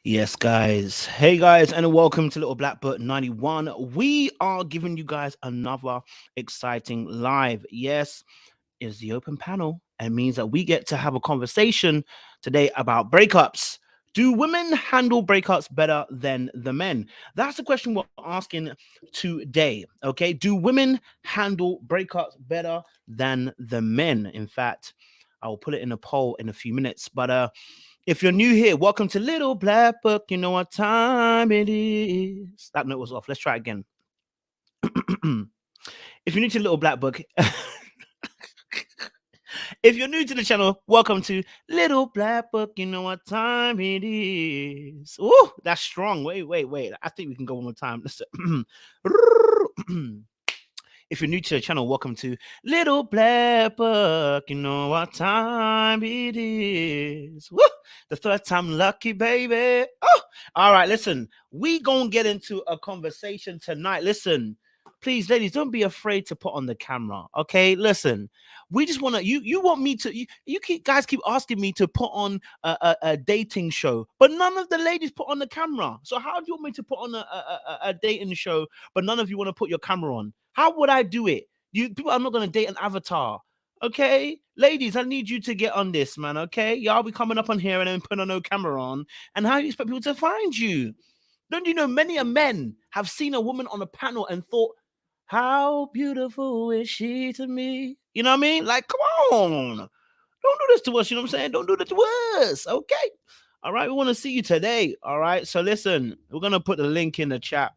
Yes, guys. Hey, guys, and welcome to Little Black Book 91. We are giving you guys another exciting live. Yes, is the open panel and means that we get to have a conversation today about breakups. Do women handle breakups better than the men? That's the question we're asking today. Okay. Do women handle breakups better than the men? In fact, I'll put it in a poll in a few minutes. But if you're new here, welcome to Little Black Book. You know what time it is. That note was off. Let's try it again. If you're new to Little Black Book, if you're new to the channel, welcome to Little Black Book. You know what time it is. Oh, that's strong. Wait. I think we can go one more time. Listen. If you're new to the channel, welcome to Little Black Book. You know what time it is. Woo! The third time lucky, baby. Oh, all right. Listen, we gonna get into a conversation tonight. Listen, please, ladies, don't be afraid to put on the camera. Okay, listen. We just want to. You want me to. You keep guys keep asking me to put on a dating show, but none of the ladies put on the camera. So how do you want me to put on a dating show, but none of you want to put your camera on? How would I do it? You people are not gonna date an avatar. Okay, ladies, I need you to get on this, man. Okay, y'all be coming up on here and then put on no camera on, and how you expect people to find you? Don't you know many a men have seen a woman on a panel and thought, "How beautiful is she to me?" You know what I mean? Like, come on, don't do this to us. You know what I'm saying? Don't do that to us. Okay. All right, we want to see you today. All right, so listen, we're gonna put the link in the chat.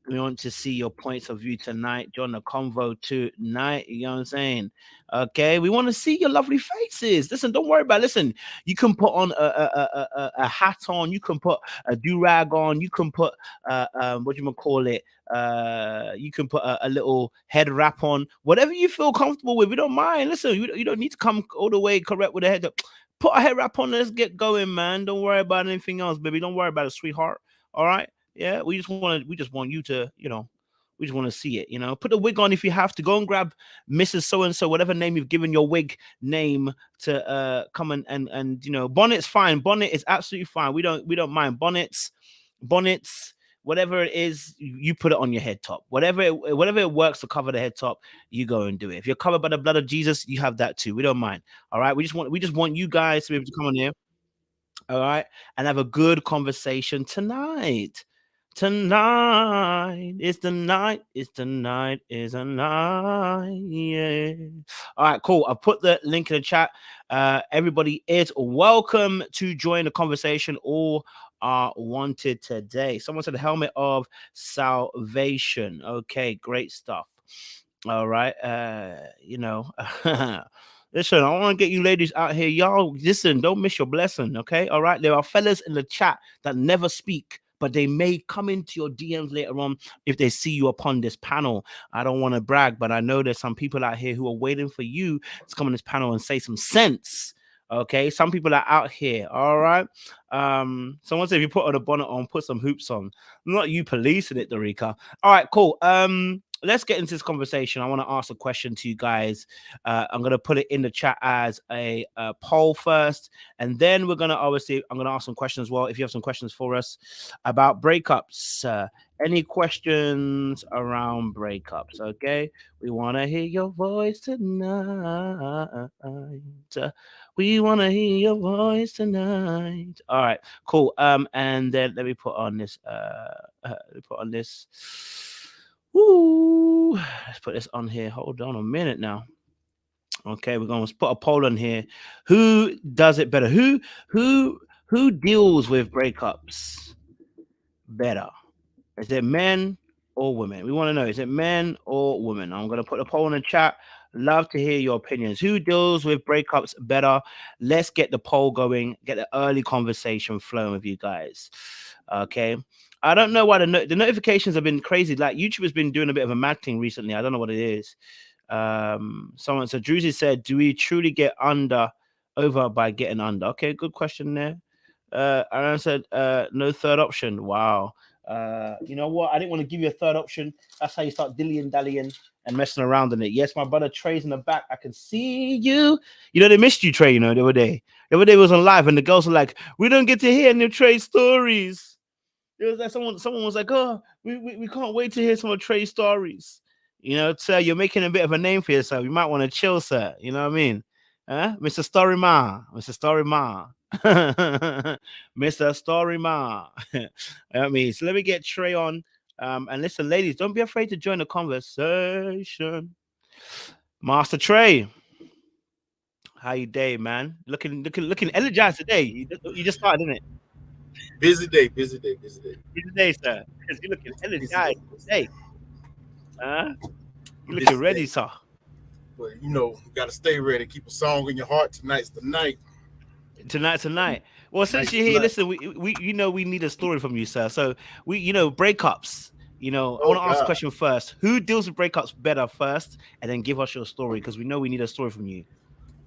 We want to see your points of view tonight. Join the convo tonight. You know what I'm saying? Okay. We want to see your lovely faces. Listen, don't worry about it. Listen, you can put on a hat on. You can put a do-rag on. You can put, what do you call it? You can put a little head wrap on. Whatever you feel comfortable with. We don't mind. Listen, you don't need to come all the way correct with the head. Put a head wrap on. Let's get going, man. Don't worry about anything else, baby. Don't worry about it, sweetheart. All right. Yeah, we just want you to, we just want to see it, Put the wig on if you have to. Go and grab Mrs. So and so, whatever name you've given your wig name to come and bonnet's fine. Bonnet is absolutely fine. We don't mind bonnets, whatever it is, you put it on your head top. Whatever it works to cover the head top, you go and do it. If you're covered by the blood of Jesus, you have that too. We don't mind. All right. We just want you guys to be able to come on here. All right, and have a good conversation tonight. Tonight is the night. It's the night is a night. Yeah. All right, cool. I've put the link in the chat. Everybody is welcome to join the conversation. All are wanted today. Someone said the helmet of salvation. Okay, great stuff. All right. Listen, I want to get you ladies out here. Y'all, listen, don't miss your blessing, okay? All right. There are fellas in the chat that never speak, but they may come into your DMs later on if they see you upon this panel. I don't want to brag, but I know there's some people out here who are waiting for you to come on this panel and say some sense. Okay, some people are out here. All right. Someone said if you put on a bonnet on, put some hoops on. Not you policing it, Dorica. All right, cool. Let's get into this conversation. I want to ask a question to you guys. I'm going to put it in the chat as a poll first, and then I'm going to ask some questions as well. If you have some questions for us about breakups, any questions around breakups? Okay, we want to hear your voice tonight. We want to hear your voice tonight. All right, cool. And then let me put on this. Ooh, let's put this on here. Hold on a minute now. Okay, we're going to put a poll on here. Who does it better? Who deals with breakups better? Is it men or women? We want to know, is it men or women? I'm going to put a poll in the chat. Love to hear your opinions. Who deals with breakups better? Let's get the poll going, get the early conversation flowing with you guys. Okay. I don't know why the notifications have been crazy. Like YouTube has been doing a bit of a mad thing recently. I don't know what it is. Someone said, Druzy said, do we truly get over by getting under? Okay, good question there. Aaron said, no third option. Wow. You know what? I didn't want to give you a third option. That's how you start dillying dallying and messing around in it. Yes, my brother Trey's in the back. I can see you. You know they missed you, Trey. You know the other day. The other day was on live, and the girls were like, "We don't get to hear new Trey stories." It was like someone was like, "Oh, we can't wait to hear some of Trey's stories." You know, sir, you're making a bit of a name for yourself. You might want to chill, sir. You know what I mean? Mr. Storyman, Mr. Storyman, Mr. Storyman. I mean, so let me get Trey on. And listen, ladies, don't be afraid to join the conversation. Master Trey, how you day, man? Looking energized today. You just started, didn't it? Busy day, busy day, busy day. Busy day, sir. Because you're looking Busy day, energized busy today. day. You're looking Busy ready, day. sir. But you know, you gotta stay ready. Keep a song in your heart. Tonight's the night. Tonight. Well, since Tonight's you're the here, night. listen, we need a story from you, sir. So breakups. I want Oh to ask the God. question first. Who deals with breakups better first, and then give us your story because we know we need a story from you.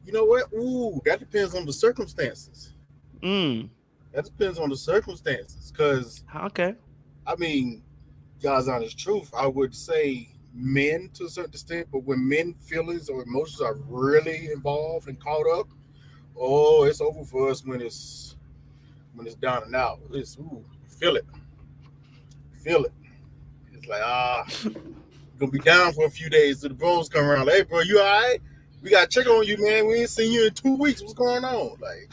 You know what? Ooh, that depends on the circumstances. Mm. That depends on the circumstances. Cause Okay. I mean, God's honest truth, I would say men to a certain extent, but when men feelings or emotions are really involved and caught up, oh, it's over for us when it's down and out. It's feel it, feel it. It's like gonna be down for a few days till the bros come around. Like, hey, bro, you all right? We gotta check on you, man. We ain't seen you in 2 weeks. What's going on? Like,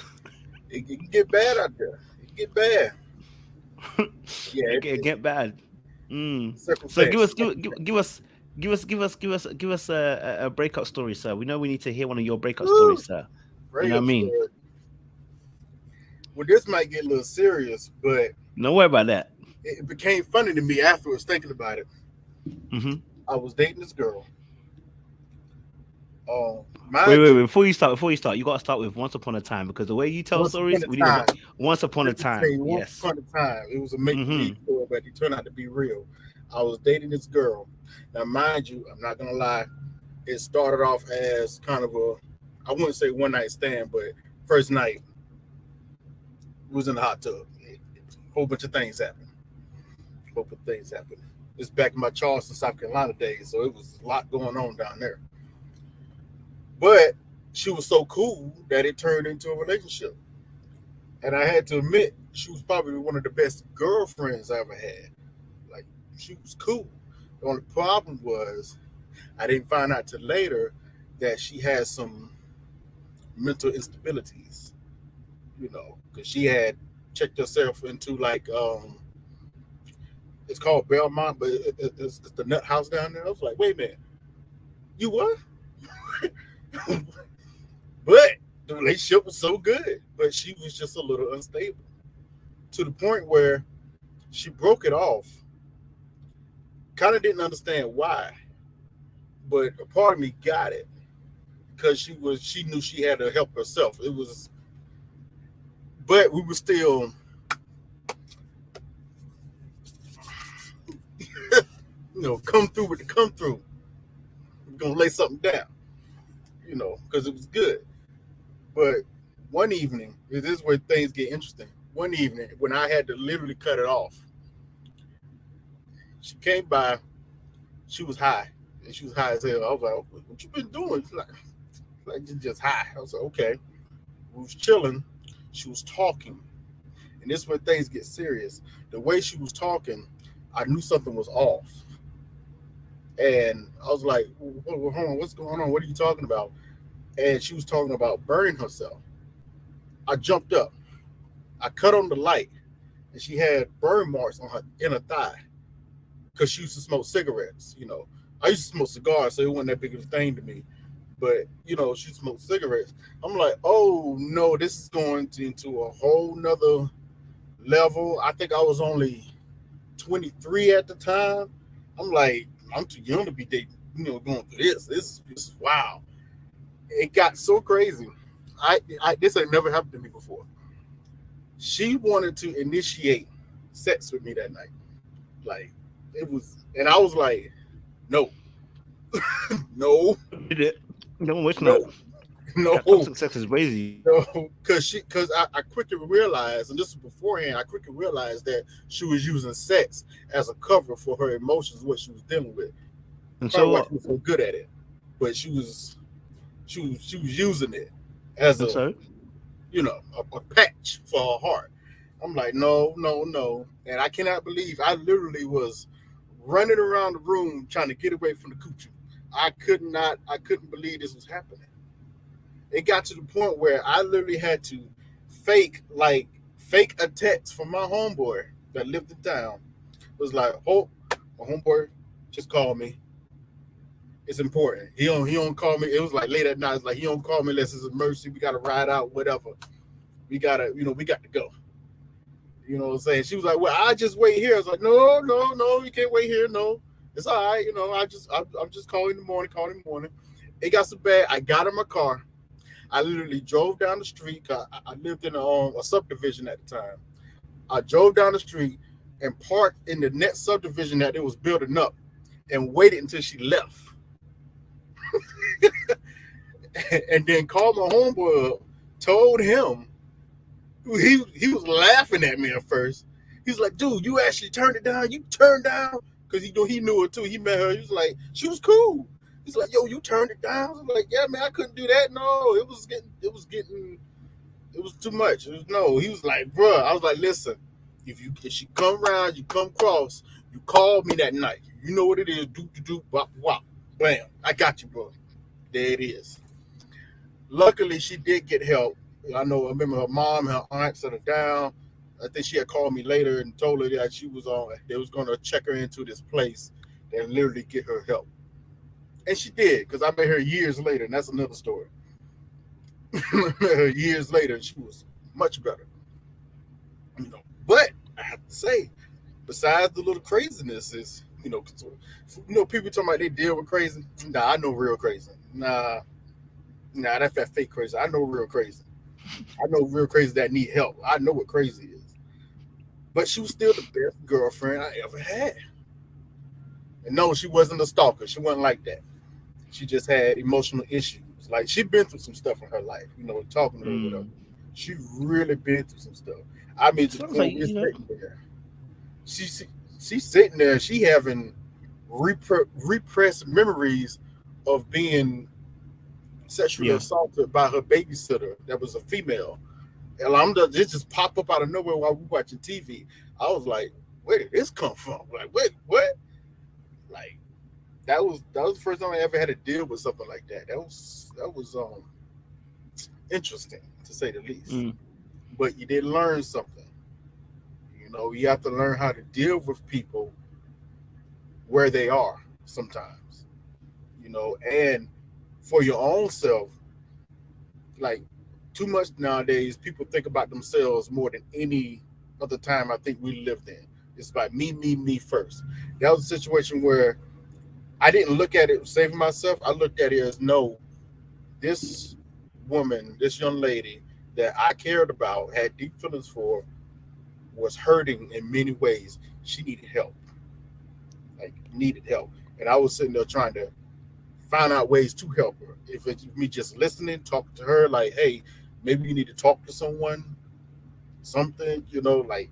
it can get bad out there. It can get bad. Yeah, it it get bad. Mm. So circumstances. give us a breakup story, sir. We know we need to hear one of your breakup stories, Woo, sir. You know what I breakup mean? story. Well, this might get a little serious, but Don't worry about that. it became funny to me afterwards thinking about it. Hmm. I was dating this girl. Wait, Mind wait, you, wait. Before you gotta start with once upon a time because the way you tell once upon stories, a we need time, once upon a let me tell time. you, once Yes. upon a time, it was a make believe Mm-hmm. story, but it turned out to be real. I was dating this girl. Now, mind you, I'm not gonna lie. It started off as kind of I wouldn't say one night stand, but first night was in the hot tub. A whole bunch of things happened. A whole bunch of things happened. It's back in my Charleston, South Carolina days, so it was a lot going on down there. But she was so cool that it turned into a relationship. And I had to admit, she was probably one of the best girlfriends I ever had. Like, she was cool. The only problem was I didn't find out till later that she had some mental instabilities, because she had checked herself into like it's called Belmont, but it's the nut house down there. I was like, wait a minute, you what? But the relationship was so good, but she was just a little unstable to the point where she broke it off. Kind of didn't understand why, but a part of me got it because she knew she had to help herself. It was, but we were still, come through with the come through. We're gonna lay something down, because it was good. But one evening, this is where things get interesting. One evening, when I had to literally cut it off, she came by. She was high, and she was high as hell. I was like, "What you been doing?" She's like just high. I was like, "Okay." We was chilling. She was talking, and this is where things get serious. The way she was talking, I knew something was off, and I was like, Hold on, what's going on? What are you talking about?" And she was talking about burning herself. I jumped up. I cut on the light, and she had burn marks on her inner thigh because she used to smoke cigarettes. I used to smoke cigars, so it wasn't that big of a thing to me. But she smoked cigarettes. I'm like, oh no, this is going into a whole nother level. I think I was only 23 at the time. I'm like, I'm too young to be dating, going through this. This is wow. It got so crazy. I this ain't never happened to me before. She wanted to initiate sex with me that night. Like, it was, and I was like, no, no, Did it? Don't wish no, no. No, Toxic sex is crazy. no, because I quickly realized, and this was beforehand, I quickly realized that she was using sex as a cover for her emotions, what she was dealing with. And Probably so why what? she was so good at it, but she was using it as And a so a patch for her heart. I'm like, no, no, no, and I cannot believe I literally was running around the room trying to get away from the coochie. I couldn't believe this was happening. It got to the point where I literally had to fake a text from my homeboy that lived in town. It was like, oh, my homeboy just called me. It's important. He don't call me. It was like late at night. It's like he don't call me unless it's an emergency. We gotta ride out, whatever. We got to go. You know what I'm saying? She was like, well, I just wait here. I was like, no, no, no, you can't wait here. No, it's all right. I'm just calling in the morning, It got so bad. I got in my car. I literally drove down the street. I lived in a subdivision at the time. I drove down the street and parked in the next subdivision that it was building up and waited until she left. And then called my homeboy up, told him. He was laughing at me at first. He's like, dude, you actually turned it down. You turned down. Because he knew her too. He met her. He was like, she was cool. He's like, yo, you turned it down. I was like, yeah, man, I couldn't do that. No, it was too much. No. He was like, bruh. I was like, listen, if she come around, you come cross, you call me that night. You know what it is. Do, bop, wop. Bam. I got you, bro. There it is. Luckily, she did get help. I remember her mom, her aunt set her down. I think she had called me later and told her that they was going to check her into this place and literally get her help. And she did, because I met her years later, and that's another story. I met her years later, and she was much better. But I have to say, besides the little craziness, people talking about they deal with crazy. Nah, I know real crazy. Nah, that's that fake crazy. I know real crazy. I know real crazy that need help. I know what crazy is. But she was still the best girlfriend I ever had. And no, she wasn't a stalker. She wasn't like that. She just had emotional issues. Like she'd been through some stuff in her life, talking to her, whatever. She really been through some stuff. I mean, to the sounds point like we're sitting there. She's sitting there. She having repressed memories of being sexually yeah. assaulted by her babysitter that was a female. And it just popped up out of nowhere while we were watching TV. I was like, where did this come from? Like, wait, what? Like, that was the first time I ever had to deal with something like that. That was interesting to say the least. Mm. But you did learn something. You have to learn how to deal with people where they are sometimes. And for your own self, like too much nowadays, people think about themselves more than any other time I think we lived in. It's about me, me, me first. That was a situation where I didn't look at it saving myself. I looked at it as no, this woman, this young lady that I cared about, had deep feelings for, was hurting in many ways. She needed help. Like needed help. And I was sitting there trying to find out ways to help her. If it's me just listening, talking to her, like, hey, maybe you need to talk to someone, something, like.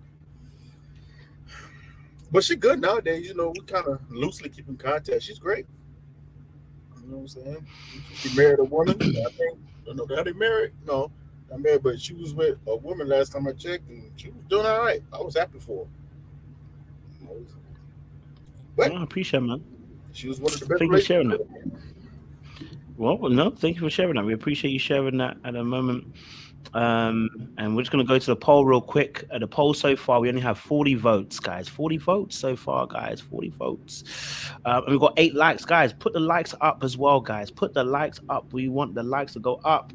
But she's good nowadays. We kind of loosely keep in contact. She's great. You know what I'm saying? She married a woman. I think. I don't know. Are they married? No, not married. But she was with a woman last time I checked, and she was doing all right. I was happy for her. But Well, I appreciate it, man. she was one of the best Thank you for sharing that. relationships. Well, no, thank you for sharing that. We appreciate you sharing that at the moment. And we're just going to go to the poll real quick. The poll so far, we only have 40 votes, guys. 40 votes so far, guys. 40 votes. And we've got 8 likes, guys. Put the likes up as well, guys. Put the likes up. We want the likes to go up.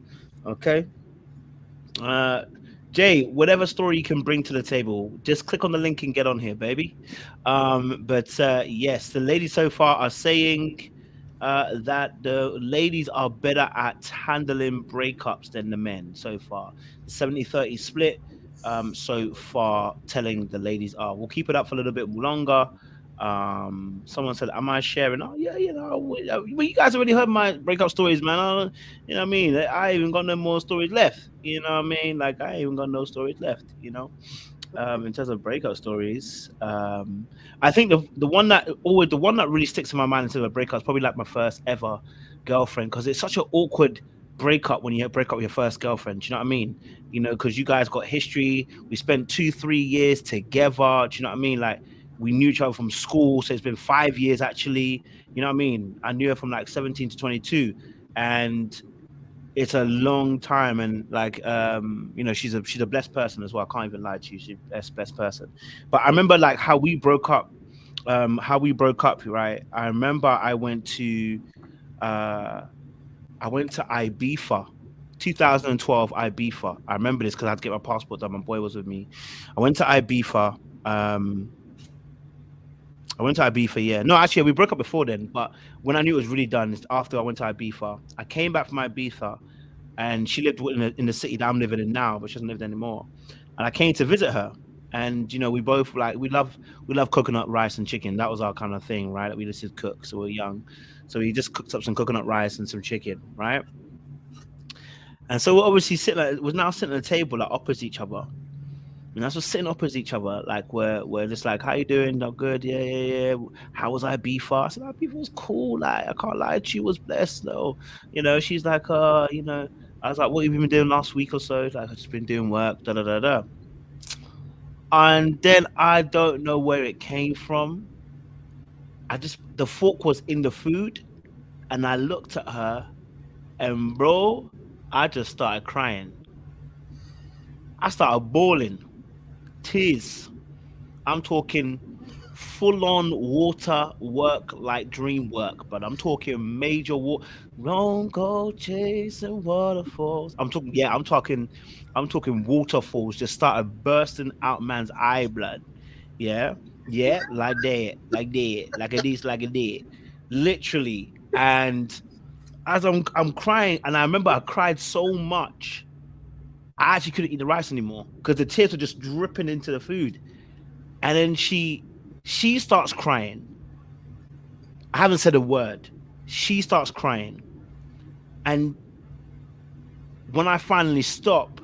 Okay. Jay, whatever story you can bring to the table, just click on the link and get on here, baby. But yes, the ladies so far are saying that the ladies are better at handling breakups than the men so far. The 70-30 split so far telling the ladies are. We'll keep it up for a little bit longer. Someone said, "Am I sharing?" Oh yeah, well, you guys already heard my breakup stories, man. You know what I mean? I ain't even got no more stories left. You know what I mean? Like I ain't even got no stories left. In terms of breakup stories, I think the one that really sticks in my mind in terms of breakup is probably like my first ever girlfriend, because it's such an awkward breakup when you break up with your first girlfriend. Do you know what I mean? Because you guys got history. We spent 2-3 years together. Do you know what I mean? Like we knew each other from school, so it's been 5 years actually. You know what I mean? I knew her from like 17 to 22, and it's a long time. And like she's a blessed person as well. I can't even lie to you, she's a blessed person. But I remember like how we broke up, right? I remember uh I went to Ibiza, 2012 Ibiza. I remember this because I had to get my passport done. My boy was with me. I went to Ibiza. um I went to Ibiza, yeah. No, actually, we broke up before then, but when I knew it was really done, it's after I went to Ibiza. I came back from Ibiza, and she lived in the city that I'm living in now, but she doesn't live there anymore. And I came to visit her, and we both like we love coconut rice and chicken. That was our kind of thing, right? We just did cook, so we are young, so we just cooked up some coconut rice and some chicken, right? And so we're obviously we're now sitting at a table like opposite each other. And that's just sitting opposite each other, like we're just like, how you doing? Not good, yeah, yeah, yeah. How was Ibiza? I said, Ibiza was cool. Like I can't lie, she was blessed though. She's like, I was like, what have you been doing last week or so? Like I've just been doing work, da da da da. And then I don't know where it came from. The fork was in the food, and I looked at her, and bro, I just started crying. I started bawling, tears. I'm talking full on water work, like dream work, but I'm talking major water. Don't go chasing waterfalls. I'm talking waterfalls just started bursting out man's eye blood. Yeah, yeah, like that, like it is, like it did, literally. And as I'm crying, and I remember I cried so much, I actually couldn't eat the rice anymore because the tears were just dripping into the food. And then she starts crying. I haven't said a word. She starts crying. And when I finally stop,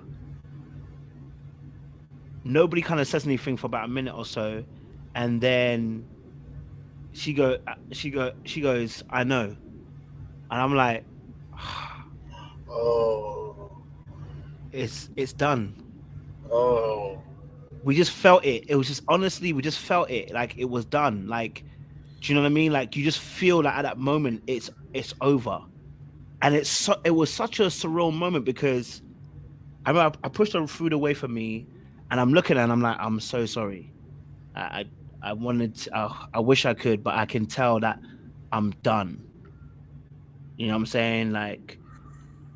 nobody kind of says anything for about a minute or so. And then she goes, I know. And I'm like, Oh, it's done. oh, We just felt it. It was just honestly, we just felt it. Like it was done. Like, do you know what I mean? Like you just feel that at that moment it's over. And it was such a surreal moment because I remember I pushed the food away from me, and I'm looking at it and I'm like, I'm so sorry. I wanted I wish I could, but I can tell that I'm done. You know what I'm saying? Like,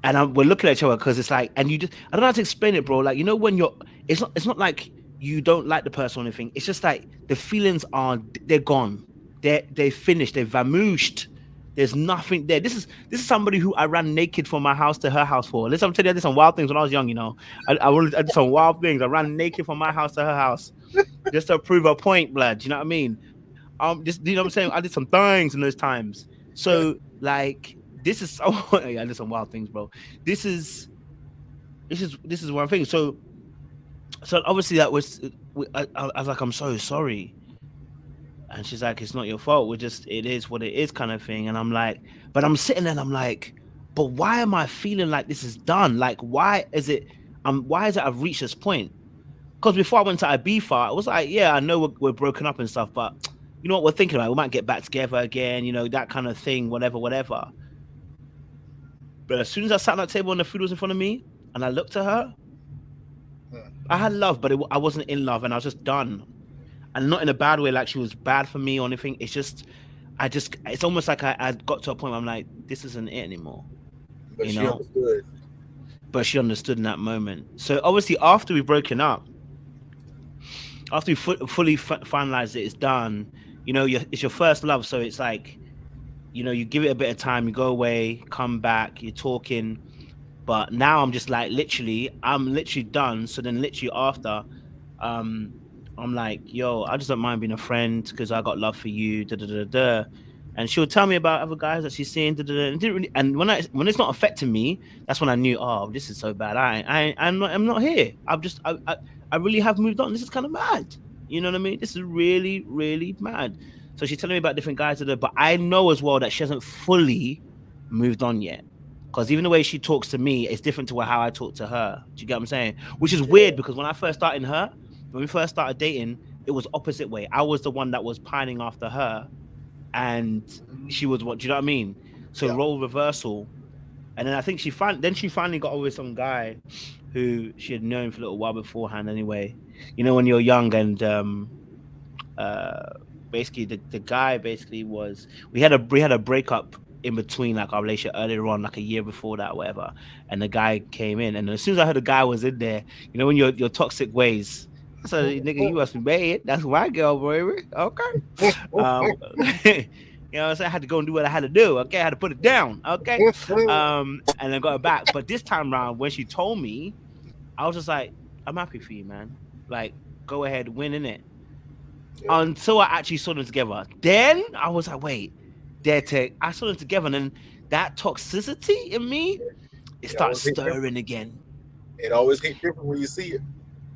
and we're looking at each other because it's like, and I don't know how to explain it, bro. Like, when it's not like you don't like the person or anything. It's just like the feelings they're gone. They finished. They've vamooshed. There's nothing there. This is somebody who I ran naked from my house to her house for. Listen, I'm telling you, I did some wild things when I was young. I did some wild things. I ran naked from my house to her house just to prove a point, blood. You know what I mean? Just what I'm saying. I did some things in those times. So like, this is so. Yeah, I did some wild things, bro. This is one thing. So obviously that was. I was like, I'm so sorry. And she's like, it's not your fault. It is what it is, kind of thing. And I'm like, but I'm sitting there and I'm like, but why am I feeling like this is done? Like, why is it I've reached this point? Because before I went to Ibiza, I was like, yeah, I know we're broken up and stuff, but you know what we're thinking about? We might get back together again, that kind of thing, whatever, whatever. But as soon as I sat at that table and the food was in front of me and I looked at her, I had love, but I wasn't in love, and I was just done. And not in a bad way, like she was bad for me or anything. It's almost like I got to a point where I'm like, this isn't it anymore, but you she know? understood. But she understood in that moment. So obviously, after we've broken up, after we fully finalized it, it's done. It's your first love, so it's like, you give it a bit of time, you go away, come back, you're talking. But now I'm just like, I'm literally done. So then literally after, I'm I'm like, yo, I just don't mind being a friend because I got love for you. Da, da, da, da. And she'll tell me about other guys that she's seeing. Da, da, da, and, didn't really, and when it's not affecting me, that's when I knew, oh, this is so bad. I'm not here. I really have moved on. This is kind of mad. You know what I mean? This is really, really mad. So she's telling me about different guys, but I know as well that she hasn't fully moved on yet. Because even the way she talks to me is different to how I talk to her. Do you get what I'm saying? Which is Yeah. weird because when we first started dating, it was opposite way. I was the one that was pining after her, and she was what? Do you know what I mean? So Yeah. role reversal. And then I think she finally got over with some guy who she had known for a little while beforehand. Anyway, you know when you're young and uh basically the guy basically was we had a breakup in between like our relationship earlier on, like a year before that, or whatever. And the guy came in, and as soon as I heard the guy was in there, you know when your toxic ways. I said, nigga, you must be bad. That's my girl, baby. Okay. Um you know what I'm saying? I had to go and do what I had to do. Okay. I had to put it down. Okay. And then got it back. But this time around, when she told me, I was just like, I'm happy for you, man. Like, go ahead, win in it. Yeah. Until I actually saw them together. Then I was like, wait, I saw them together, and then that toxicity in me, it It starts always hit different. stirring again. It always hit different when you see it.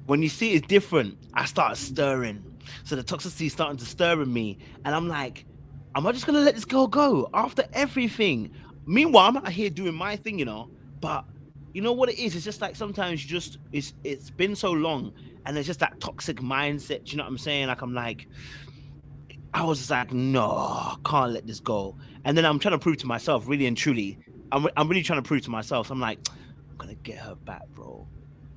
When you see it's different, I start stirring. So the toxicity is starting to stir in me. And I'm like, am I just gonna let this girl go after everything? Meanwhile, I'm out here doing my thing, But you know what it is? It's just like sometimes you just it's been so long, and it's just that toxic mindset. You know what I'm saying? Like I'm like, I was just like, no, can't let this go. And then I'm trying to prove to myself, really and truly, I'm really trying to prove to myself. So I'm like, I'm gonna get her back, bro.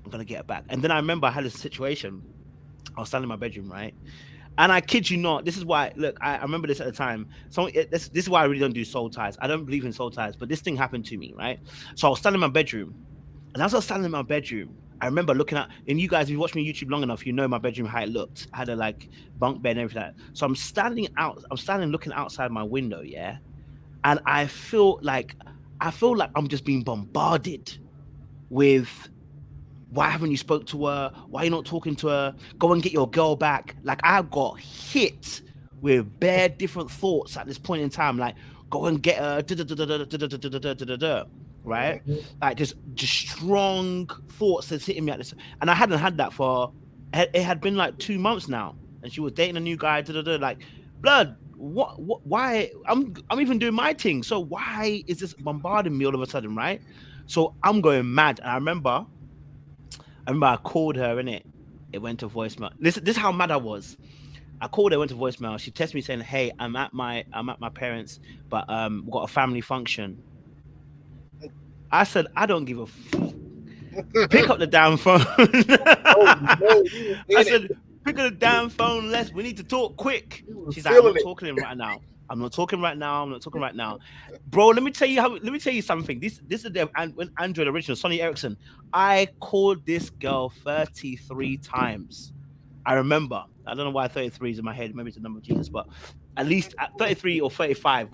I'm gonna get her back. And then I remember I had a situation. I was standing in my bedroom, right? And I kid you not, this is why. Look, I remember this at the time. So this is why I really don't do soul ties. I don't believe in soul ties, but this thing happened to me, right? So I was standing in my bedroom, and as I was standing in my bedroom, I remember looking at. And you guys, if you watched me on YouTube long enough, you know my bedroom how it looked. I had a like bunk bed and everything. Like that. So I'm standing out. I'm standing looking outside my window, yeah, and I feel like I'm just being bombarded with why haven't you spoke to her? Why are you not talking to her? Go and get your girl back. Like I got hit with bare different thoughts at this point in time. Like go and get her. Right? Mhm. Like just strong thoughts that's hitting me at this. And I hadn't had that for. It had been like 2 months now, and she was dating a new guy. Like blood. What? Why? I'm even doing my thing. So why is this bombarding me all of a sudden? Right? So I'm going mad. And I remember I called her, and it went to voicemail. This is how mad I was. I called her, went to voicemail. She texted me saying, "Hey, I'm at my parents, but we've got a family function." I said, "I don't give a pick up the damn phone." Oh no, you was I in it. said, "Pick up the damn phone, Les. We need to talk quick." You was She's like, "I'm feeling not it. talking to him right now. I'm not talking right now. I'm not talking right now, bro. Let me tell you something. This is the and when Android original Sonny Erickson. I called this girl 33 times. I remember. I don't know why 33 is in my head. Maybe it's the number of Jesus, but at least at 33 or 35.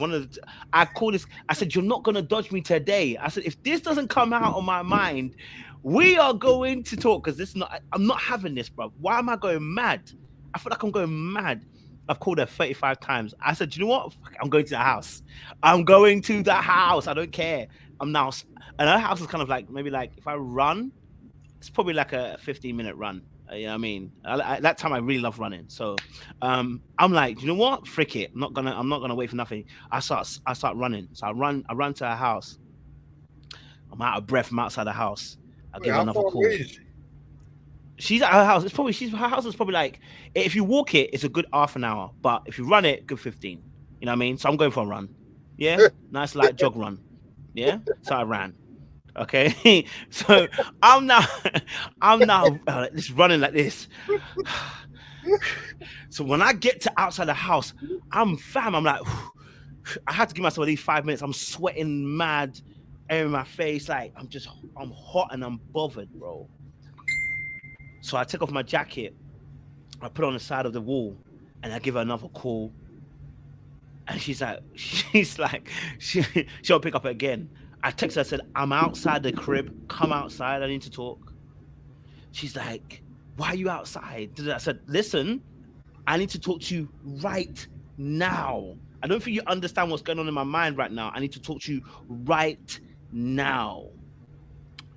I called this. I said, "You're not gonna dodge me today." I said, "If this doesn't come out of my mind, we are going to talk because this is not. I'm not having this, bro. Why am I going mad? I feel like I'm going mad." I've called her 35 times. I said, "You know what? Fuck it, I'm going to the house. I'm going to the house. I don't care. I'm now." And her house is kind of like maybe like if I run, it's probably like a 15-minute run. You know what I mean? That time I really love running. So I'm like, you know what? Frick it. I'm not gonna wait for nothing. I start running. So I run to her house. I'm out of breath from outside the house. I'll Wait, give her how another far away call. is she? She's at her house. Her house is probably like if you walk it, it's a good half an hour. But if you run it, good 15. You know what I mean? So I'm going for a run. Yeah, nice light jog run. Yeah, so I ran. Okay, so I'm now I'm now just running like this. So when I get to outside the house, I'm like, I had to give myself at least 5 minutes. I'm sweating mad, air in my face, like I'm hot and I'm bothered, bro. So I take off my jacket, I put it on the side of the wall, and I give her another call. And she don't pick up again. I text her, I said, "I'm outside the crib. Come outside. I need to talk." She's like, why are you outside? I said, listen, I need to talk to you right now. I don't think you understand what's going on in my mind right now. I need to talk to you right now.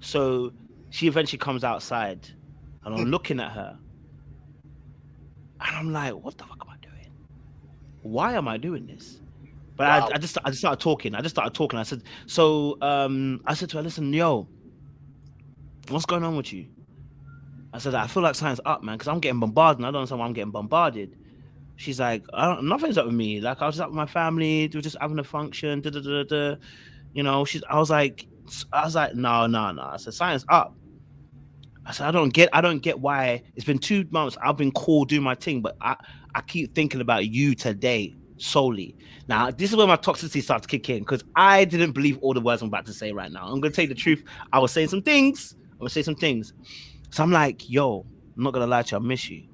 So she eventually comes outside and I'm looking at her and I'm like, what the fuck am I doing? Why am I doing this? But Wow. I just started talking. I said, I said to her, listen, yo, what's going on with you? I said, I feel like something's up, man, because I'm getting bombarded. And I don't understand why I'm getting bombarded. She's like, nothing's up with me. Like, I was up with my family. We were just having a function. Da, da, da, da. You know, I was like, no, no, no. I said, something's up. I said, I don't get why it's been 2 months. I've been cool doing my thing, but I keep thinking about you today solely. Now, this is where my toxicity starts to kick in because I didn't believe all the words I'm about to say right now. I'm going to tell you the truth. I was saying some things. I'm going to say some things. So I'm like, yo, I'm not going to lie to you. I miss you.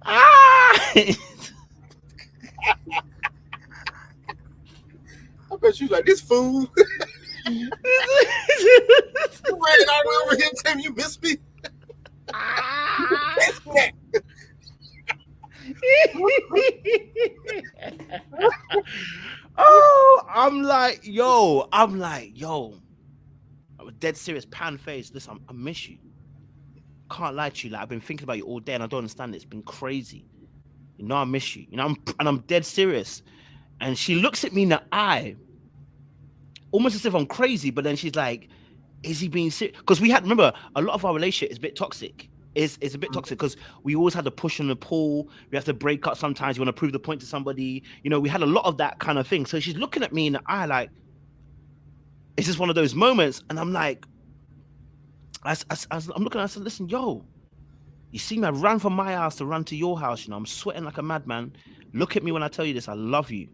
I bet you like this fool. You ran all over here telling me you miss me. Oh, I'm like, yo, I'm dead serious, pan face. Listen, I miss you. Can't lie to you. Like, I've been thinking about you all day and I don't understand it. It's been crazy. You know, I miss you. You know, I'm dead serious. And she looks at me in the eye, almost as if I'm crazy, but then she's like, is he being serious? Because remember, a lot of our relationship is a bit toxic. It's a bit toxic because we always had the push and the pull. We have to break up sometimes. You want to prove the point to somebody. You know, we had a lot of that kind of thing. So she's looking at me in the eye like, it's just one of those moments. And I'm like, I'm looking at her, I said, listen, yo, you see me, I ran from my house to run to your house. You know, I'm sweating like a madman. Look at me when I tell you this. I love you.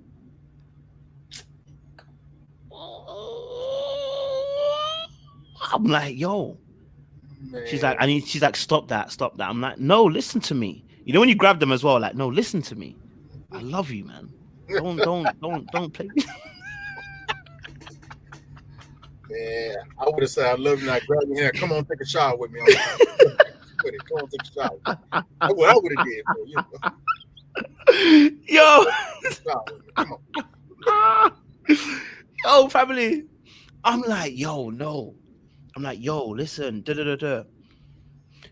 I'm like, yo. Man. She's like, stop that. I'm like, no, listen to me. You know when you grab them as well, like, no, listen to me. I love you, man. Don't play. Man, I would have said I love you. I grab your hand. Come on, take a shower with me. Come on, take a shower. That's what I would have did. Bro. Yo. Come on. Yo, family. I'm like, yo, no. I'm like, yo, listen. Da, da, da, da.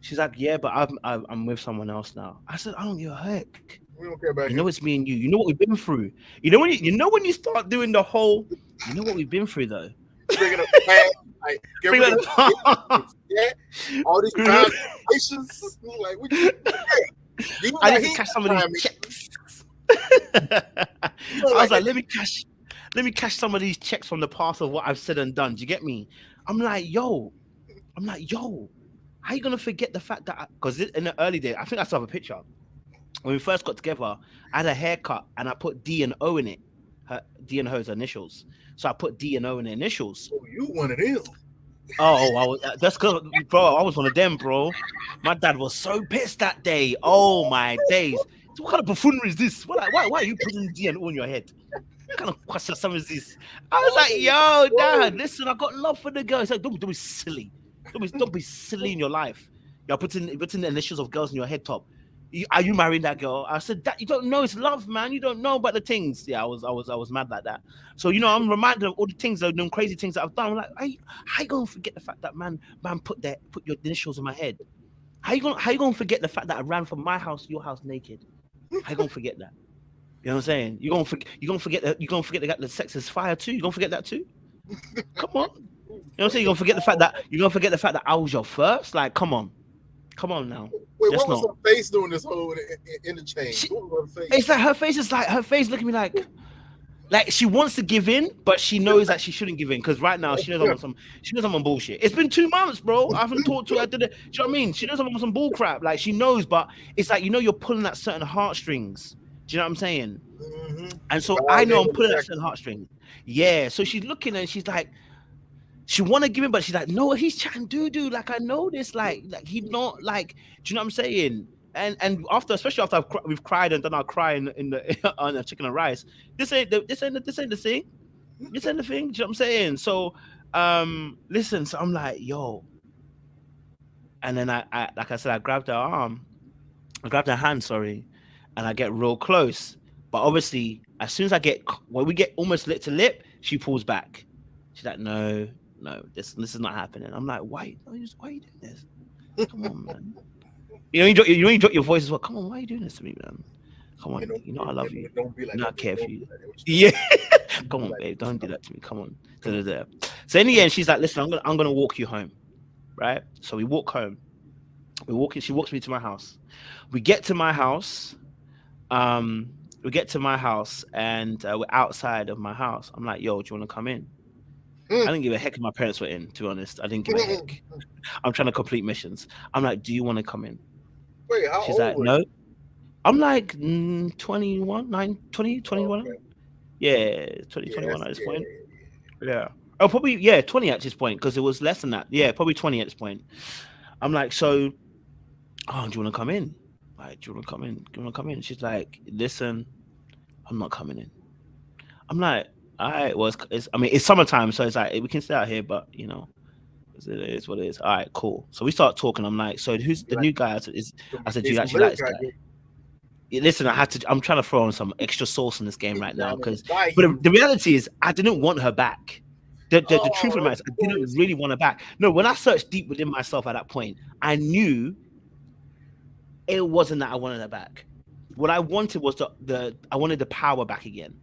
She's like, yeah, but I'm with someone else now. I said, I don't give a heck. We don't care about you know, it's me and you. You know what we've been through. You know when you start doing the whole. You know what we've been through though. Bringing up the past, like, yeah, all these congratulations. Like, what you I need to cash some of these checks. I was like, let me cash some of these checks from the past of what I've said and done. Do you get me? I'm like, yo, how you gonna forget the fact that because in the early days, I think I still have a picture. When we first got together, I had a haircut and I put D and O in it. D and O's initials. So I put D and O in the initials. Oh, you one of them. Oh, that's because, bro, I was one of them, bro. My dad was so pissed that day. Oh my days. So what kind of buffoonery is this? Why are you putting D and O in your head? What kind of question is this? I was like, yo, dad, listen, I got love for the girl. He's like, don't be silly. Don't be silly in your life. You're putting the initials of girls in your head top. Are you marrying that girl? I said, that you don't know, it's love, man. You don't know about the things. Yeah, I was mad like that. So, you know, I'm reminded of all the things, them crazy things that I've done. I'm like, how you gonna forget the fact that man put your initials in my head? How you gonna forget the fact that I ran from my house to your house naked? How you gonna forget that? You know what I'm saying? You're gonna forget that the sex is fire too. You gonna forget that too? Come on. You know what I'm saying? You're gonna forget the fact that I was your first. Like, come on now. Wait, what was her face doing this whole interchange? What was her face? It's like her face looking at me like she wants to give in, but she knows that she shouldn't give in because right now she knows I'm on bullshit. It's been 2 months, bro. I haven't talked to her. Do you know what I mean? She knows I'm on some bull crap. Like she knows, but it's like, you know, you're pulling at certain heartstrings. Do you know what I'm saying? Mm-hmm. And so I know I'm pulling at certain heartstrings. Yeah. So she's looking and she's like, she want to give him, but she's like, no, he's chatting doo-doo. Like, I know this. Like he's not like, do you know what I'm saying? And especially after we've cried and done our crying in the on the chicken and rice, this ain't the thing. This ain't the thing. Do you know what I'm saying? So, listen. So I'm like, yo, And then I like I said, I grabbed her arm, I grabbed her hand, sorry, and I get real close. But obviously, as soon as when we get almost lip to lip, she pulls back. She's like, no, no, this is not happening. I'm like, why are you doing this? Come on, man. You drop your voice as well. Come on, why are you doing this to me, man? Come And on, don't, you know I love and you. don't be like You know I that. care for Don't be you. like that. What Yeah. you Come do on, like babe. that. Don't do that to me. Come on. Da, da, da. So in the end, she's like, listen, I'm gonna walk you home. Right? So we walk home. She walks me to my house. We get to my house. We get to my house and we're outside of my house. I'm like, yo, do you want to come in? I didn't give a heck if my parents were in, to be honest. I didn't give a heck. I'm trying to complete missions. I'm like, do you want to come in? Wait, how She's old like, were no. you? I'm like 21, 20, Oh, 21. okay. Yeah, 20, Yeah, 21 that's at this yeah. point. Yeah. Oh, probably, yeah, 20 at this point because it was less than that. Yeah, probably 20 at this point. I'm like, so, oh, do you want to come in? Like, do you want to come in? Do you want to come in? She's like, listen, I'm not coming in. I'm like, all right, well, I mean, it's summertime, so it's like, we can stay out here, but, it is what it is. All right, cool. So we start talking. I'm like, so who's the You're like, new guy? gonna I be said, do you Jason actually like this America, I guy? guess. Listen, I'm trying to throw on some extra sauce in this game right now Down in the but bayou. the reality is I didn't want her back. The truth of the Oh, matter of is I didn't course. really want her back. No, when I searched deep within myself at that point, I knew it wasn't that I wanted her back. What I wanted was I wanted the power back again.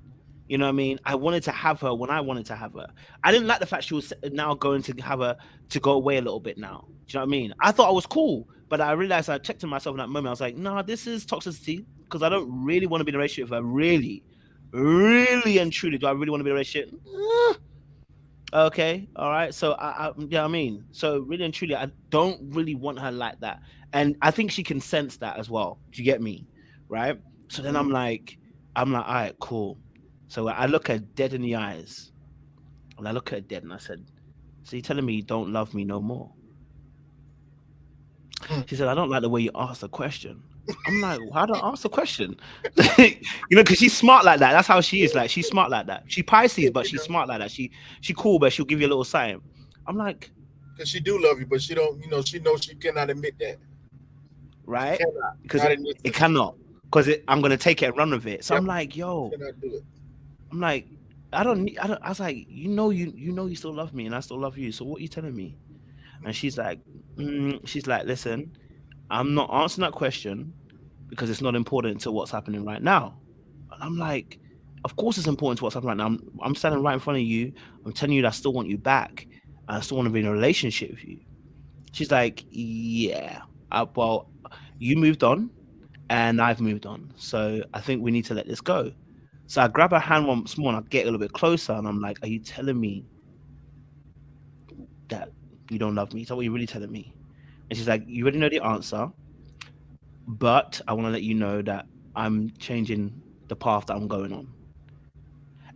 You know what I mean? I wanted to have her when I wanted to have her. I didn't like the fact she was now going to have her to go away a little bit now. Do you know what I mean? I thought I was cool, but I realized I checked to myself in that moment. I was like, no, this is toxicity because I don't really want to be in a relationship with her. Really, really and truly, do I really want to be in a relationship? Okay, all right. So yeah, I mean, so really and truly, I don't really want her like that, and I think she can sense that as well. Do you get me? Right. So then I'm like, all right, cool. So I look her dead in the eyes, and I look at her dead, and I said, "So you're telling me you don't love me no more?" She said, "I don't like the way you asked the question." I'm like, "How do I ask the question?" Because she's smart like that. That's how she is. Like she's smart like that. She Pisces, but she's smart like that. She cool, but she'll give you a little sign. I'm like, Because she do love you, but she don't. She knows she cannot admit that. She right? cannot. Because Not in this it situation. cannot. Because I'm gonna take it and run with it. So I'm Yep. like, She yo, cannot do it. I'm like, I was like, you still love me, and I still love you. So what are you telling me? And she's like, listen, I'm not answering that question because it's not important to what's happening right now. And I'm like, of course it's important to what's happening right now. I'm standing right in front of you. I'm telling you that I still want you back. And I still want to be in a relationship with you. She's like, yeah, well, you moved on and I've moved on. So I think we need to let this go. So I grab her hand once more and I get a little bit closer and I'm like, are you telling me that you don't love me? Is that what you're really telling me? And she's like, you already know the answer, but I want to let you know that I'm changing the path that I'm going on.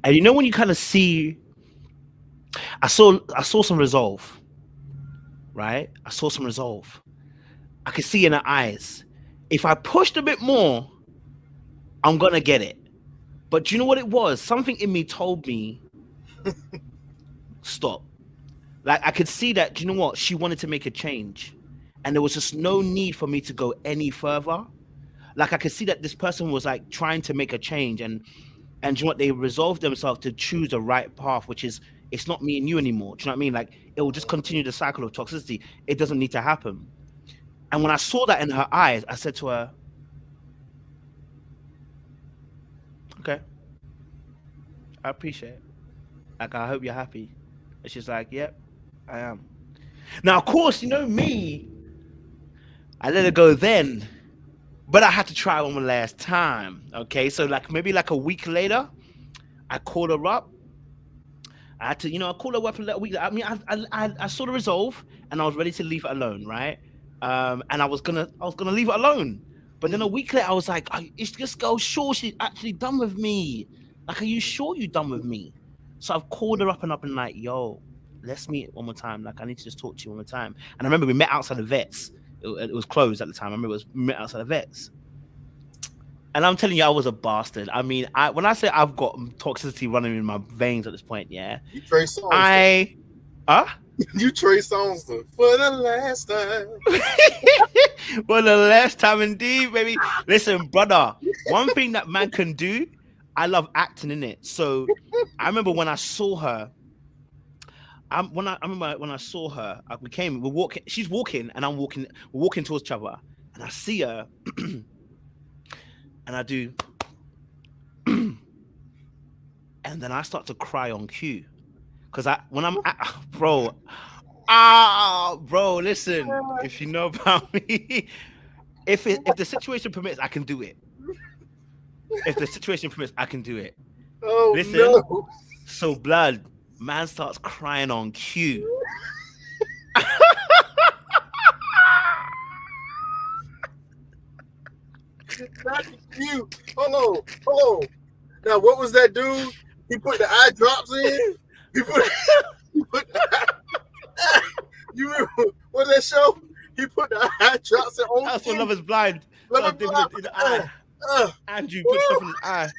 And when you kind of see, I saw some resolve, right? I saw some resolve. I could see in her eyes. If I pushed a bit more, I'm gonna get it. But do you know what it was? Something in me told me stop. Like I could see that. Do you know what? She wanted to make a change, and there was just no need for me to go any further. Like I could see that this person was like trying to make a change, and do you know what? They resolved themselves to choose the right path, which is it's not me and you anymore. Do you know what I mean? Like it will just continue the cycle of toxicity. It doesn't need to happen. And when I saw that in her eyes, I said to her, "Okay, I appreciate it. Like I hope you're happy." And she's like, "Yep, I am." Now, of course, me. I let her go then, but I had to try one last time. Okay, so like maybe like a week later, I called her up. I had to, I called her up a week. I mean, I saw the resolve, and I was ready to leave it alone, right? And I was gonna leave it alone. But then a week later, I was like, "Is this girl sure she's actually done with me? Like, are you sure you done with me?" So I've called her up and like, "Yo, let's meet one more time. Like, I need to just talk to you one more time." And I remember we met outside the vets. It was closed at the time. I remember we met outside the vets. And I'm telling you, I was a bastard. I mean, when I say I've got toxicity running in my veins at this point, yeah, You Trey Songz. I, huh? You Trey songs for the last time. Well, the last time indeed, baby. Listen, brother, one thing that man can do, I love acting in it. So I remember when I saw her, I remember when I saw her, we're walking, she's walking, and we're walking towards each other, and I see her, and I do, and then I start to cry on cue. Because bro, bro, listen, if you know about me, if the situation permits, I can do it. If the situation permits, I can do it. Oh Listen, no. so blood, man starts crying on cue. Not you. Hold on. Now, what was that dude? He put the eye drops in. He put the you remember what that show? He put the eye drops in on. That's what Love Is Blind. Love is blind. In the eye. Andrew put stuff in his eye.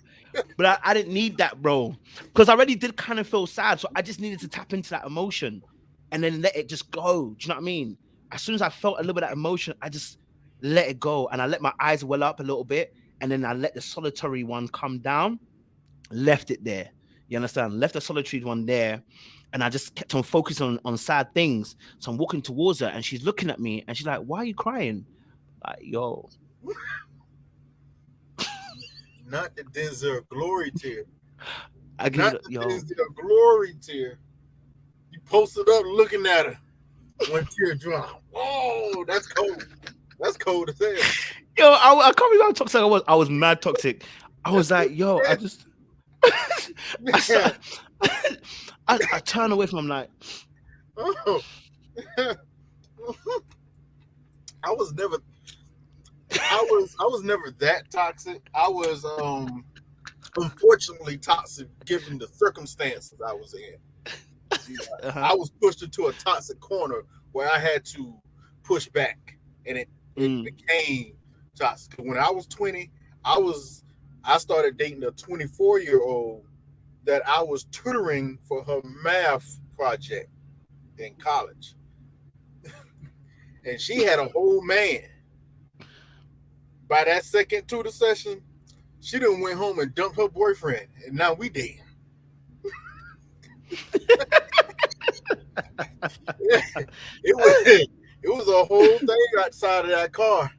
But I didn't need that, bro. Because I already did kind of feel sad. So I just needed to tap into that emotion and then let it just go. Do you know what I mean? As soon as I felt a little bit of that emotion, I just let it go. And I let my eyes well up a little bit. And then I let the solitary one come down, left it there. You understand? Left the solitary one there. And I just kept on focusing on sad things. So I'm walking towards her and she's looking at me and she's like, why are you crying? Like, yo. Not the Denzel glory tear. I give Not it, the yo. Denzel glory tear. You posted up looking at her. One tear drop. Oh, that's cold. That's cold as hell. Yo, I can't believe how toxic I was. I was mad toxic. I was like, yo, I just I turn away from him like, oh. I was never that toxic. I was unfortunately toxic given the circumstances I was in. I was pushed into a toxic corner where I had to push back, and it became toxic. When I was 20, I started dating a 24-year-old that I was tutoring for her math project in college. And she had a whole man. By that second tutor session, she done went home and dumped her boyfriend, and now we dating. It was a whole thing outside of that car.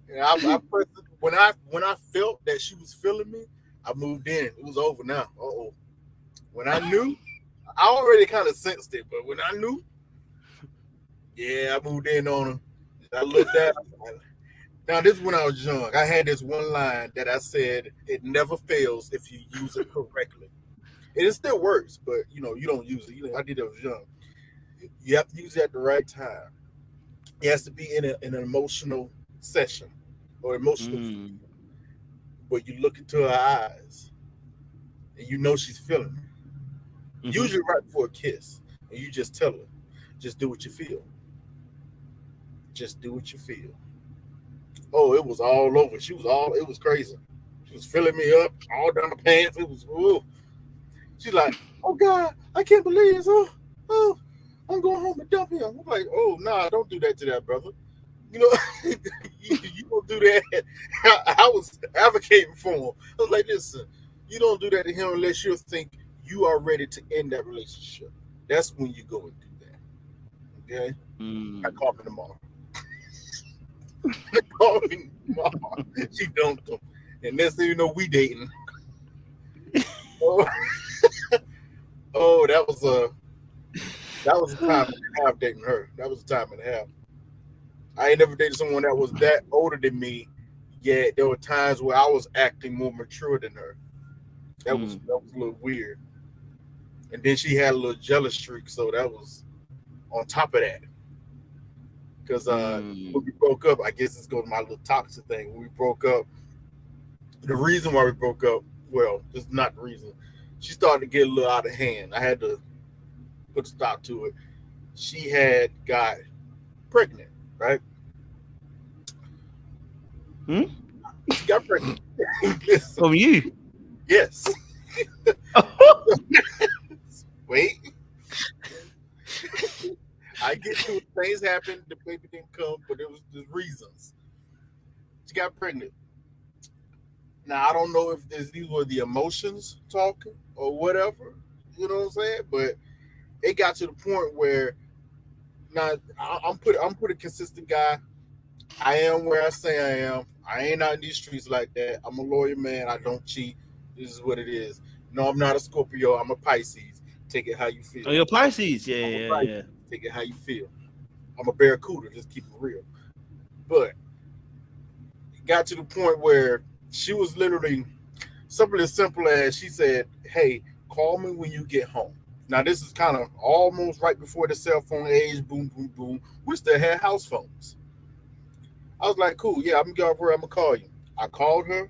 And I pressed it. When I felt that she was feeling me, I moved in. It was over now. When I knew, I already kind of sensed it, but when I knew, yeah, I moved in on her. I looked at her. Now, this is when I was young. I had this one line that I said, it never fails if you use it correctly. And it still works, but, you don't use it. I did it when I was young. You have to use it at the right time. It has to be in an emotional session or emotional, but you look into her eyes and you know she's feeling it. Usually right before a kiss, and you just tell her, just do what you feel. Just do what you feel. Oh, it was all over. It was crazy. She was filling me up all down the pants. It was, ooh. She's like, oh God, I can't believe this. Oh, I'm going home and dump him. I'm like, oh, nah, don't do that to that brother. You don't do that. I was advocating for him. I was like, listen, you don't do that to him unless you think you are ready to end that relationship. That's when you go and do that. Okay? I call me tomorrow. She dumped him. And next thing you know, we dating. That was a time and a half dating her. That was a time and a half. I ain't never dated someone that was that older than me, yet there were times where I was acting more mature than her. That was a little weird. And then she had a little jealous streak, so that was on top of that. Because when we broke up, I guess it's going to my little toxic thing. When we broke up, the reason why we broke up, well, it's not the reason. She started to get a little out of hand. I had to put a stop to it. She had got pregnant, right? She got pregnant. From you? Yes. Wait. I get to it. Things happened. The baby didn't come, but it was the reasons. She got pregnant. Now I don't know if these were the emotions talking or whatever. You know what I'm saying? But it got to the point where now I'm pretty consistent guy. I am where I say I am. I ain't out in these streets like that. I'm a lawyer man. I don't cheat. This is what it is. No, I'm not a Scorpio. I'm a Pisces. Take it how you Oh, feel. you're Pisces. Yeah, I'm a yeah, Pisces. yeah. Take it how you feel. I'm a Barracuda. Just keep it real. But it got to the point where she was literally something as simple as she said, "Hey, call me when you get home." Now this is kind of almost right before the cell phone age. Boom, boom, boom. We still had house phones. I was like, "Cool, yeah, I'm gonna get off here. I'm gonna call you." I called her.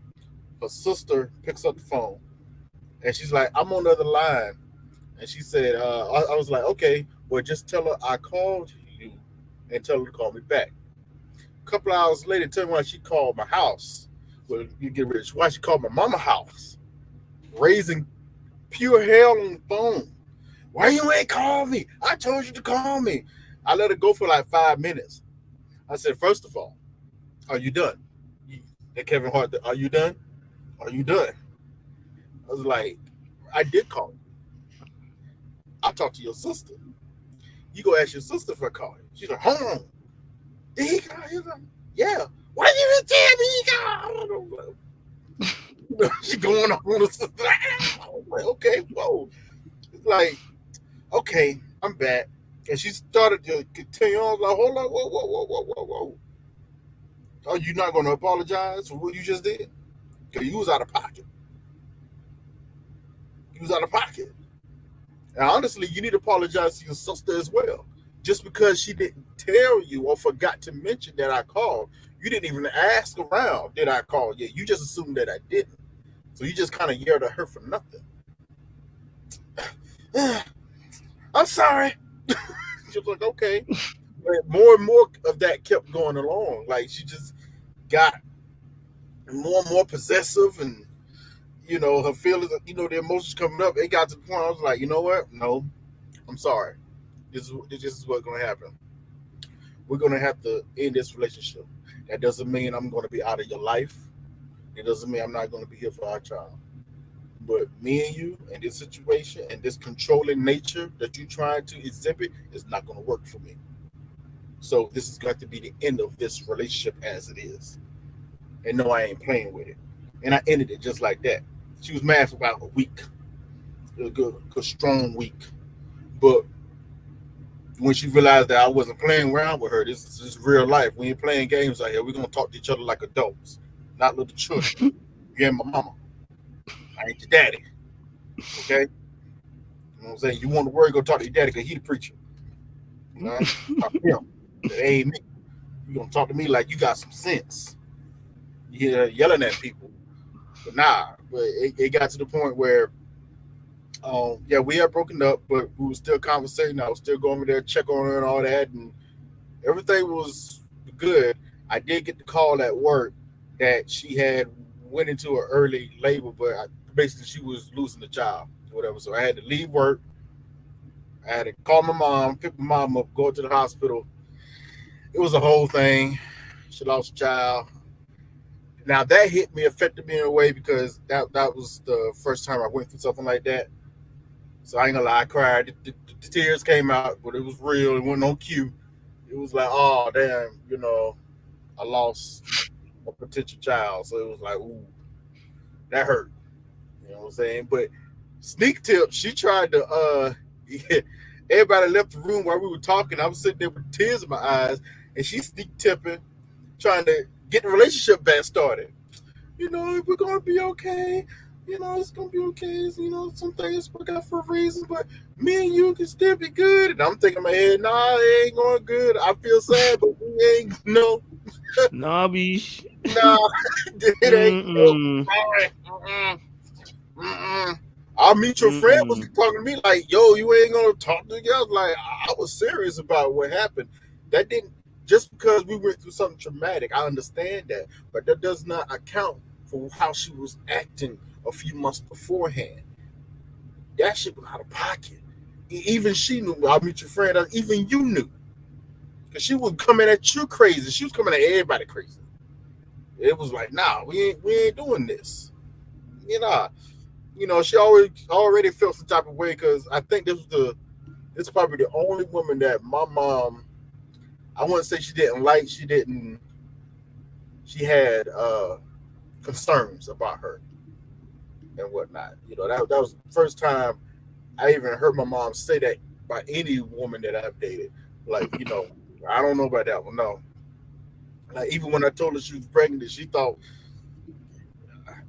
Her sister picks up the phone, and she's like, "I'm on the other line." And she said, I was like, "Okay, well, just tell her I called you, and tell her to call me back." A couple hours later, tell me why she called my house. Well, you get rich. Why she called my mama house, raising pure hell on the phone. Why you ain't call me? I told you to call me. I let her go for like 5 minutes. I said, "First of all, are you done?" That Kevin Hart, are you done? Are you done? I was like, "I did call you. I talked to your sister. You go ask your sister for a call." She's like, "Hold on. Did he call?" He's like, "Yeah." "Why you didn't tell me he called?" She going on the sister. Like, okay, whoa. It's like, okay, I'm back. And she started to continue on. I was like, hold on, whoa, whoa, whoa, whoa, whoa, whoa. Are you not going to apologize for what you just did? Because you was out of pocket. You was out of pocket. And honestly, you need to apologize to your sister as well. Just because she didn't tell you or forgot to mention that I called, you didn't even ask around, did I call? Yeah, you just assumed that I didn't. So you just kind of yelled at her for nothing. I'm sorry. She was like, okay. But more and more of that kept going along. Like she just got more and more possessive, and her feelings, the emotions coming up. It got to the point I was like, you know what? No, I'm sorry. This is what's gonna happen. We're gonna have to end this relationship. That doesn't mean I'm gonna be out of your life. It doesn't mean I'm not gonna be here for our child. But me and you and this situation and this controlling nature that you're trying to exhibit is not gonna work for me. So this is going to be the end of this relationship as it is. And no, I ain't playing with it. And I ended it just like that. She was mad for about a week. It was a good strong week. But when she realized that I wasn't playing around with her, this is real life. We ain't playing games out here. We're gonna talk to each other like adults, not little children. You ain't my mama. I ain't your daddy. Okay? You know what I'm saying? You want to worry, go talk to your daddy because he the preacher. You know? Talk to him. That ain't me. You gonna talk to me like you got some sense. Yeah, yelling at people. But nah. But it got to the point where yeah, we had broken up, but we were still conversating. I was still going over there, check on her and all that, and everything was good. I did get the call at work that she had went into her early labor, but basically she was losing the child or whatever. So I had to leave work. I had to call my mom, pick my mom up, go to the hospital. It was a whole thing. She lost a child. Now that hit me, affected me in a way because that was the first time I went through something like that. So I ain't gonna lie, I cried. The tears came out, but it was real. It wasn't on cue. It was like, oh damn, I lost a potential child. So it was like, ooh, that hurt. You know what I'm saying? But sneak tip, she tried to yeah, everybody left the room while we were talking. I was sitting there with tears in my eyes, and she sneak tipping, trying to get the relationship back started. We're gonna be okay. It's gonna be okay. Some things work out for a reason, but me and you can still be good. And I'm thinking in my head, nah, it ain't going good. I feel sad, but we ain't Nah, bish. nah, it ain't good. Mm-mm. Mm-mm, mm-mm. Our mutual friend was Mm-mm. talking to me like, yo, you ain't gonna talk to us. Like, I was serious about what happened. That didn't just because we went through something traumatic. I understand that, but that does not account for how she was acting a few months beforehand. That shit was out of pocket. Even she knew. Our mutual friend, even you knew. Cause she was coming at you crazy. She was coming at everybody crazy. It was like, nah, we ain't doing this. You know, she already felt some type of way because I think this probably the only woman that my mom, I wouldn't say she didn't like, she had concerns about her and whatnot. That was the first time I even heard my mom say that by any woman that I've dated. Like, I don't know about that one. No, like even when I told her she was pregnant, she thought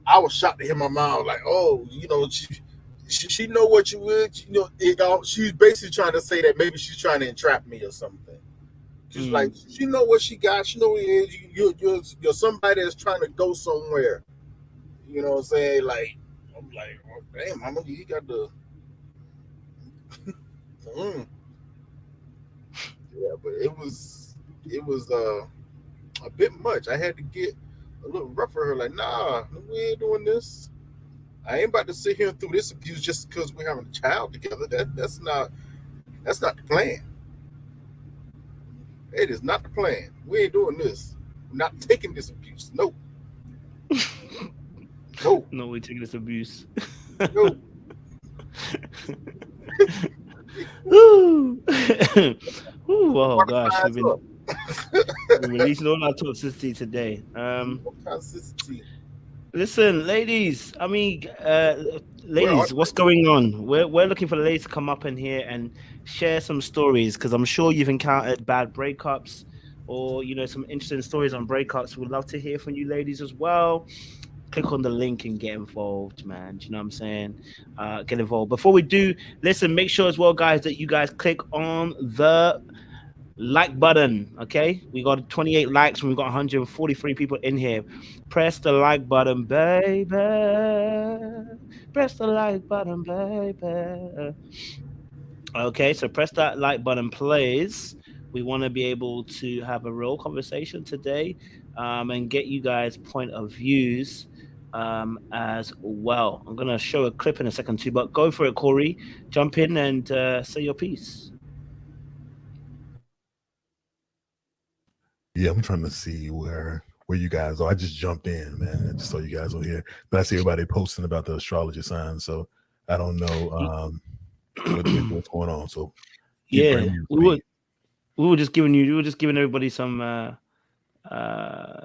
I was shocked to hear my mom like, oh, she know what you would, she's basically trying to say that maybe she's trying to entrap me or something. She's like, she know what she got, she know what it is. You're somebody that's trying to go somewhere. You know what I'm saying? Like, I'm like, oh, damn, mama, you got the, mm. Yeah, but it was a bit much. I had to get a little rough for her. Like, nah, we ain't doing this. I ain't about to sit here through this abuse just because we're having a child together. That's not the plan. It is not the plan. We ain't doing this. We're not taking this abuse. No, no, No, we're taking this abuse. no. Ooh. Ooh, oh Water gosh, size up. we've been releasing all our toxicity today. Consistency. Listen, ladies. I mean, Where are ladies, what's going on? We're looking for the ladies to come up in here and share some stories because I'm sure you've encountered bad breakups or some interesting stories on breakups. We'd love to hear from you, ladies, as well. Click on the link and get involved, man. Do you know what I'm saying? Get involved. Before we do, listen, make sure as well, guys, that you guys click on the like button. Okay, we got 28 likes and we've got 143 people in here. Press the like button, baby. Press the like button, baby. Okay, so press that like button, please. We want to be able to have a real conversation today, and get you guys' point of views as well. I'm gonna show a clip in a second too, but go for it, Corey. Jump in and say your piece. Yeah, I'm trying to see where you guys are. I just jumped in, man. I just saw you guys on here, but I see everybody posting about the astrology signs, so I don't know what's going on. So keep Yeah, bringing me up to we were speed. we were just giving everybody some uh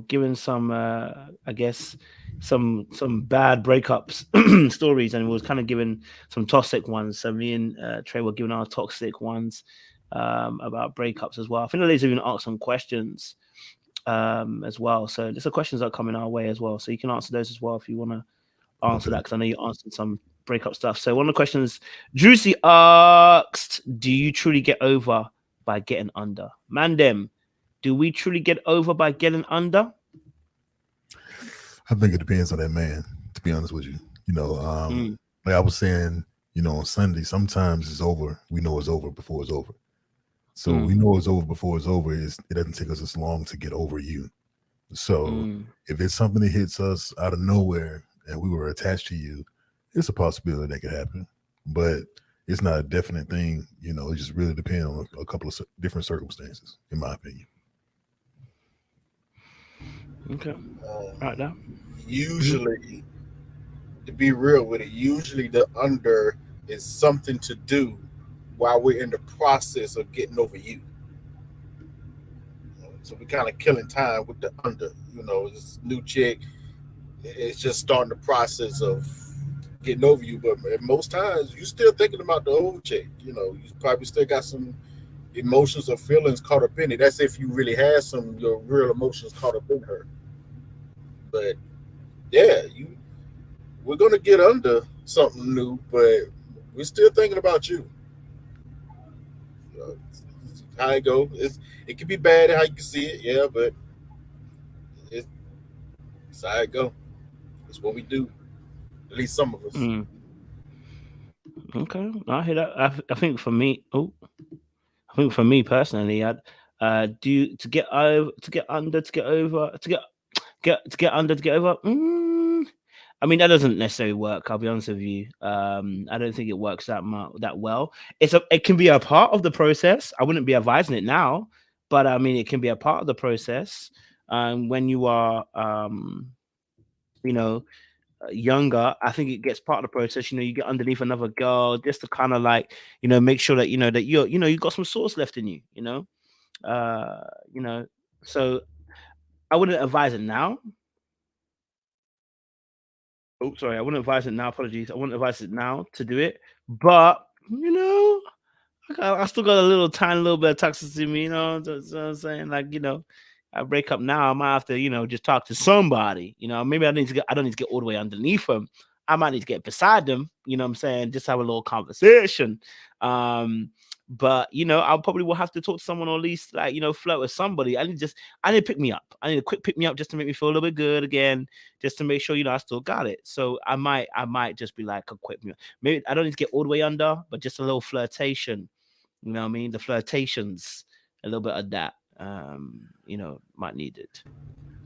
giving some I guess some bad breakups stories, and we was kind of giving some toxic ones. So me and Trey were giving our toxic ones about breakups as well. I think the ladies even asked some questions as well. So there's some questions that are coming our way as well. So you can answer those as well if you want to answer Okay. that, because I know you answered some breakup stuff. So one of the questions Juicy asked, do you truly get over by getting under? Mandem, do we truly get over by getting under? I think it depends on that man. To be honest with you, Mm, like I was saying, on Sunday, sometimes it's over. We know it's over before it's over. So we mm, know it's over before it's over. It doesn't take us as long to get over you. So mm. if it's something that hits us out of nowhere and we were attached to you, it's a possibility that could happen. But it's not a definite thing. It just really depends on a couple of different circumstances, in my opinion. Okay. Um, Right now. Mhm. Usually, to be real with it, usually the under is something to do while we're in the process of getting over you. So we're kind of killing time with the under. This new chick, it's just starting the process of getting over you. But most times, you still thinking about the old chick. You probably still got some emotions or feelings caught up in it. That's if you really had some your real emotions caught up in her. But yeah, we're gonna get under something new, but we're still thinking about you. It's how it go. It can be bad how you can see it, yeah, but it's, it's how it go. It's what we do. At least some of us. Mm. Okay. I hear that. I think for me, I think for me personally, I'd do to get over, to get under, to get over, to get under, to get over. I mean, that doesn't necessarily work. I'll be honest with you. I don't think it works that well. It can be a part of the process. I wouldn't be advising it now, but I mean, it can be a part of the process. When you are, you know, younger, I think it gets part of the process. You know, you get underneath another girl just to kind of like, make sure that that you got some sauce left in you. Uh, you know. So I wouldn't advise it now. Oh, sorry, I wouldn't advise it now. Apologies. I wouldn't advise it now to do it. But I still got a tiny little bit of toxicity in me. What I'm saying? Like, I break up now. I might have to, just talk to somebody. Maybe I don't need to get all the way underneath them. I might need to get beside them. You know what I'm saying? Just have a little conversation. But I probably will have to talk to someone, or at least like flirt with somebody. I need to pick me up. I need a quick pick me up just to make me feel a little bit good again, just to make sure I still got it. So I might just be like a quick me up. Maybe I don't need to get all the way under, but just a little flirtation. You know what I mean? The flirtations, a little bit of that. Might need it.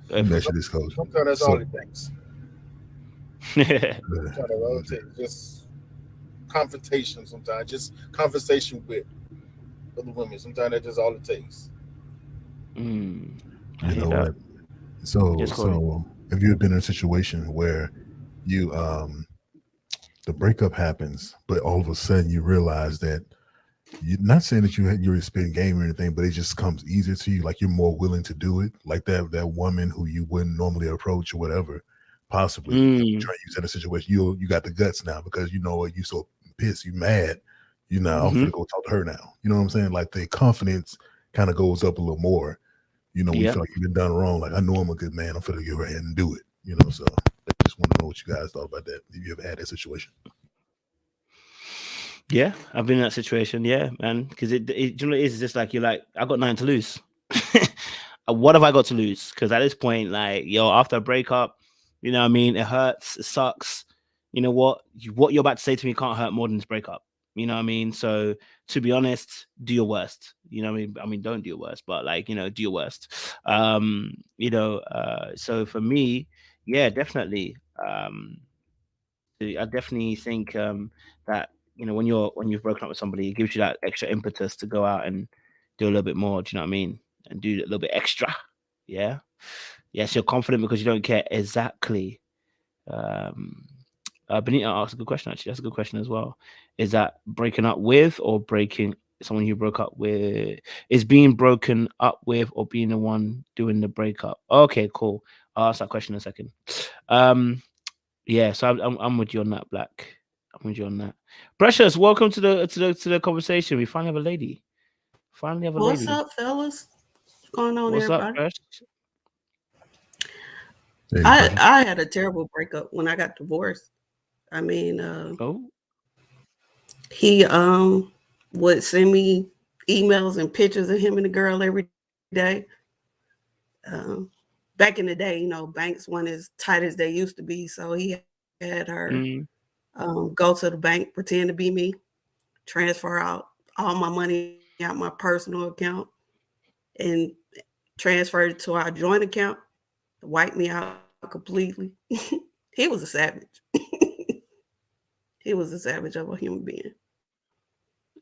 Let me ask you this, Coach. Sometimes that's all it takes. Sometimes that's all it takes. Just confrontation. Sometimes just conversation with other women. Sometimes that's just all it takes. You know what? So have you been in a situation where you the breakup happens, but all of a sudden you realize that you're not saying that you're spitting game or anything, but it just comes easier to you, like you're more willing to do it, like that woman who you wouldn't normally approach or whatever, possibly try to use that in a situation. You got the guts now because you know what, you so pissed, you mad, I'm gonna go talk to her now. You know what I'm saying? Like the confidence kind of goes up a little more. When you feel like you've been done wrong, like I know I'm a good man, I'm gonna go ahead and do it. So I just want to know what you guys thought about that. Have you ever had that situation? Yeah, I've been in that situation. Yeah, man. Because it is just like you're like, I got nothing to lose. What have I got to lose? Because at this point, like, after a breakup, you know what I mean? It hurts. It sucks. You know what? What you're about to say to me can't hurt more than this breakup. You know what I mean? So to be honest, do your worst. You know what I mean? I mean, don't do your worst, but like, do your worst. So for me, yeah, definitely. I definitely think that when you've broken up with somebody, it gives you that extra impetus to go out and do a little bit more. Do you know what I mean? And do a little bit extra. Yeah. Yes, you're confident because you don't care. Exactly. Benita asked a good question. Actually, that's a good question as well. Is that breaking up with or breaking someone you broke up with? Is being broken up with or being the one doing the breakup? Okay, cool. I'll ask that question in a second. Yeah, so I'm with you on that, Black. I'm with you on that. Precious, welcome to the conversation. We finally have a lady. What's up, fellas? What's going on, What's everybody? up, Precious? Hey, I had a terrible breakup when I got divorced. I mean, he would send me emails and pictures of him and the girl every day. Back in the day, banks weren't as tight as they used to be, so he had her go to the bank, pretend to be me, transfer out all my money out my personal account, and transfer it to our joint account, wipe me out completely. He was a savage. He was a savage of a human being.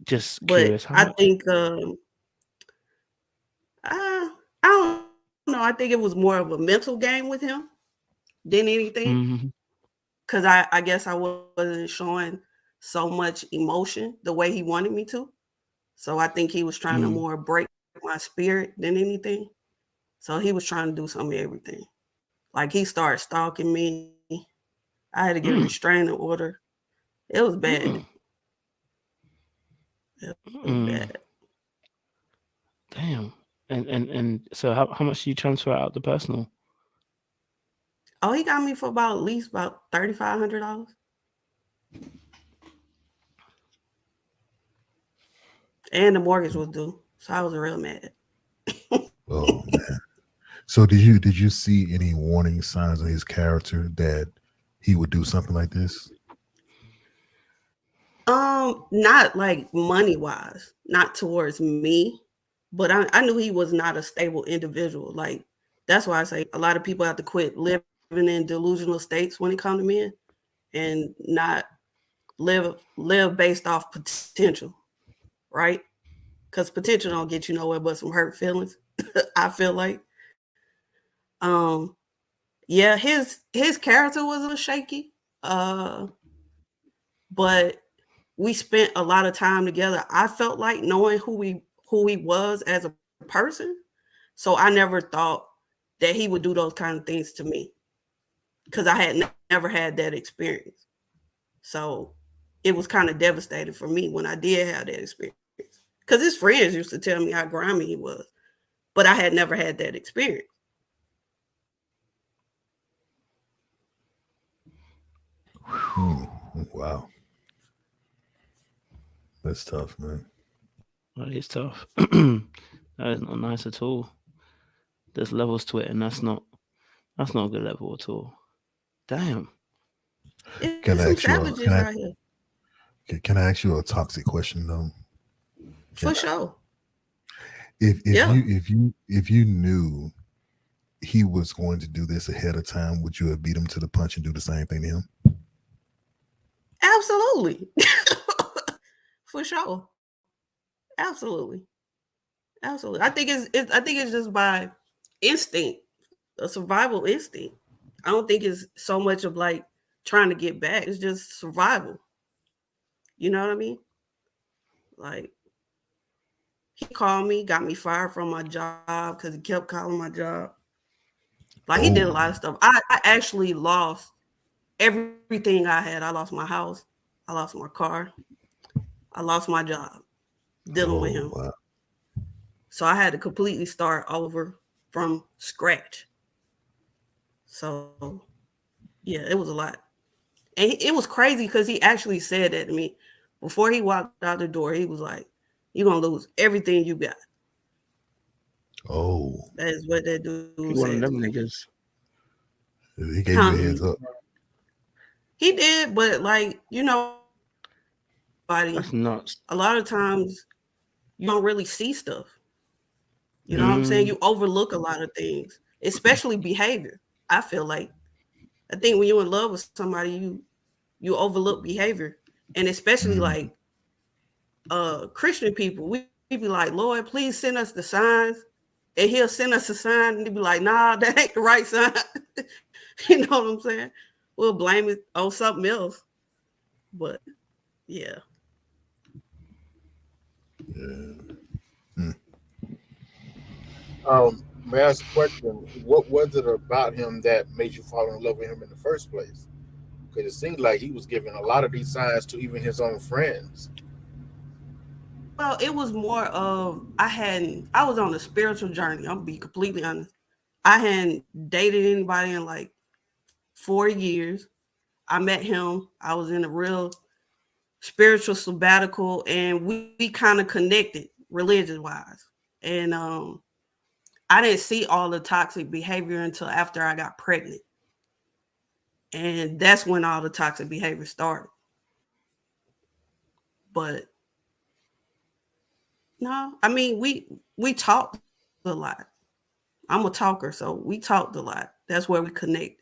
Just But curious, how I much? think I don't know. I think it was more of a mental game with him than anything. Because I guess I wasn't showing so much emotion the way he wanted me to. So I think he was trying to more break my spirit than anything. So he was trying to do some of everything. Like he started stalking me. I had to get a restraining order. It was bad. It was bad. Damn. And so how much do you transfer out the personal? Oh, he got me for at least about $3,500. And the mortgage was due. So I was real mad. Oh man. So did you see any warning signs of his character that he would do something like this? Not like money wise, not towards me, but I knew he was not a stable individual. Like that's why I say a lot of people have to quit living in delusional states when it comes to men, and not live based off potential, right? Because potential don't get you nowhere but some hurt feelings. I feel like, yeah, his character was a little shaky, but we spent a lot of time together. I felt like knowing who he was as a person, so I never thought that he would do those kind of things to me, because I had never had that experience. So it was kind of devastating for me when I did have that experience, because his friends used to tell me how grimy he was, but I had never had that experience. Wow. That's tough, man. That is tough. That is not nice at all. There's levels to it, and that's not a good level at all. Damn. It's some savages out here. Can I ask you a toxic question though? For sure. If you knew he was going to do this ahead of time, would you have beat him to the punch and do the same thing to him? Absolutely. For sure. Absolutely. I think it's just by instinct, a survival instinct. I don't think it's so much of like trying to get back. It's just survival. You know what I mean? Like, he called me, got me fired from my job because he kept calling my job. Like, he did a lot of stuff. I actually lost everything I had. I lost my house. I lost my car. I lost my job dealing with him. Wow. So I had to completely start over from scratch. So, yeah, it was a lot. And it was crazy because he actually said that to me. Before he walked out the door, he was like, "You're going to lose everything you got." Oh. That is what that dude said. One of them niggas. He gave you a heads up. He did, but like, you know, that's nuts. A lot of times you don't really see stuff. You know what I'm saying? You overlook a lot of things, especially behavior. I feel like, I think when you're in love with somebody, you overlook behavior. And especially like Christian people, we be like, "Lord, please send us the signs." And he'll send us a sign and he'll be like, "Nah, that ain't the right sign." You know what I'm saying? We'll blame it on something else. But yeah. May I ask a question? What was it about him that made you fall in love with him in the first place? Because it seemed like he was giving a lot of these signs to even his own friends. Well, it was more of I was on a spiritual journey. I'm gonna be completely honest. I hadn't dated anybody in like 4 years. I met him. I was in a real spiritual sabbatical, and we kind of connected religion wise. And I didn't see all the toxic behavior until after I got pregnant. And that's when all the toxic behavior started. But no, I mean, we talked a lot. I'm a talker, so we talked a lot. That's where we connect.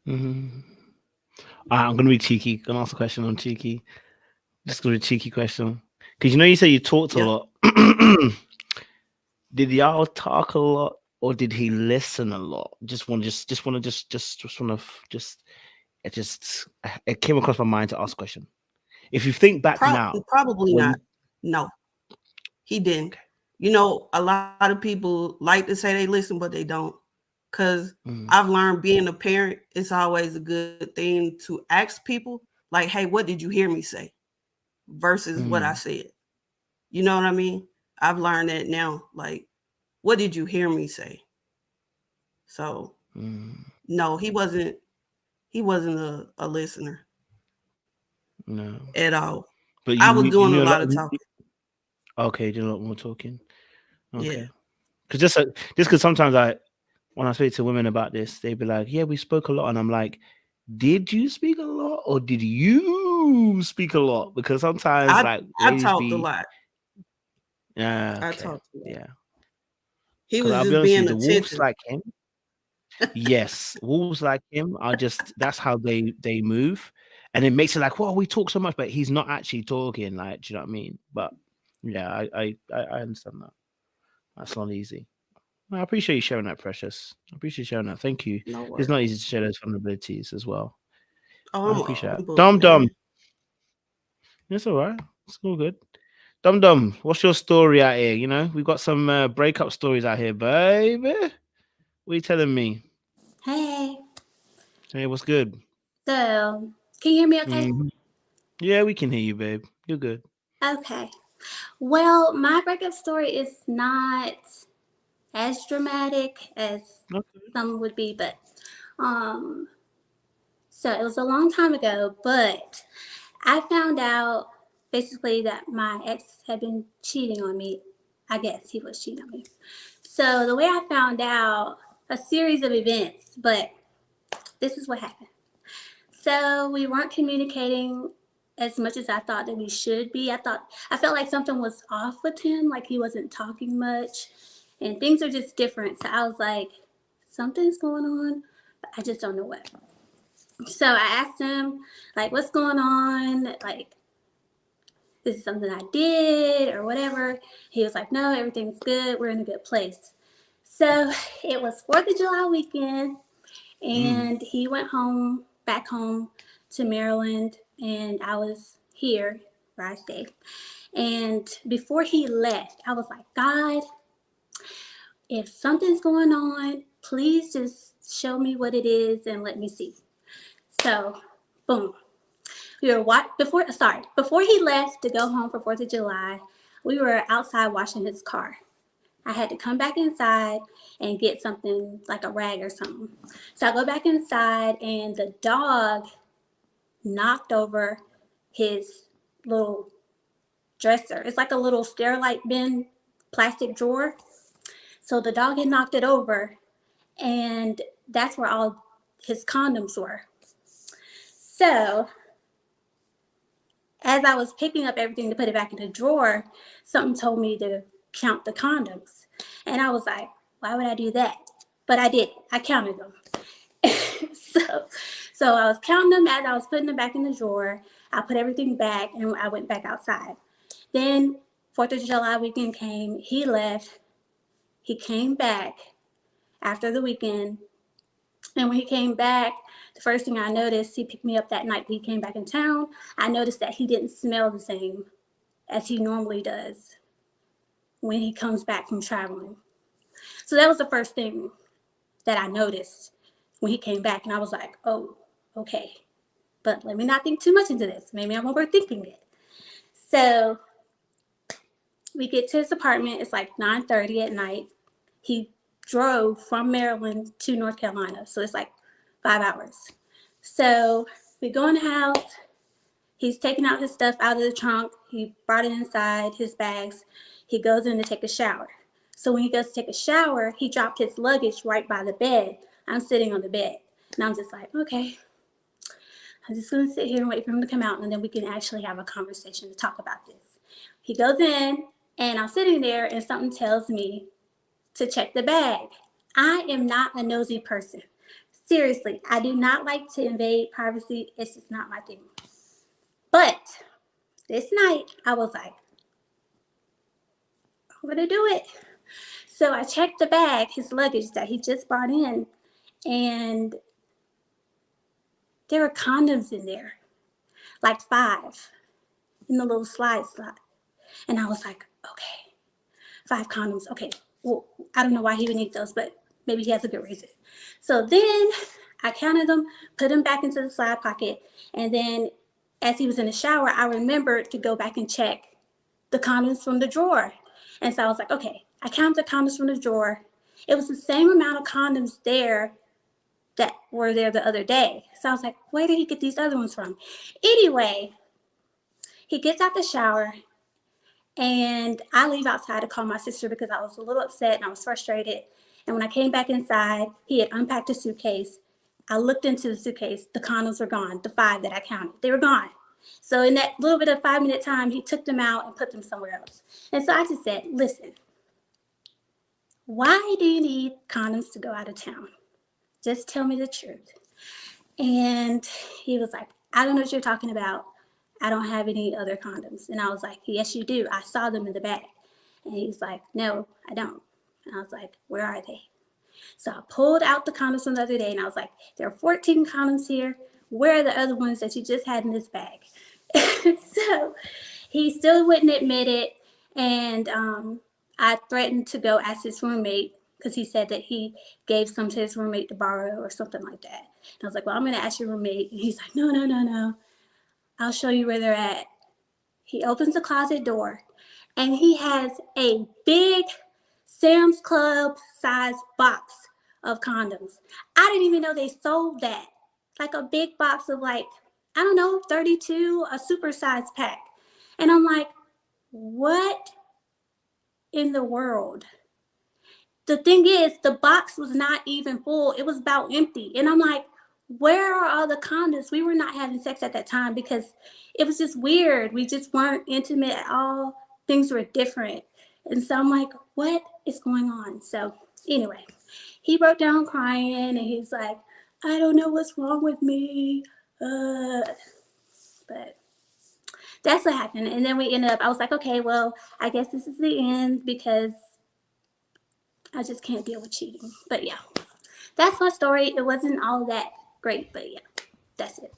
Mm-hmm. I'm gonna be cheeky. Gonna ask a question on cheeky. Just gonna be a cheeky question, because you know you said you talked a lot. Did y'all talk a lot, or did he listen a lot? It came across my mind to ask a question. If you think back now, probably not. No, he didn't. Okay. You know, a lot of people like to say they listen, but they don't. Because I've learned being a parent, it's always a good thing to ask people, like, "Hey, what did you hear me say?" versus what I said. You know what I mean? I've learned that now. Like, what did you hear me say? So, no, he wasn't a listener. No. At all. But I was doing a lot of talking. Okay, doing a lot more talking. Okay. Yeah. Because because sometimes when I speak to women about this, they'd be like, "Yeah, we spoke a lot," and I'm like, "Did you speak a lot, or did you speak a lot?" Because sometimes I talked a lot. Yeah, okay. I talked a lot. Yeah. He was just being attentive. Like him. Yes, wolves like him are just that's how they move, and it makes it like, well, we talk so much, but he's not actually talking. Like, do you know what I mean? But yeah, I understand that. That's not easy. I appreciate you sharing that, Precious. I appreciate you sharing that. Thank you. No It's not worries. easy to share those vulnerabilities as well. Oh, I I'm appreciate a that. book, Dum Dum, man. it's all right. It's all good. Dum Dum, what's your story out here? You know, we've got some breakup stories out here, baby. What are you telling me? Hey, Hey, what's good? so can you hear me okay? Mhm. Yeah, we can hear you, babe. You're good. Okay. Well, my breakup story is not as dramatic as Okay. some would be, but um so it was a long time ago, but I found out basically that my ex had been cheating on me. I guess he was cheating on me. So the way I found out, a series of events, but this is what happened. So we weren't communicating as much as I thought that we should be. I felt like something was off with him, like he wasn't talking much, and things are just different. So I was like, something's going on, but I just don't know what. So I asked him, like, what's going on? Like, this is something I did or whatever. He was like, no, everything's good. We're in a good place. So it was 4th of July weekend, and he went home, back home to Maryland, and I was here where I stay. And before he left, I was like, God, if something's going on, please just show me what it is and let me see. So, boom. Before he left to go home for 4th of July, we were outside washing his car. I had to come back inside and get something like a rag or something. So I go back inside, and the dog knocked over his little dresser. It's like a little Sterilite bin plastic drawer. So the dog had knocked it over, and that's where all his condoms were. So as I was picking up everything to put it back in the drawer, something told me to count the condoms. And I was like, why would I do that? But I did. I counted them. so I was counting them as I was putting them back in the drawer. I put everything back and I went back outside. Then 4th of July weekend came. He left. He came back after the weekend. And when he came back, the first thing I noticed, he picked me up that night when he came back in town. I noticed that he didn't smell the same as he normally does when he comes back from traveling. So that was the first thing that I noticed when he came back. And I was like, oh, okay. But let me not think too much into this. Maybe I'm overthinking it. So we get to his apartment. It's like 9:30 at night. He drove from Maryland to North Carolina. So it's like 5 hours. So we go in the house. He's taking out his stuff out of the trunk. He brought it inside, his bags. He goes in to take a shower. So when he goes to take a shower, he dropped his luggage right by the bed. I'm sitting on the bed. And I'm just like, okay, I'm just going to sit here and wait for him to come out, and then we can actually have a conversation to talk about this. He goes in, and I'm sitting there, and something tells me to check the bag. I am not a nosy person. Seriously, I do not like to invade privacy. It's just not my thing. But this night, I was like, I'm going to do it. So I checked the bag, his luggage that he just brought in, and there were condoms in there, like 5 in the little slide slot. And I was like, okay, 5 condoms. Okay, well, I don't know why he would need those, but maybe he has a good reason. So then I counted them, put them back into the side pocket, and then as he was in the shower, I remembered to go back and check the condoms from the drawer. And so I was like, okay, I counted the condoms from the drawer. It was the same amount of condoms there that were there the other day. So I was like, where did he get these other ones from? Anyway, he gets out the shower, and I leave outside to call my sister because I was a little upset and I was frustrated. And when I came back inside, he had unpacked a suitcase. I looked into the suitcase. The condoms were gone, the 5 that I counted. They were gone. So in that little bit of 5-minute time, he took them out and put them somewhere else. And so I just said, listen, why do you need condoms to go out of town? just tell me the truth. And he was like, I don't know what you're talking about. I don't have any other condoms. And I was like, yes, you do. I saw them in the bag. And he's like, no, I don't. And I was like, where are they? So I pulled out the condoms from the other day and I was like, there are 14 condoms here. Where are the other ones that you just had in this bag? So he still wouldn't admit it. And I threatened to go ask his roommate because he said that he gave some to his roommate to borrow or something like that. And I was like, well, I'm going to ask your roommate. And he's like, no. I'll show you where they're at. He opens the closet door and he has a big Sam's Club size box of condoms. I didn't even know they sold that. Like a big box of like, I don't know, 32, a super size pack. And I'm like, what in the world? The thing is, the box was not even full. It was about empty. And I'm like, where are all the condoms? We were not having sex at that time because it was just weird. We just weren't intimate at all. Things were different. And so I'm like, what is going on? So anyway, he broke down crying and he's like, I don't know what's wrong with me. But that's what happened. And then we ended up, I was like, okay, well, I guess this is the end because I just can't deal with cheating. But yeah, that's my story. It wasn't all that great, but yeah, that's it.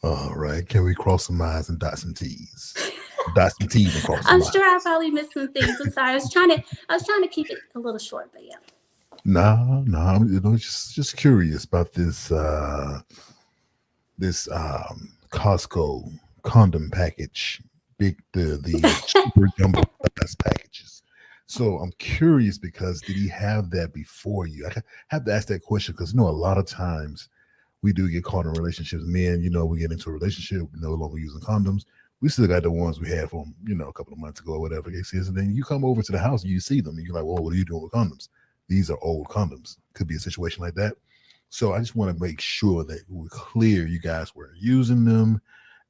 All right. Can we cross some I's and dot some T's? Dot some T's and cross some I'm I's. sure I probably missed some things. I'm sorry. I was trying to keep it a little short, but yeah. No, just curious about this Costco condom package, the super jumbo size packages. So I'm curious because did he have that before you? I have to ask that question because a lot of times we do get caught in relationships. Men, we get into a relationship, we no longer using condoms. We still got the ones we had from, a couple of months ago or whatever. And then you come over to the house and you see them and you're like, well, what are you doing with condoms? These are old condoms. Could be a situation like that. So I just want to make sure that we're clear you guys were using them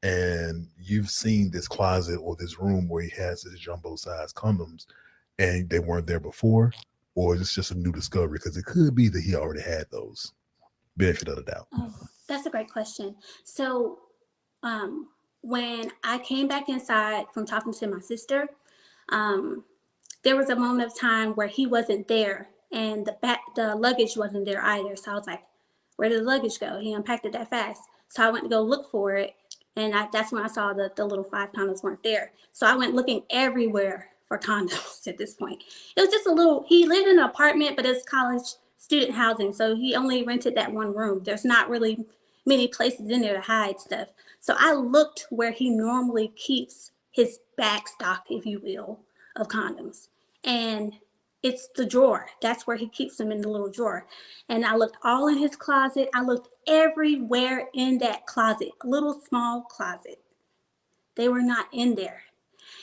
and you've seen this closet or this room where he has his jumbo size condoms and they weren't there before, or it's just a new discovery because it could be that he already had those. Benefit of the doubt. Oh, that's a great question. So when I came back inside from talking to my sister, there was a moment of time where he wasn't there and the luggage wasn't there either. So I was like, where did the luggage go? He unpacked it that fast. So I went to go look for it. And that's when I saw the little 5 condoms weren't there. So I went looking everywhere for condoms at this point. It was just he lived in an apartment, but it's college student housing. So he only rented that one room. There's not really many places in there to hide stuff. So I looked where he normally keeps his back stock, if you will, of condoms. And it's the drawer. That's where he keeps them, in the little drawer. And I looked all in his closet. I looked everywhere in that closet, a little small closet. They were not in there.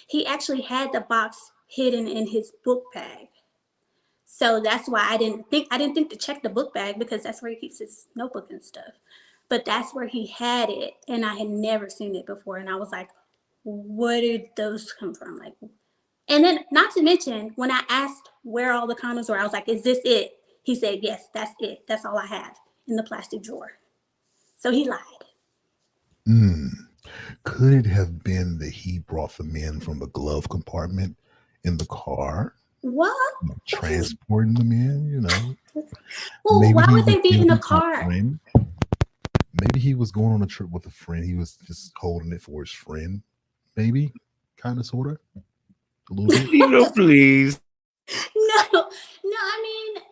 He actually had the box hidden in his book bag. So that's why I didn't think to check the book bag because that's where he keeps his notebook and stuff. But that's where he had it. And I had never seen it before. And I was like, where did those come from? And then, not to mention, when I asked where all the condoms were, I was like, is this it? He said, yes, that's it. That's all I have in the plastic drawer. So he lied. Could it have been that he brought them in from the glove compartment in the car? What? Transporting them in, Well, Maybe why he would they was be in the giving car? Maybe he was going on a trip with a friend. He was just holding it for his friend. Maybe, kind of, sort of, a little bit. Please. No. I mean,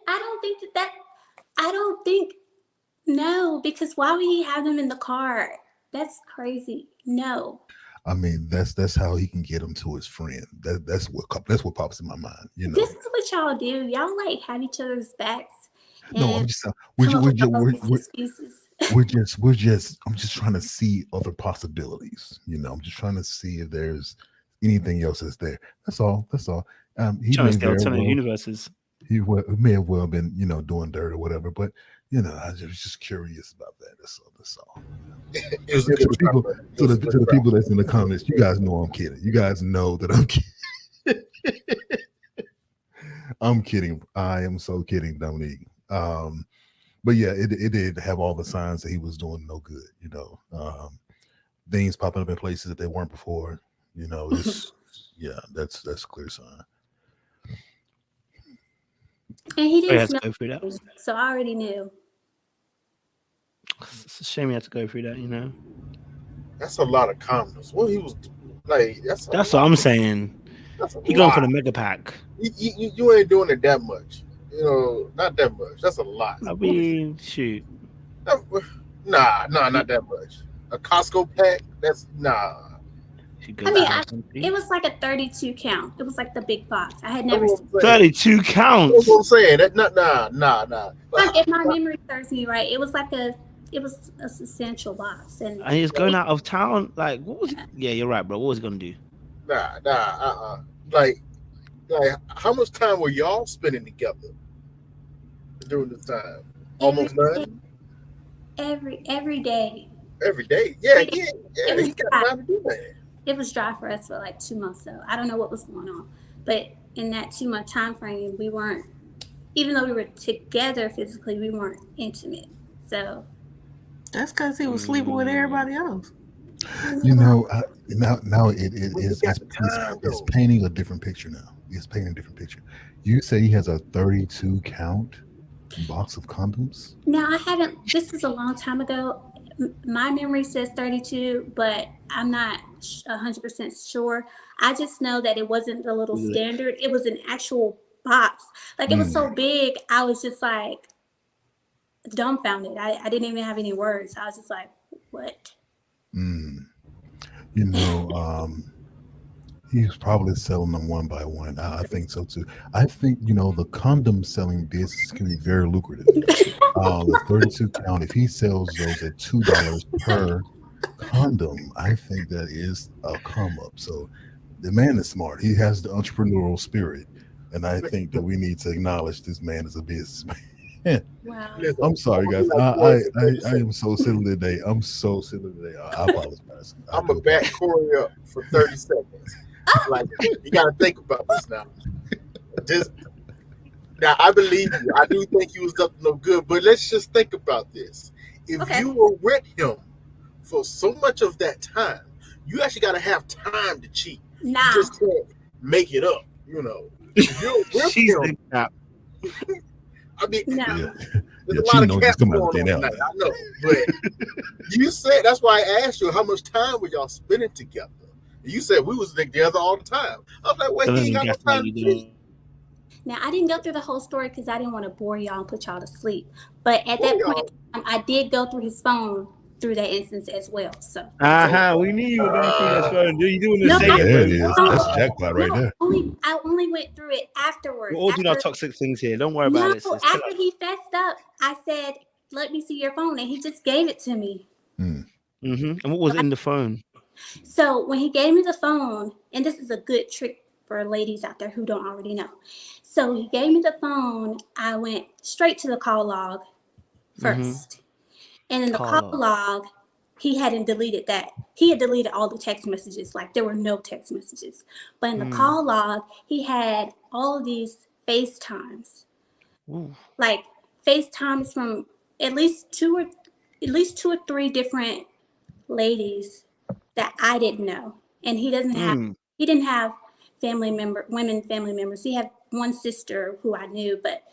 no, because why would he have them in the car? That's crazy. No. I mean, that's how he can get them to his friend. That's what pops in my mind. This is what y'all do. Y'all have each other's backs. No, I'm just I'm just trying to see other possibilities. I'm just trying to see if there's anything else that's there. That's all. He Trying to stay may alternate universes. He may have well been, doing dirt or whatever, but I was just curious about that. That's all. It was a good to the people that's in the comments, you guys know I'm kidding. You guys know that I'm kidding. I'm kidding. I am so kidding, Dominique. But yeah, it did have all the signs that he was doing no good. Things popping up in places that they weren't before. It's that's a clear sign. And he I didn't had to smell go through that. me, so I already knew. It's a shame you had to go through that. That's a lot of condoms. What he was like? That's What I'm saying. That's a He going for lot. the mega pack. You ain't doing it that much. Not that much. That's a lot. I mean, shoot. Nah, not that much. A Costco pack? That's nah. I mean, it was like a 32 count. It was like the big box. I had never seen 32 counts. That's what I'm saying. That nah. Like, if my memory serves me right, it was a substantial box, and he's going out of town. Like, what was? Yeah, you're right, bro. What was he gonna do? Like, how much time were y'all spending together during this time? Almost none. Every day. Every day, yeah. He got time to do that. It was dry for us for like 2 months, though. I don't know what was going on, but in that 2 month time frame, we weren't. Even though we were together physically, we weren't intimate. So that's because he was sleeping with everybody else. Now it's painting a different picture now. It's painting a different picture. You say he has a 32 count box of condoms? No, I haven't. This is a long time ago. My memory says 32, but I'm not 100% sure. I just know that it wasn't the little standard. It was an actual box. Like, it was so big, I was just like dumbfounded. I didn't even have any words. I was just like, what? He's probably selling them one by one. I think so too. I think the condom selling business can be very lucrative. The 32 count, if he sells those at $2 per condom, I think that is a come up. So the man is smart. He has the entrepreneurial spirit, and I think that we need to acknowledge this man as a businessman. Wow. I'm sorry, guys. I am so silly today. I'm so silly today. I apologize. I'm gonna back Corey up for 30 seconds. Like, you got to think about this now. Now, I believe you. I do think he was up to no good, but let's just think about this. If you were with him for so much of that time, you actually got to have time to cheat. Nah. You just can't make it up, If you're with him, I mean, there's a lot of cats going on tonight, I know. But you said, that's why I asked you, how much time were y'all spending together? You said we was together all the time. I was like, wait, he ain't got no time to cheat. Now, I didn't go through the whole story because I didn't want to bore y'all and put y'all to sleep. But at that point, I did go through his phone through that instance as well. So we knew you were going through his phone. You doing the same? There it is. That's jackpot right there. I only went through it afterwards. We're all doing our toxic things here. Don't worry about it. After he fessed up, I said, "Let me see your phone," and he just gave it to me. And what was in the phone? So when he gave me the phone, and this is a good trick for ladies out there who don't already know. So he gave me the phone. I went straight to the call log first. And in the call log, he hadn't deleted that. He had deleted all the text messages. Like, there were no text messages. But in the call log, he had all of these FaceTimes. Like, FaceTimes from at least two or three different ladies that I didn't know. And he didn't have family members. He had one sister who I knew, but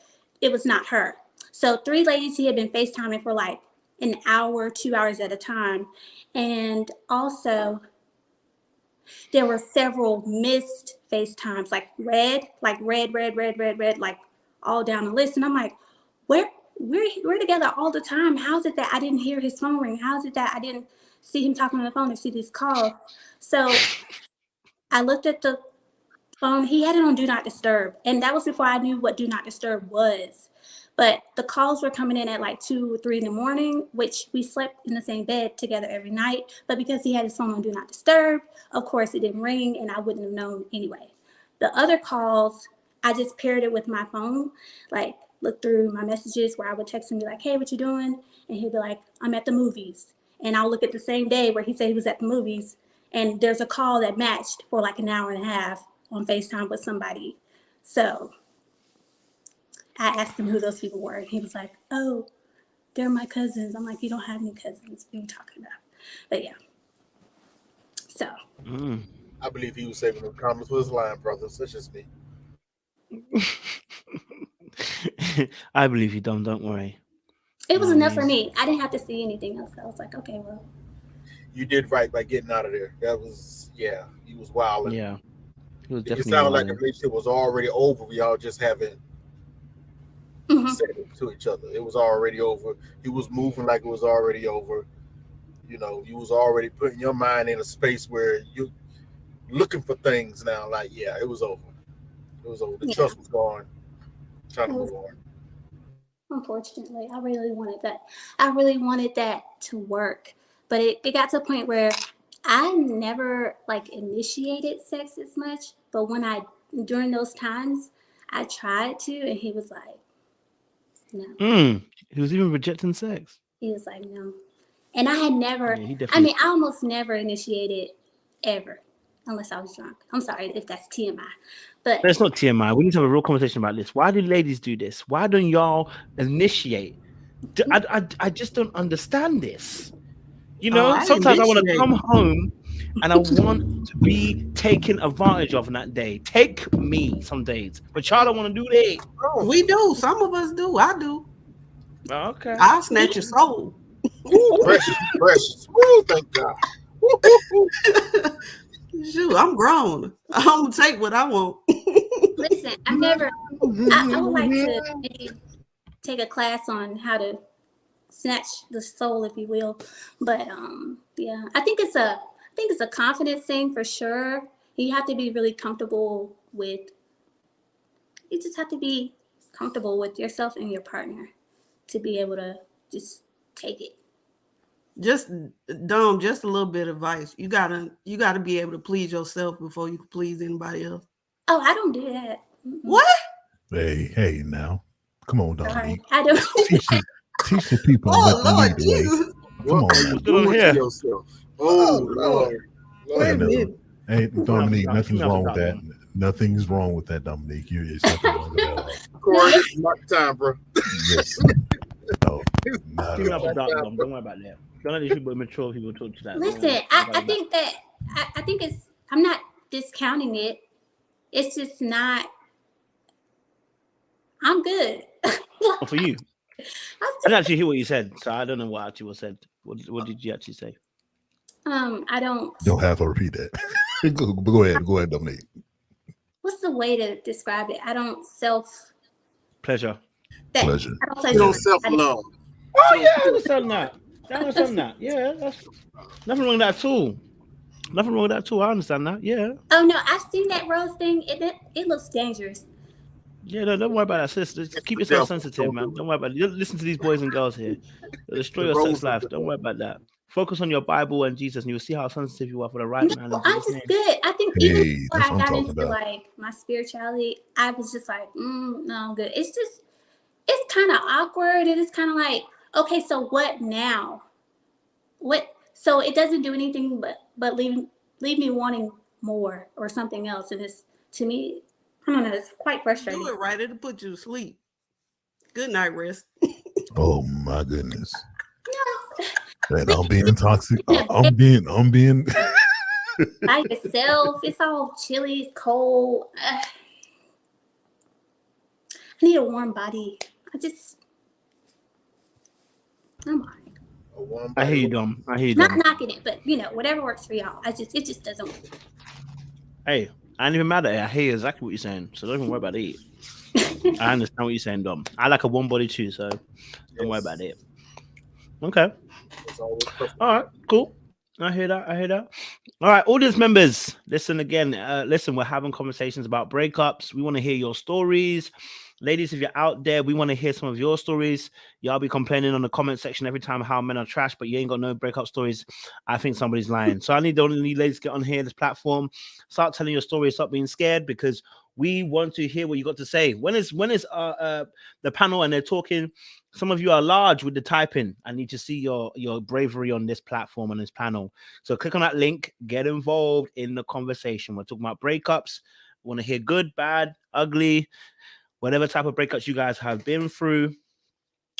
it was not her. So 3 ladies he had been FaceTiming for like an hour, 2 hours at a time. And also there were several missed FaceTimes, like red, like all down the list. And I'm like, we're together all the time. How's it that I didn't hear his phone ring? How's it that I didn't see him talking on the phone or see these calls? So I looked at the phone. He had it on Do Not Disturb. And that was before I knew what Do Not Disturb was. But the calls were coming in at like 2 or 3 in the morning, which we slept in the same bed together every night. But because he had his phone on Do Not Disturb, of course it didn't ring and I wouldn't have known anyway. The other calls, I just paired it with my phone, like look through my messages where I would text him and be like, hey, what you doing? And he'd be like, I'm at the movies. And I'll look at the same day where he said he was at the movies. And there's a call that matched for like an hour and a half on FaceTime with somebody. So I asked him who those people were. And he was like, oh, they're my cousins. I'm like, you don't have any cousins. What are you talking about? But yeah. So. I believe he was saving the comments with his line brothers. That's just me. I believe you, Dom. Don't worry. It was enough for me. I didn't have to see anything else. I was like, okay, well. You did right by getting out of there. That was, he was wild. Yeah. It was definitely It sounded like wilding. the relationship was already over. We all just haven't said it to each other. It was already over. He was moving like it was already over. You know, you was already putting your mind in a space where you looking for things now. Like, it was over. It was over. The trust was gone. Trying to move on. Unfortunately, I really wanted that. I really wanted that to work. But it got to a point where I never like initiated sex as much. But during those times, I tried to, and he was like, no. He was even rejecting sex. He was like, no. And I had never, Yeah, I almost never initiated ever, unless I was drunk. I'm sorry if that's TMI. But it's not TMI. We need to have a real conversation about this. Why do ladies do this? Why don't y'all initiate? I just don't understand this. You know, sometimes I want to come home and I want to be taken advantage of on that day. Take me some days. But y'all don't want to do that. We do. Some of us do. I do. Okay. I'll snatch your soul. Ooh, precious. Woo, thank God. Shoot, I'm grown. I'm going to take what I want. Listen, I would like to maybe take a class on how to snatch the soul, if you will. But I think it's a confidence thing for sure. You have to be really comfortable with. You just have to be comfortable with yourself and your partner to be able to just take it. Just Dom, just a little bit of advice. You gotta be able to please yourself before you can please anybody else. Oh, I don't do that. What? Hey, now, come on, Dominique. I don't. Teach the people. Oh Lord, Jesus! Come on, you doing to yourself? Oh Lord. Wait a minute. Hey, Dominique, nothing's wrong with that. Nothing's wrong with that, Dominique. It's nothing wrong with that at all. Corey, mark the time, bro. Yes. No, not at all. Don't worry about that. Don't let these people mature people talk to that. Listen, I think that I think it's. I'm not discounting it. It's just not. I'm good. For you. I didn't actually hear what you said, so I don't know what actually was said. What did you actually say? I don't. Don't have to repeat that. Go ahead, Dominique. What's the way to describe it? I don't pleasure. Pleasure. I don't You don't self-love. Oh yeah, I understand that. Yeah, that's nothing wrong with that at all. Nothing wrong with that at all. I understand that. Yeah. Oh no, I've seen that rose thing. It looks dangerous. Yeah, no, don't worry about that, sis. Just keep yourself sensitive, man. Don't worry about it. You don't listen to these boys and girls here. They'll destroy your sex life. Don't worry about that. Focus on your Bible and Jesus, and you'll see how sensitive you are for the right man. I'm just good. I think even before I got into like my spirituality, I was just like, no, I'm good. It's kind of awkward. It is kind of like, okay, so what now? What? So it doesn't do anything but leave me wanting more or something else. And it's, to me, I don't know, it's quite frustrating. Do it right, it'll put you to sleep. Good night, rest. Oh my goodness. No. And I'm being toxic. I'm being by yourself. It's all chilly, it's cold. I need a warm body. I'm all right. I hear you, Dom. Not knocking it, but whatever works for y'all. It just doesn't work. Hey, I ain't even mad at it. I hear exactly what you're saying, so don't even worry about it. I understand what you're saying, Dom. I like a one body too, so don't worry about it. Okay. All right, cool. I hear that. All right, audience members, listen again. Listen, we're having conversations about breakups. We want to hear your stories. Ladies, if you're out there, we want to hear some of your stories. Y'all be complaining on the comment section every time how men are trash, but you ain't got no breakup stories. I think somebody's lying. So I need ladies to get on here, this platform, start telling your stories, stop being scared, because we want to hear what you got to say. When is the panel and they're talking? Some of you are large with the typing. I need to see your bravery on this platform, on this panel. So click on that link, get involved in the conversation. We're talking about breakups. We want to hear good, bad, ugly, whatever type of breakups you guys have been through.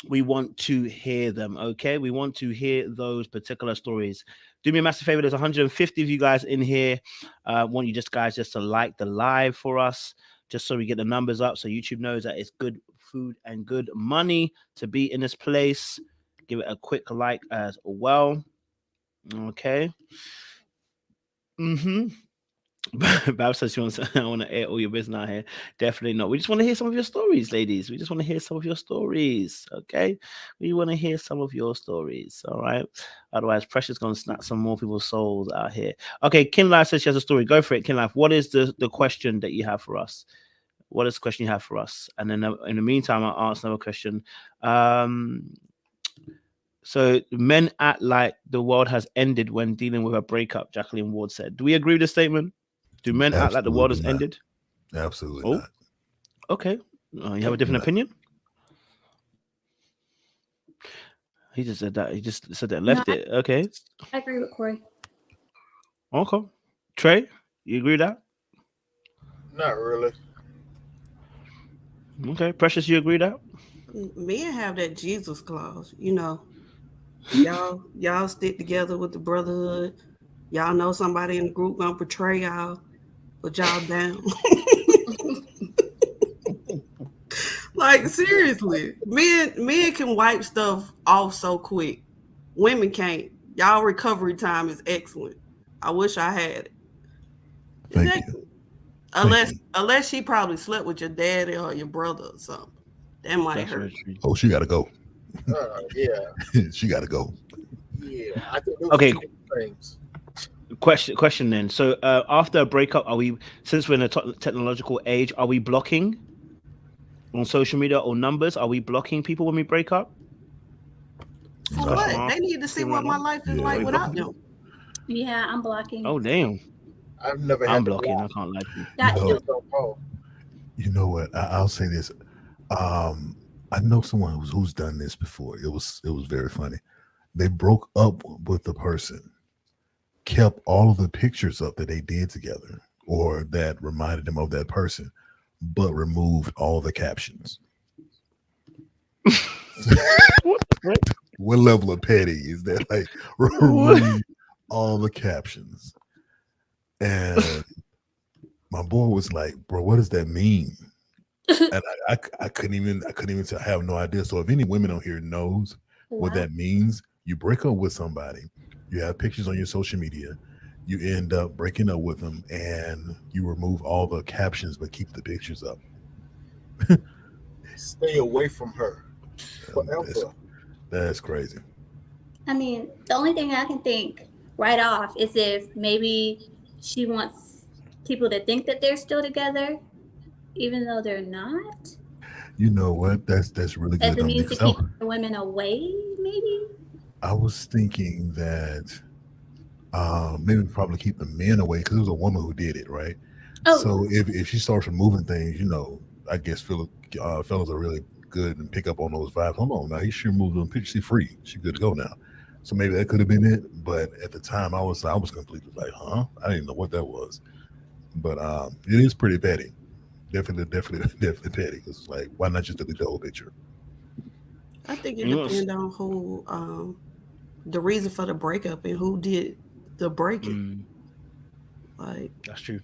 We want to hear them. Okay, we want to hear those particular stories. Do me a massive favor. There's 150 of you guys in here. Want you guys just to like the live for us, just so we get the numbers up, so YouTube knows that it's good food and good money to be in this place. Give it a quick like as well. Okay. Bab says she wants. I want to air all your business out here. Definitely not. We just want to hear some of your stories, ladies. We just want to hear some of your stories. Okay, we want to hear some of your stories. All right. Otherwise, Pressure's gonna snap some more people's souls out here. Okay, Kinlife says she has a story. Go for it, Kinlife. What is the question that you have for us? What is the question you have for us? And then in the meantime, I'll ask another question. So men act like the world has ended when dealing with a breakup, Jacqueline Ward said. Do we agree with this statement? Do men act like the world has ended? Absolutely not. Okay. You have a different opinion? He just said that. He just said that. Left it. Okay. I agree with Corey. Okay. Trey, you agree with that? Not really. Okay. Precious, you agree with that? Men have that Jesus clause, you know. Y'all stick together with the brotherhood. Y'all know somebody in the group gonna betray y'all, put y'all down. Like seriously, men can wipe stuff off so quick. Women can't. Y'all recovery time is excellent. I wish I had it. Thank you. Unless she probably slept with your daddy or your brother or something. That might hurt. Oh, she got to go. Yeah. She got to go. Yeah. I think those Okay. are two things. Question then. So after a breakup, since we're in a technological age, are we blocking on social media or numbers? Are we blocking people when we break up? For what? They need to see what my life is like without them. Yeah, I'm blocking. Oh damn. I've never had I'm blocking. I can't lie to you. You know what? I'll say this. I know someone who's done this before. It was very funny. They broke up with the person, kept all of the pictures up that they did together or that reminded them of that person, but removed all the captions. What level of petty is that? Like, remove all the captions. And my boy was like, bro, what does that mean? And I couldn't even I have no idea. So if any women on here knows what that means, you break up with somebody, you have pictures on your social media, you end up breaking up with them, and you remove all the captions but keep the pictures up. Stay away from her. That's crazy. I mean, the only thing I can think right off is if maybe she wants people to think that they're still together, even though they're not. You know what? That's really good. As a means to keep the women away, maybe. I was thinking that maybe probably keep the men away because it was a woman who did it, right? Oh. So if she starts removing things, you know, I guess fellas are really good and pick up on those vibes. Hold on, now he sure moved on picture. She's free. She's good to go now. So maybe that could have been it. But at the time, I was completely like, huh? I didn't know what that was. But it is pretty petty. Definitely petty. It's like, why not just delete the whole picture? I think it depends on who, the reason for the breakup and who did the breaking. Like, that's true.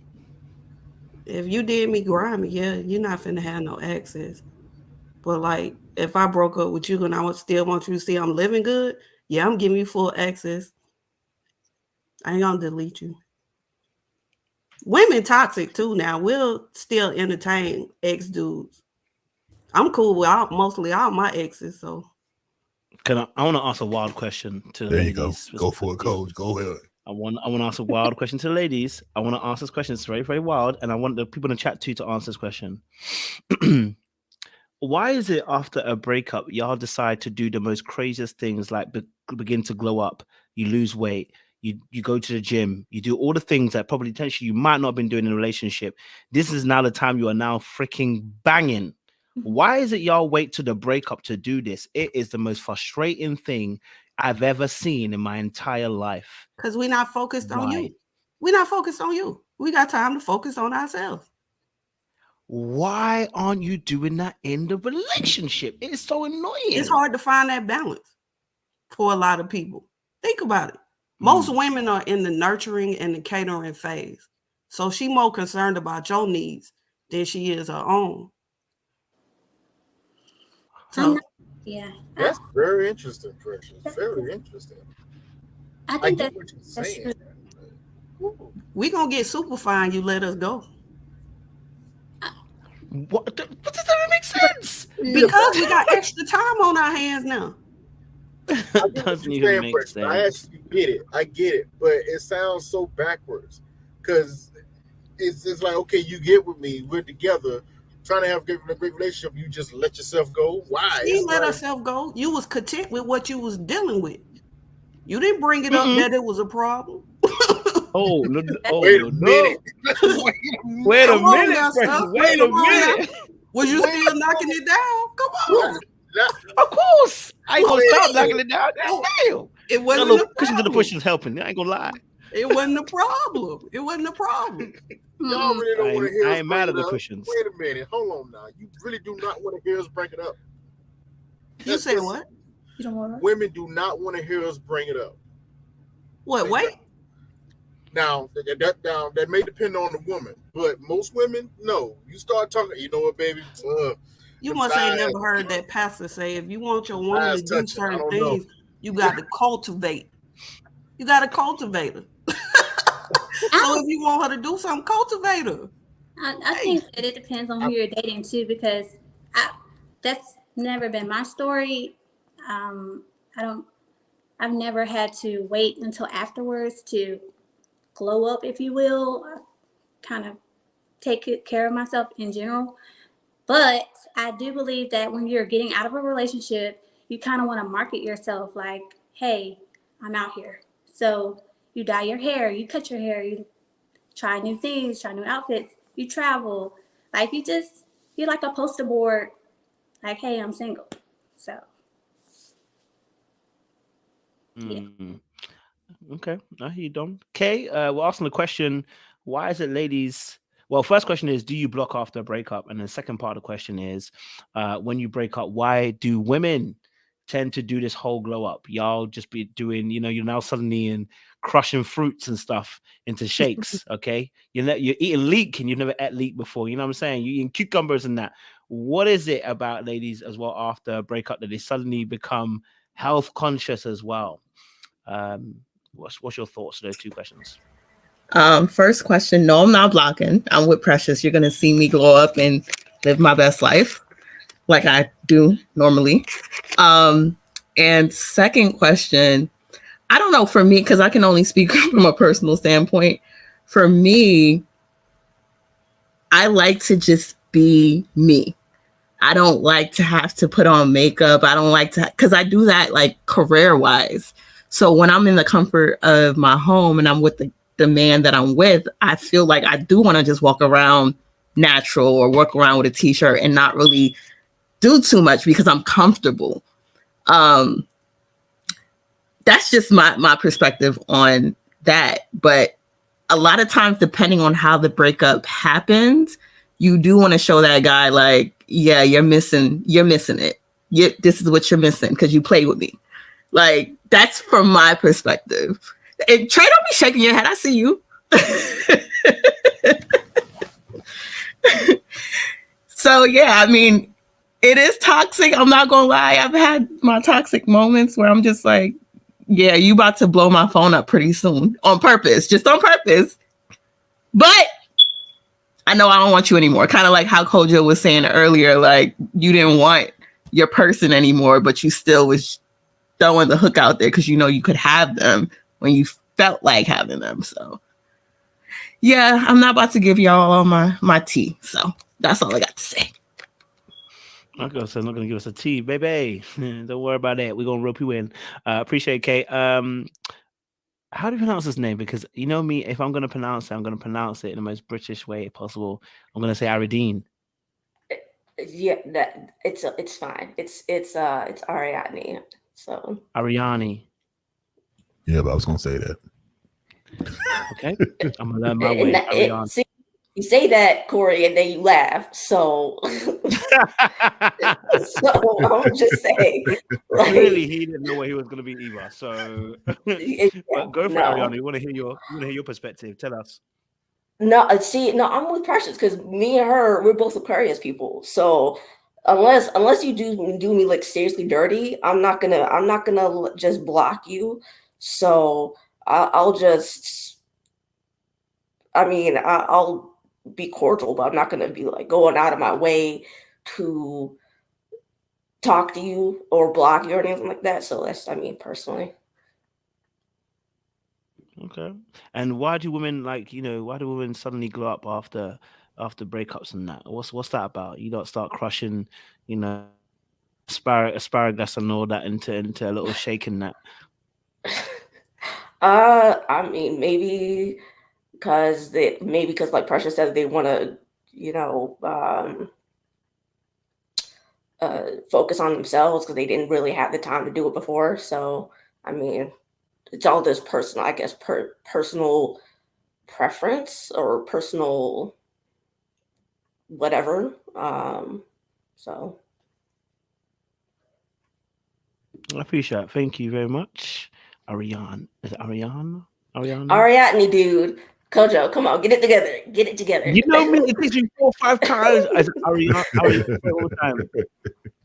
If you did me grimy, yeah, you're not finna have no access. But like, if I broke up with you and I would still want you to see I'm living good, yeah, I'm giving you full access. I ain't gonna delete you. Women toxic too now. We'll still entertain ex dudes. I'm cool with mostly all my exes, so. I want to ask a wild question to the ladies. Go for it, Coach. Go ahead. I want to ask a wild question to the ladies. I want to ask this question. It's very, very wild, and I want the people in the chat too to answer this question. Why is it after a breakup, y'all decide to do the most craziest things, like begin to glow up, you lose weight, you go to the gym, you do all the things that probably potentially you might not have been doing in a relationship. This is now the time you are now freaking banging. Why is it y'all wait to the breakup to do this? It is the most frustrating thing I've ever seen in my entire life. Because we're not focused on you. We're not focused on you. We got time to focus on ourselves. Why aren't you doing that in the relationship? It is so annoying. It's hard to find that balance for a lot of people. Think about it. Most women are in the nurturing and the catering phase. So she more concerned about your needs than she is her own. So yeah. That's very interesting, Precious. Very interesting. I I think get that what you're that's saying. true. we gonna get super fine. You let us go What does that make sense? because we got extra time on our hands now. I get what Doesn't you're even saying, make Precious. I sense. actually get it. I get it, but it sounds so backwards because it's like, okay, you get with me, we're together, trying to have a great relationship. You just let yourself go. Why? She It's let like, herself go. You was content with what you was dealing with. You didn't bring it up that it was a problem. Oh, no, oh, wait no, a minute. no. Wait a Come on minute, now, Precious. sir. Wait Come a on now. minute. Was you Wait. still knocking it down? Come on. Of course. I ain't gonna Wait. stop knocking it down. Damn. It Got a wasn't little a cushion to the problem. push is helping. I ain't gonna lie. It wasn't a problem. It wasn't a problem. Y'all really don't want to hear I us ain't bring mad it at the up. cushions. Wait a minute. Hold on now. You really do not want to hear us bring it up. You said what? You don't want to. Women do not want to hear us bring it up. What? Wait. Now that may depend on the woman, but most women, no. You start talking, you know what, baby? You them must ain't thighs- never heard that pastor say, if you want your woman thighs to do touching. I certain don't know. things, you got to cultivate. You got to cultivate her. So if you want her to do something, cultivate her. I think that it depends on who you're dating too, because that's never been my story. I've never had to wait until afterwards to glow up, if you will. Kind of take care of myself in general. But I do believe that when you're getting out of a relationship, you kind of want to market yourself like, hey, I'm out here. So you dye your hair, you cut your hair, you try new things, try new outfits, you travel. Like you're like a poster board, like, hey, I'm single. So yeah. Okay, I hear you, Dom. Okay, we're asking the question: why is it, ladies? Well, first question is, do you block after a breakup? And the second part of the question is, when you break up, why do women tend to do this whole glow up? Y'all just be doing, you're now suddenly in crushing fruits and stuff into shakes. Okay, you're eating leek and you've never ate leek before. You know what I'm saying? You're eating cucumbers and that. What is it about ladies as well after a breakup that they suddenly become health conscious as well? What's your thoughts on those two questions? First question, no, I'm not blocking. I'm with Precious. You're gonna see me glow up and live my best life like I do normally. And second question, I don't know, for me, because I can only speak from a personal standpoint. For me, I like to just be me. I don't like to have to put on makeup. I don't like to, because I do that like career wise. So when I'm in the comfort of my home and I'm with the man that I'm with, I feel like I do want to just walk around natural or walk around with a t-shirt and not really do too much because I'm comfortable. That's just my perspective on that. But a lot of times, depending on how the breakup happens, you do want to show that guy like, yeah, you're missing it. This is what you're missing because you played with me. Like, that's from my perspective. And Trey, don't be shaking your head. I see you. So, yeah, I mean, it is toxic. I'm not going to lie. I've had my toxic moments where I'm just like, yeah, you about to blow my phone up pretty soon on purpose, just on purpose. But I know I don't want you anymore. Kind of like how Kojo was saying earlier, like you didn't want your person anymore, but you still was throwing the hook out there because you know you could have them when you felt like having them. So yeah, I'm not about to give y'all all my tea. So that's all I got to say. Okay, so I'm not gonna give us a tea, baby. Don't worry about that. We're gonna rope you in. Appreciate it, Kate. How do you pronounce his name? Because you know me, if I'm gonna pronounce it, I'm gonna pronounce it in the most British way possible. I'm gonna say Aridine. Yeah, that it's fine. It's Ariadne. So Ariani. Yeah, but I was gonna say that. Okay, I'm gonna learn my way. Ariani. You say that, Corey, and then you laugh. So, so I'm just saying. Like, Clearly, he didn't know what he was going to be either. So, yeah, but go for it, no. Ariana. We want to hear your perspective. Tell us. No, see, no, I'm with Precious because me and her, we're both Aquarius people. So unless you do me like seriously dirty, I'm not gonna just block you. So I'll just, I mean, I'll be cordial, but I'm not gonna be like going out of my way to talk to you or block you or anything like that. So that's, I mean, personally. Okay. And why do women why do women suddenly glow up after breakups and that? What's that about? You don't start crushing, asparagus and all that into a little shake and that. I mean, maybe because like Precious said, they want to, focus on themselves because they didn't really have the time to do it before. So, I mean, it's all this personal, I guess, personal preference or personal whatever. So I appreciate it. Thank you very much. Ariane. Is it Ariana? Ariana? Ariadne, dude. Kojo, come on, get it together. Get it together. You know me, it takes me 4 or 5 times. As Ariana, one more time.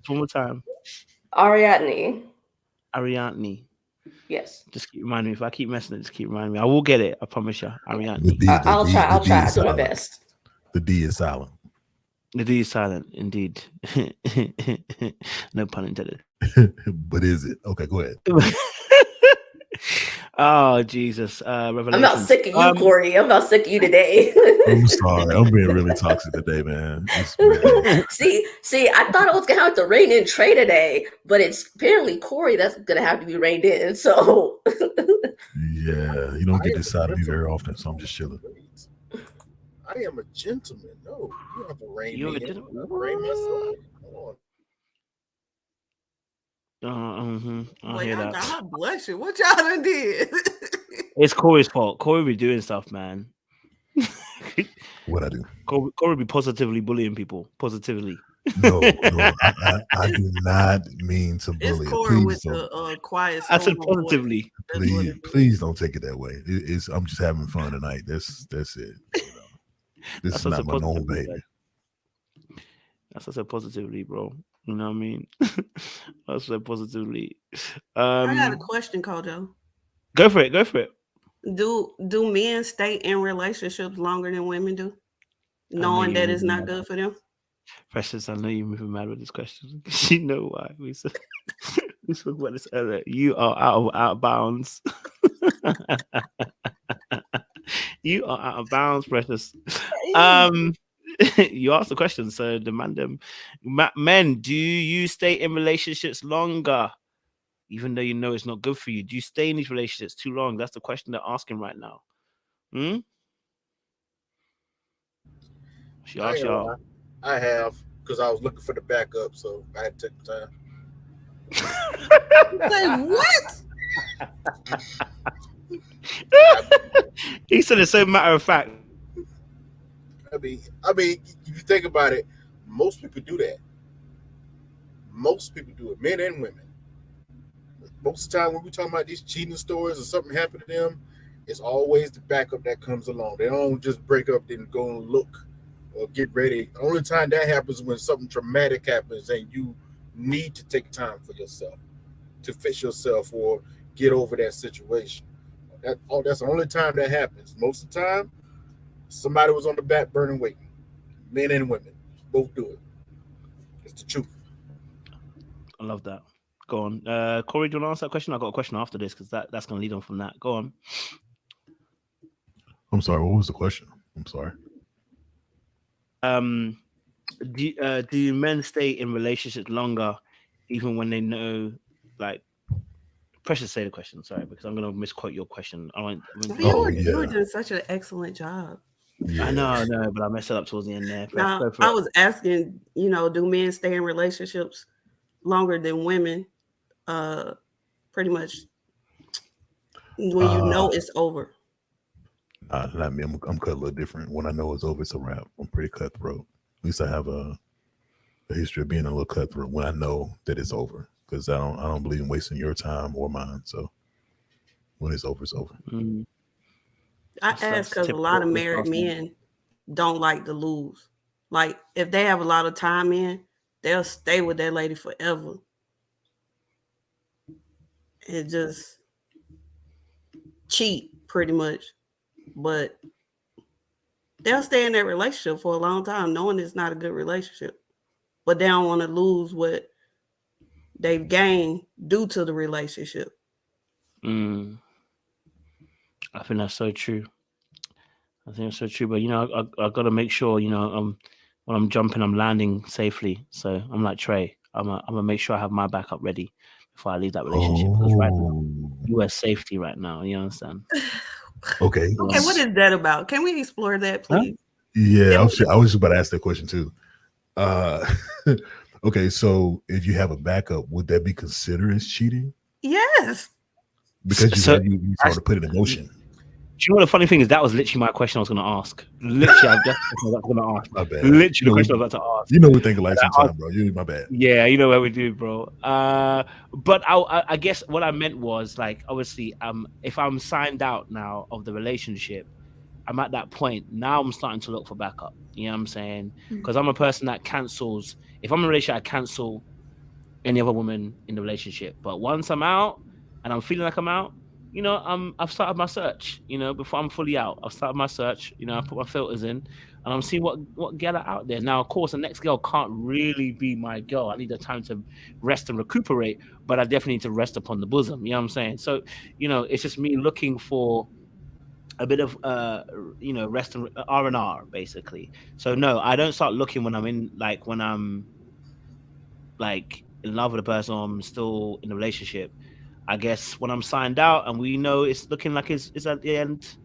One more time. Ariadne. Ariadne. Yes. Just keep reminding me. If I keep messing it, just keep reminding me. I will get it. I promise you. Ariadne. I'll try. I'll do my best. The D is silent. The D is silent, indeed. No pun intended. But is it? Okay, go ahead. Oh, Jesus. Revelation. I'm not sick of you, Corey. I'm not sick of you today. I'm sorry. I'm being really toxic today, man. See, I thought I was going to have to rein in Trey today, but it's apparently Corey that's going to have to be reined in. So, yeah, you don't get this side of me very often, so I'm just chilling. I am a gentleman. No, you don't have to rein You're me a in. gentleman. Rein myself. Come on. I hear that. God bless you. What y'all done did? It's Corey's fault. Corey be doing stuff, man. What I do? Corey be positively bullying people. Positively. No, I do not mean to bully. It's Corey with don't. the quiet. I said positively. Please don't take it that way. I'm just having fun tonight. That's it. This is not my normal behavior. That's what I said positively, bro. You know what I mean? That's said positively. I got a question, Kojo. Go for it. Do men stay in relationships longer than women do, knowing that it's not good for them? Precious, I know you're moving mad with this question. You know why? We spoke about this earlier. You are out of bounds. You are out of bounds, Precious. You asked the question, so demand them. Men, do you stay in relationships longer, even though you know it's not good for you? Do you stay in these relationships too long? That's the question they're asking right now. She asked y'all. I have, because I was looking for the backup, so I had to take the time. Say what? He said it's so matter of fact. I mean, if you think about it, most people do that. Most people do it, men and women. Most of the time when we talk about these cheating stories or something happened to them, it's always the backup that comes along. They don't just break up and go and look or get ready. The only time that happens is when something traumatic happens and you need to take time for yourself to fix yourself or get over that situation. That's the only time that happens. Most of the time, somebody was on the back burner waiting. Men and women both do it. It's the truth. I love that. Go on. Corey, do you want to answer that question? I've got a question after this because that's going to lead on from that. Go on. I'm sorry. What was the question? I'm sorry. Do men stay in relationships longer even when they know, like, Precious, say the question, sorry, because I'm going to misquote your question. You were doing such an excellent job. Yeah. I know, but I messed it up towards the end there. Now, I was asking, do men stay in relationships longer than women? Pretty much when you know it's over. Not me. I'm cut a little different. When I know it's over, it's a wrap. I'm pretty cutthroat. At least I have a history of being a little cutthroat when I know that it's over, because I don't believe in wasting your time or mine. So when it's over, it's over. I ask because a lot of married men don't like to lose. Like if they have a lot of time in, they'll stay with that lady forever. And just cheat pretty much. But they'll stay in that relationship for a long time knowing it's not a good relationship. But they don't want to lose what they've gained due to the relationship. I think that's so true. But I got to make sure, when I'm jumping, I'm landing safely. So I'm like Trey. I'm gonna make sure I have my backup ready before I leave that relationship. Because right now, U.S. safety right now. You understand? Okay. Okay, what is that about? Can we explore that, please? Yeah, I was just about to ask that question too. Okay, so if you have a backup, would that be considered as cheating? Yes. Because you sort of put it in motion. Do you know what the funny thing is? That was literally my question I was going to ask. Literally, I was going to ask. My bad. Literally, the question I was about to ask. You know we think alike sometimes, bro. My bad. Yeah, you know what we do, bro. But I guess what I meant was, like, obviously, if I'm signed out now of the relationship, I'm at that point. Now I'm starting to look for backup. You know what I'm saying? Because I'm a person that cancels. If I'm in a relationship, I cancel any other woman in the relationship. But once I'm out and I'm feeling like I'm out, I've started my search. Before I'm fully out, I've started my search. I put my filters in, and I'm seeing what girl are out there. Now, of course, the next girl can't really be my girl. I need the time to rest and recuperate, but I definitely need to rest upon the bosom. You know what I'm saying? So, it's just me looking for a bit of rest and R&R basically. So no, I don't start looking when I'm in love with a person, or I'm still in a relationship. I guess when I'm signed out and we know it's looking like it's at the end.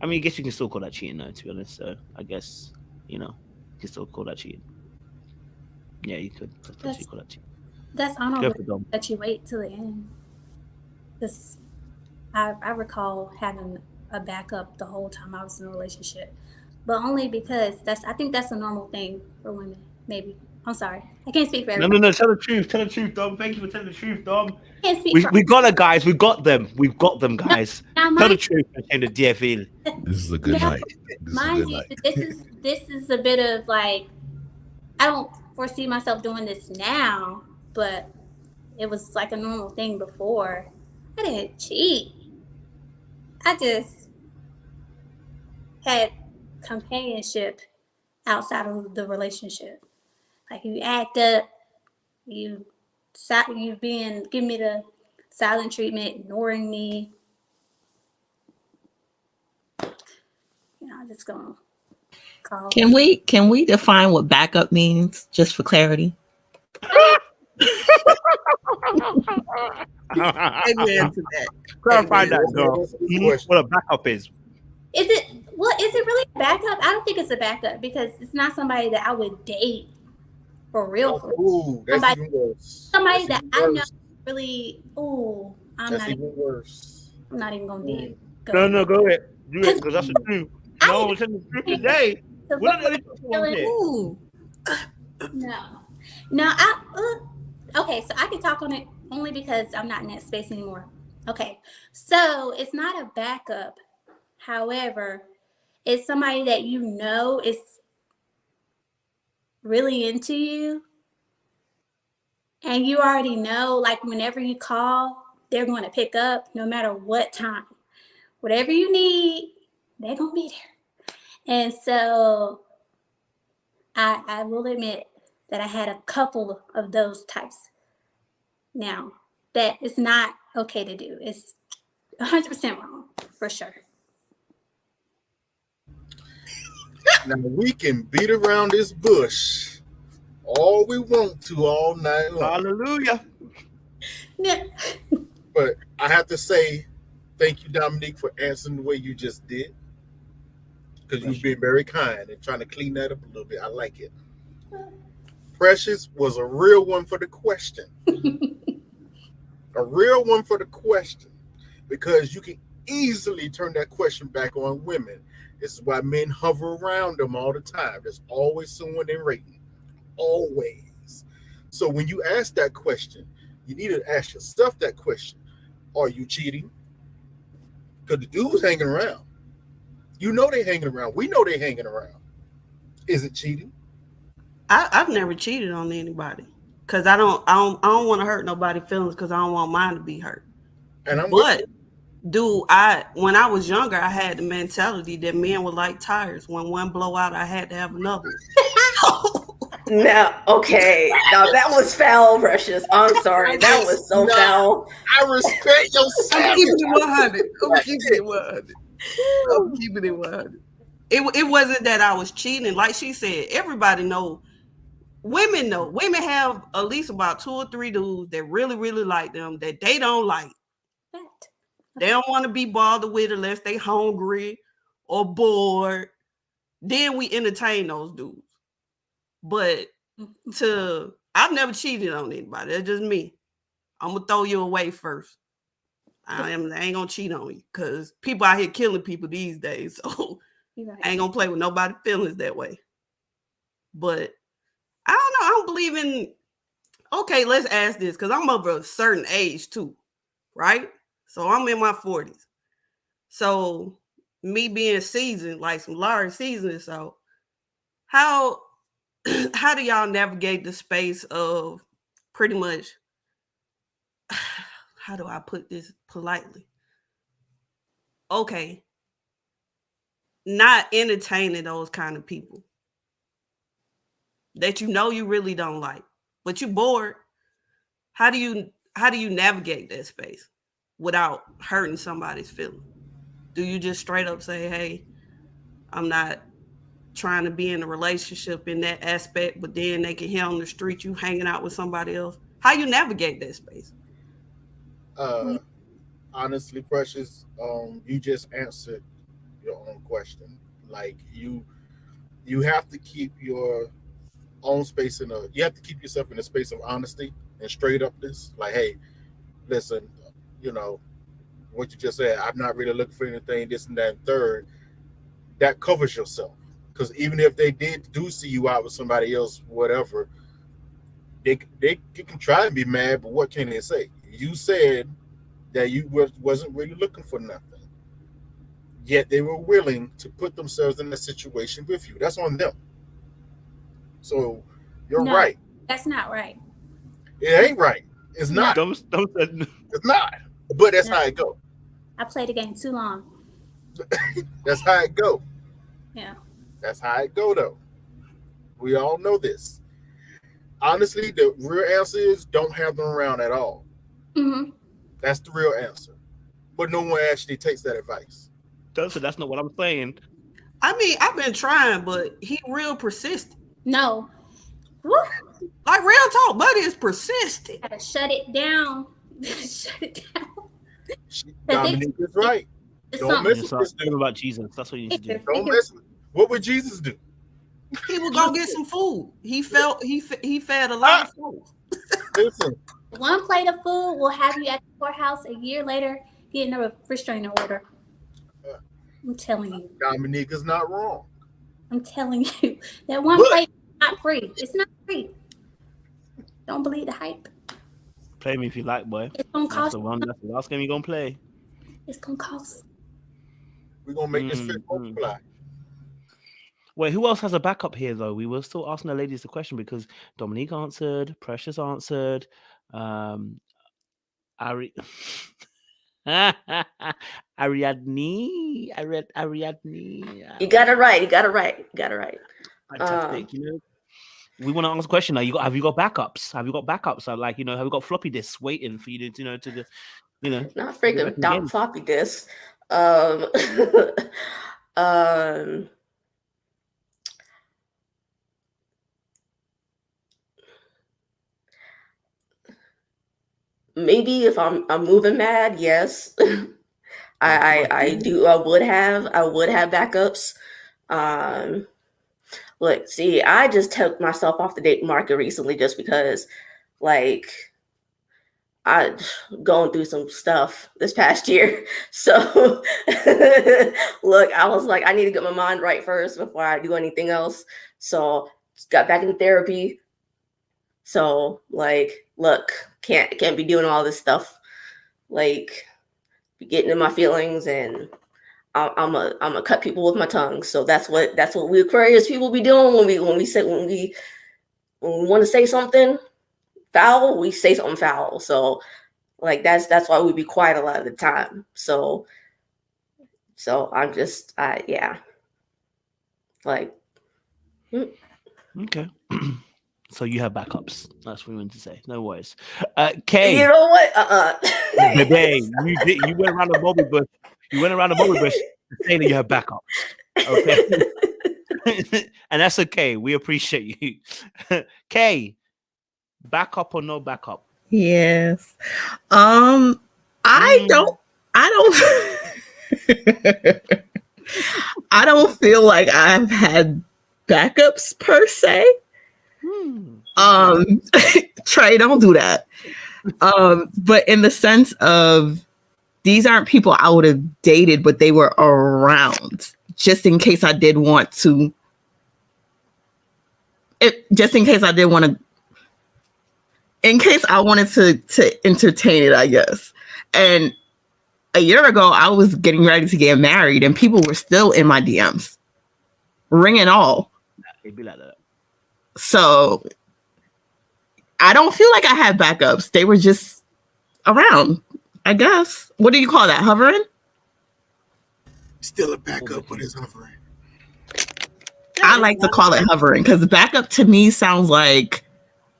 I mean, I guess you can still call that cheating, though, to be honest. So I guess you can still call that cheating. Yeah, you could potentially call that cheating. That's honorable that you wait till the end. Because I recall having a backup the whole time I was in a relationship, but only because I think that's a normal thing for women. Maybe. I'm sorry, I can't speak for everyone. No. Tell the truth, Dom. Thank you for telling the truth, Dom. We got it, guys. We got them, guys. Tell the truth. And the DFL. This is a good night. This is a bit of like, I don't foresee myself doing this now, but it was like a normal thing before. I didn't cheat. I just had companionship outside of the relationship. Like you act up, you giving me the silent treatment, ignoring me. I'm just gonna call. Can we define what backup means, just for clarity? Amen to that. Clarify that, girl. What a backup is. Is it really a backup? I don't think it's a backup because it's not somebody that I would date for real. Somebody that I know really. Ooh, that's even worse. I'm not even gonna be. No, go ahead. Do it because that's the truth. No, it's in the truth today. No. Okay, so I can talk on it only because I'm not in that space anymore. Okay, so it's not a backup. However, it's somebody that is really into you. And you already know, like whenever you call, they're going to pick up no matter what time. Whatever you need, they're going to be there. And so I will admit that I had a couple of those types. Now, that is not okay to do. It's 100% wrong, for sure. Now, we can beat around this bush all we want to all night long. Hallelujah. Yeah. But I have to say, thank you, Dominique, for answering the way you just did. Because you've been very kind and trying to clean that up a little bit. I like it. Precious was a real one for the question. A real one for the question. Because easily turn that question back on women. This is why men hover around them all the time. There's always someone they're rating. Always. So when you ask that question, you need to ask yourself that question. Are you cheating? Because the dude's hanging around. You know they're hanging around. We know they're hanging around. Is it cheating? I've never cheated on anybody because I don't want to hurt nobody's feelings because I don't want mine to be hurt. And I'm but when I was younger, I had the mentality that men were like tires. When one blow out, I had to have another. Now, okay. Now that was foul, Precious. I'm sorry. That was so foul. I respect your I'm keeping it 100. I'm keeping it 100. I'm keeping it 100. It wasn't that I was cheating. Like she said, everybody know. Women know. Women have at least about 2 or 3 dudes that really, really like them that they don't like. They don't want to be bothered with unless they hungry or bored. Then we entertain those dudes. But I've never cheated on anybody. That's just me. I'm gonna throw you away first. I ain't gonna cheat on you because people out here killing people these days. So I ain't gonna play with nobody's feelings that way. But I don't know. I don't believe in. Okay, let's ask this because I'm of a certain age too, right? So I'm in my 40s. So me being seasoned, like some large seasoned, so how do y'all navigate the space of pretty much, how do I put this politely? Okay, not entertaining those kind of people that you know you really don't like, but you're bored. How do you navigate that space without hurting somebody's feelings? Do you just straight up say, hey, I'm not trying to be in a relationship in that aspect, but then they can hear on the street you hanging out with somebody else? How you navigate that space? Honestly, Precious, you just answered your own question. Like you have to keep your own space you have to keep yourself in a space of honesty and straight upness. Like, hey, listen, what you just said, I'm not really looking for anything, this and that and third. That covers yourself. Because even if they do see you out with somebody else, whatever, they can try and be mad, but what can they say? You said that you wasn't really looking for nothing. Yet they were willing to put themselves in a situation with you. That's on them. So you're right. That's not right. It ain't right. It's not. Don't It's not. But that's how it go. I played the game too long. That's how it go. Yeah. That's how it go, though. We all know this. Honestly, the real answer is don't have them around at all. Mm-hmm. That's the real answer. But no one actually takes that advice. That's not what I'm saying. I mean, I've been trying, but he real persistent. No. Woo. Like real talk, buddy is persistent. Gotta shut it down. Shut it down. Dominique is right. Don't mess with this dude. About Jesus. That's what you need to do. Don't mess with. What would Jesus do? He would go get some food. He fed a lot of food. Listen. One plate of food will have you at the courthouse a year later getting a restraining order. I'm telling you. Dominique is not wrong. I'm telling you. That one plate is not free. It's not free. Don't believe the hype. Play me if you like, boy. It's gonna cost. That's the last game you're gonna play. It's gonna cost. We're gonna make this fit multiply. Wait, who else has a backup here though? We were still asking the ladies the question because Dominique answered, Precious answered, Ariadne. You got it right. Fantastic. We want to ask a question now. Have you got backups? Have you got backups? Have you got floppy disks waiting for you to not freaking dumb floppy disks. Maybe if I'm moving mad, yes. I would have backups. Look, see, I just took myself off the dating market recently just because, like, I going through some stuff this past year. So look, I was like, I need to get my mind right first before I do anything else. So just got back in therapy. So like, look, can't be doing all this stuff. Like, be getting in my feelings, and I'm a cut people with my tongue. So that's what we Aquarius people be doing when we want to say something foul, we say something foul. So like that's why we be quiet a lot of the time. So I'm just yeah. Like Okay. So you have backups. That's what we wanted to say. No worries. Kay. You know what? Babe, you went around the Bobby bush. You went around the Bobby bush to say that you have backups. Okay. And that's okay. We appreciate you. Kay, backup or no backup? Yes. I don't I don't feel like I've had backups per se. Trey, don't do that. But in the sense of, these aren't people I would have dated, but they were around just in case I did want to. In case I wanted to entertain it, I guess. And a year ago, I was getting ready to get married, and people were still in my DMs, ring and all. It'd be like that. So I don't feel like I had backups. They were just around, I guess. What do you call that? Hovering? Still a backup, but it's hovering. I like to call it hovering, because backup to me sounds like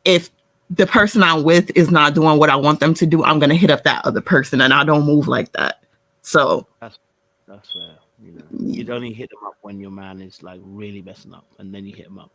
if the person I'm with is not doing what I want them to do, I'm going to hit up that other person, and I don't move like that. So that's fair. You know, you'd only hit them up when your man is like really messing up, and then you hit him up.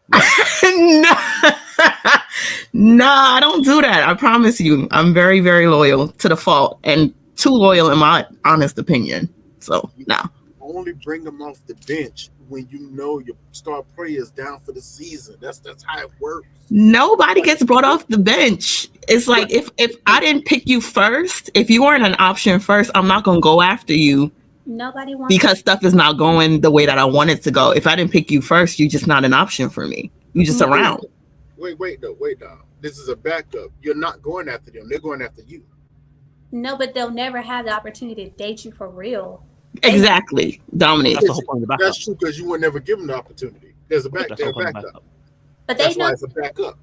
No, I don't do that. I promise you. I'm very, very loyal to the fault, and too loyal in my honest opinion. So, no. Only bring them off the bench when you know your star player is down for the season. That's how it works. Nobody gets brought off the bench. It's like, if I didn't pick you first, if you weren't an option first, I'm not going to go after you. Nobody wants because stuff is not going the way that I want it to go. If I didn't pick you first, you're just not an option for me. You just around. Wait, this is a backup. You're not going after them. They're going after you. No, but they'll never have the opportunity to date you for real. Exactly, Dominic. That's the whole point of the backup. That's true, because you would never give them the opportunity. There's a backup. But they That's know why it's a backup.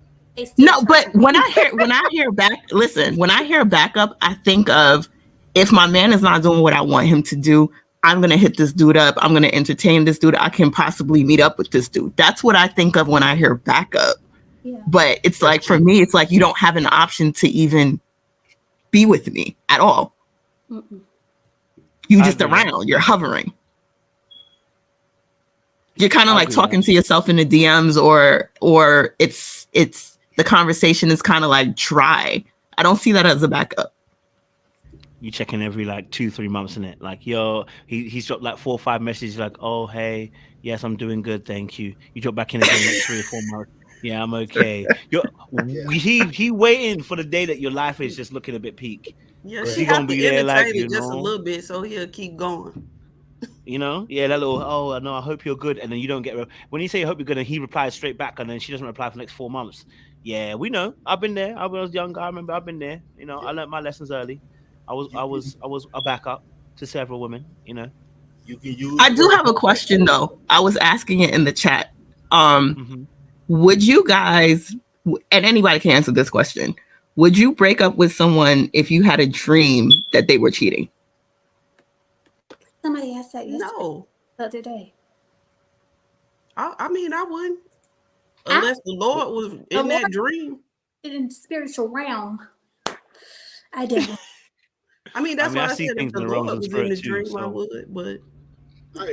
No, but when I hear backup, I think of, if my man is not doing what I want him to do, I'm going to hit this dude up. I'm going to entertain this dude. I can possibly meet up with this dude. That's what I think of when I hear backup. Yeah. But it's like, for me, it's like you don't have an option to even be with me at all. Mm-mm. You just around. You're hovering. You're kind of like talking to yourself in the DMs, or it's the conversation is kind of like dry. I don't see that as a backup. You check in every like 2-3 months in it. Like, yo, he's dropped like 4 or 5 messages like, oh, hey, yes, I'm doing good, thank you. You drop back in again like 3 or 4 months. Yeah, I'm okay. He waiting for the day that your life is just looking a bit peak. Yeah, she gonna be there like, you know, just a little bit, so he'll keep going. You know, yeah, that little, oh no, I hope you're good, and then you don't get when you say I hope you're good, and he replies straight back, and then she doesn't reply for the next 4 months. Yeah, we know. I've been there. I was younger. I remember. I've been there. You know, I learned my lessons early. I was a backup to several women. You know, you can use. I do have a question though. I was asking it in the chat. Would you guys, and anybody can answer this question, would you break up with someone if you had a dream that they were cheating? Somebody asked that no the other day. I mean, I wouldn't, unless the Lord was in that dream. In the spiritual realm, I didn't. I mean, that's why I said if the Lord was in the dream, I would. But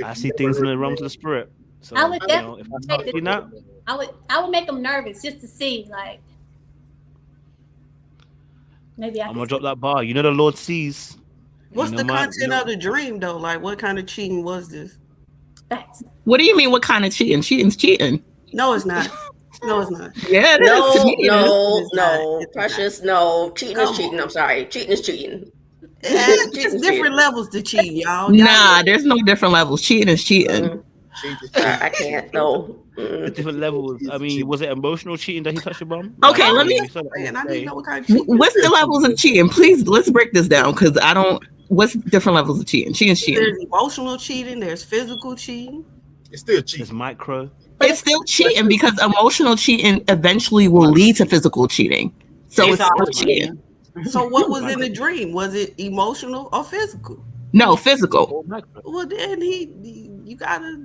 I see things in the realms of the spirit. So I would definitely I would make them nervous just to see, like, maybe I'm gonna drop that bar. You know, the Lord sees. What's the content of the dream though? Like, what kind of cheating was this? What do you mean? What kind of cheating? Cheating's cheating. No, it's not. No, it's not. Yeah, it is. To me, it is. No, It's not. It's Precious, no. Cheating is Come cheating. on. I'm sorry. Cheating is cheating. It's Cheating is different cheating. levels to cheating, y'all. Nah, there's no different levels. Cheating is cheating. Cheat is I cheat. can't. No. The different levels. I mean, was it emotional cheating that he touched your bum? Okay, let I mean, me. we saw that on Man, I the need to day. know what kind of cheating. What's the levels of cheating? Please, let's break this down because I don't. What's different levels of cheating? Cheating's cheating. There's emotional cheating. There's physical cheating. It's still There's cheating. micro. It's still cheating because emotional cheating eventually will lead to physical cheating. So it's still cheating. So what was in the dream? Was it emotional or physical? No, physical. Well, then you gotta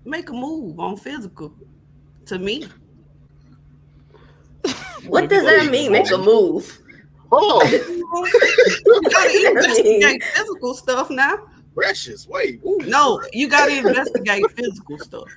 make a move on physical. To me, What does that mean? Make a move. Oh, you gotta investigate physical stuff now. Precious. Wait. Ooh. No, you gotta investigate physical stuff.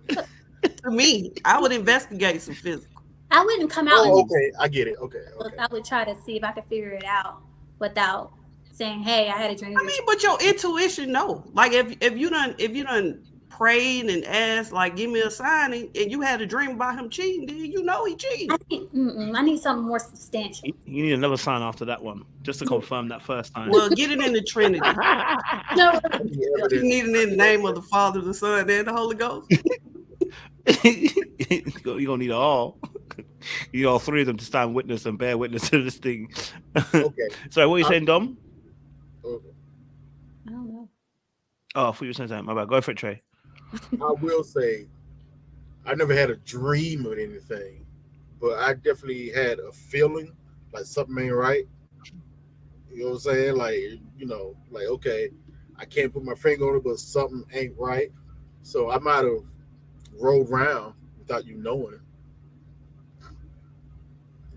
To me, I would investigate some physical. I wouldn't come out. Oh, okay. I get it. Okay. I would try to see if I could figure it out without saying, "Hey, I had a dream." I mean, but your intuition, no. Like if you done prayed and asked, like, give me a sign, and you had a dream about him cheating, then you know he cheated. I need something more substantial. You need another sign after that one, just to confirm that first time. Well, get it in the Trinity. No, You need it in the name of the Father, the Son, and the Holy Ghost. You're gonna need all. You need all three of them to stand witness and bear witness to this thing. Okay. Sorry, what are you saying, Dom? Okay. I don't know. Oh, I thought you were saying something. My bad. Go for it, Trey. I will say, I never had a dream of anything, but I definitely had a feeling like something ain't right. You know what I'm saying? Like, like, okay, I can't put my finger on it, but something ain't right. So I might have rolled around without you knowing it.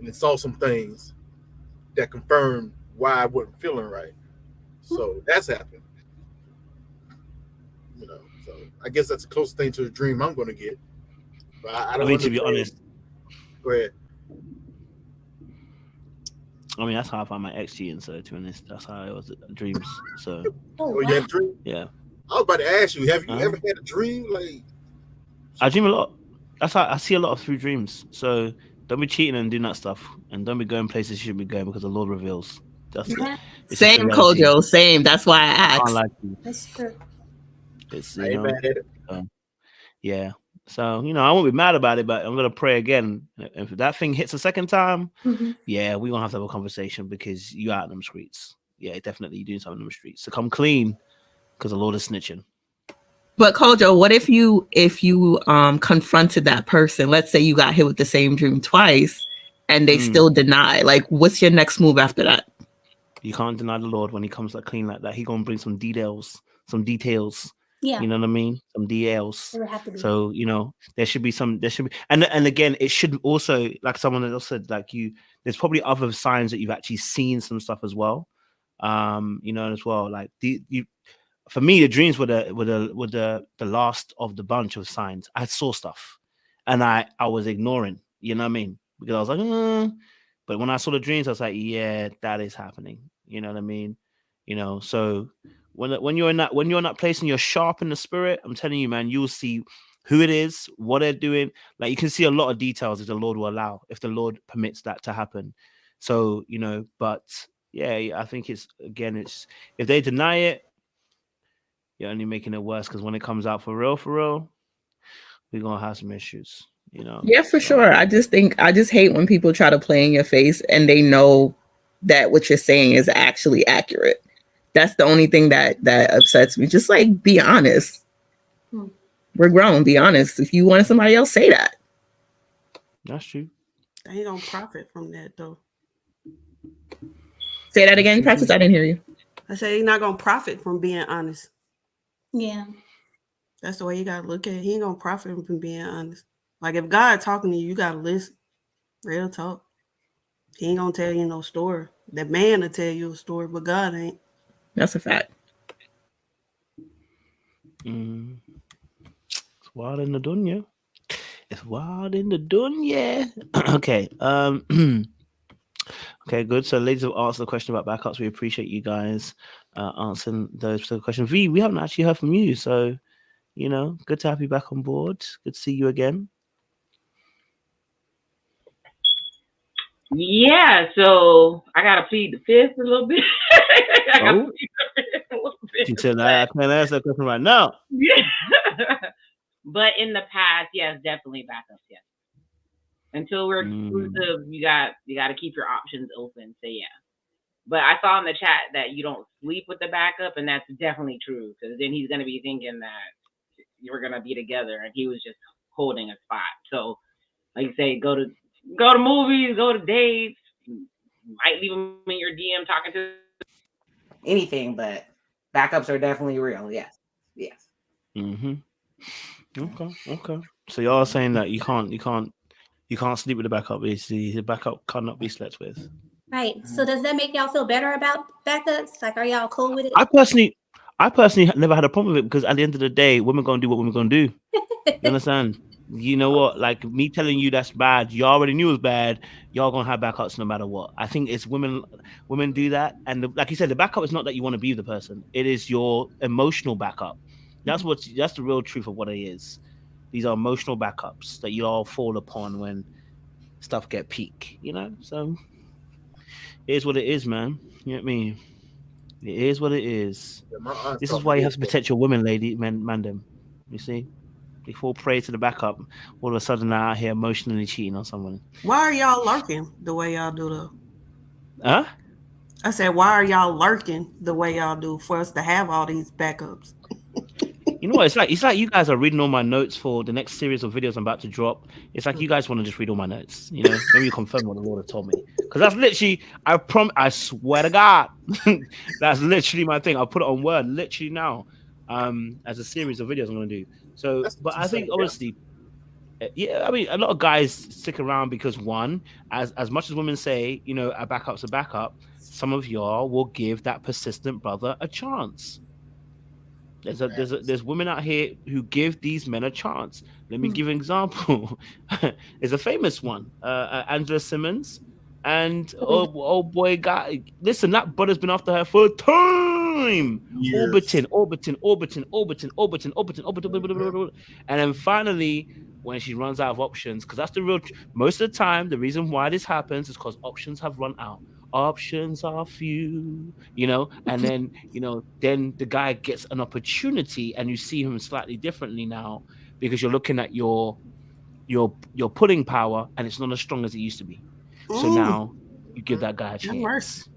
And saw some things that confirmed why I wasn't feeling right. So that's happened. So I guess that's the closest thing to a dream I'm going to get. But I don't I mean, to be honest. Go ahead. I mean, that's how I found my ex cheating. So to be honest, that's how it was dreams. So. Oh, you had a dream? Yeah. I was about to ask you, have you ever had a dream? Like, I dream a lot. That's how I see a lot of through dreams. So don't be cheating and doing that stuff, and don't be going places you shouldn't be going because the Lord reveals. That's same, Kojo. Same. That's why I asked. That's true. It's I ain't mad at it. Yeah. So I won't be mad about it, but I'm gonna pray again. If that thing hits a second time, yeah, we're gonna have to have a conversation because you out in them streets. Yeah, definitely you doing something in them streets. So come clean, because the Lord is snitching. But Kojo, what if you confronted that person? Let's say you got hit with the same dream twice, and they still deny. Like, what's your next move after that? You can't deny the Lord when He comes like clean like that. He gonna bring some details. Yeah. You know what I mean? Some DLs. There would have to be. So, there should be, and again, it should also, like someone else said, like there's probably other signs that you've actually seen some stuff as well. As well. Like for me, the dreams were the last of the bunch of signs. I saw stuff and I was ignoring, you know what I mean? Because I was like, but when I saw the dreams, I was like, yeah, that is happening. You know what I mean? So when you're in that place and you're sharp in the spirit, I'm telling you, man, you'll see who it is, what they're doing. Like, you can see a lot of details if the Lord will allow, if the Lord permits that to happen. So, but yeah, I think it's if they deny it, you're only making it worse, because when it comes out for real, we're gonna have some issues, Yeah, for sure. I just hate when people try to play in your face and they know that what you're saying is actually accurate. That's the only thing that upsets me. Just like, be honest. We're grown. Be honest. If you wanted somebody else, say that. That's true. They don't profit from that, though. Say that again, Precious. I didn't hear you. I say he's not gonna profit from being honest. Yeah. That's the way you gotta look at it. He ain't gonna profit from being honest. Like, if God talking to you, you gotta listen. Real talk. He ain't gonna tell you no story. That man will tell you a story, but God ain't. That's a fact. It's wild in the dunya. It's wild in the dunya. Okay. Okay, good. So ladies have asked the question about backups. We appreciate you guys answering those questions. V, we haven't actually heard from you, so good to have you back on board. Good to see you again. Yeah, so I gotta plead the fifth a little bit. I gotta Oh, plead the fifth a little bit. she said I can't answer that question right now. Yeah. But in the past, yes, definitely backups, yes. Until we're exclusive, you got to keep your options open. So yeah. But I saw in the chat that you don't sleep with the backup, and that's definitely true. Because then he's gonna be thinking that you're gonna be together, and he was just holding a spot. So, like you say, go to movies, go to dates, might leave him in your DM talking to anything, but backups are definitely real. Yes, yes. Okay. So y'all saying that you can't sleep with the backup. The backup cannot be slept with. Right. So does that make y'all feel better about backups? Like, are y'all cool with it? I personally never had a problem with it because at the end of the day, women gonna do what women gonna do. You understand? You know what? Like me telling you that's bad, you already knew it was bad. Y'all gonna have backups no matter what. I think it's women do that, and like you said, the backup is not that you want to be the person. It is your emotional backup. That's the real truth of what it is. These are emotional backups that you all fall upon when stuff get peak. So it is what it is, man. You know what I mean? It is what it is. This is why you have to protect your women, lady, man them. You see? They fall prey to the backup. All of a sudden, they're out here emotionally cheating on someone. Why are y'all lurking the way y'all do though? Huh? I said, why are y'all lurking the way y'all do for us to have all these backups? You know what? It's like you guys are reading all my notes for the next series of videos I'm about to drop. It's like you guys want to just read all my notes. Maybe you confirm what the Lord has told me. Because that's literally, I swear to God, that's literally my thing. I'll put it on Word literally now, as a series of videos I'm going to do. So, but I think obviously, yeah, I mean, a lot of guys stick around because one, as much as women say, a backup's a backup, some of y'all will give that persistent brother a chance. There's women out here who give these men a chance. Let me give an example. There's a famous one, Angela Simmons, and oh boy, guy, listen, that brother's been after her for time, orbiting, and then finally, when she runs out of options, because that's the real. Most of the time, the reason why this happens is because options have run out. Options are few, and then then the guy gets an opportunity and you see him slightly differently now because you're looking at your pulling power and it's not as strong as it used to be. So now you give that guy a chance.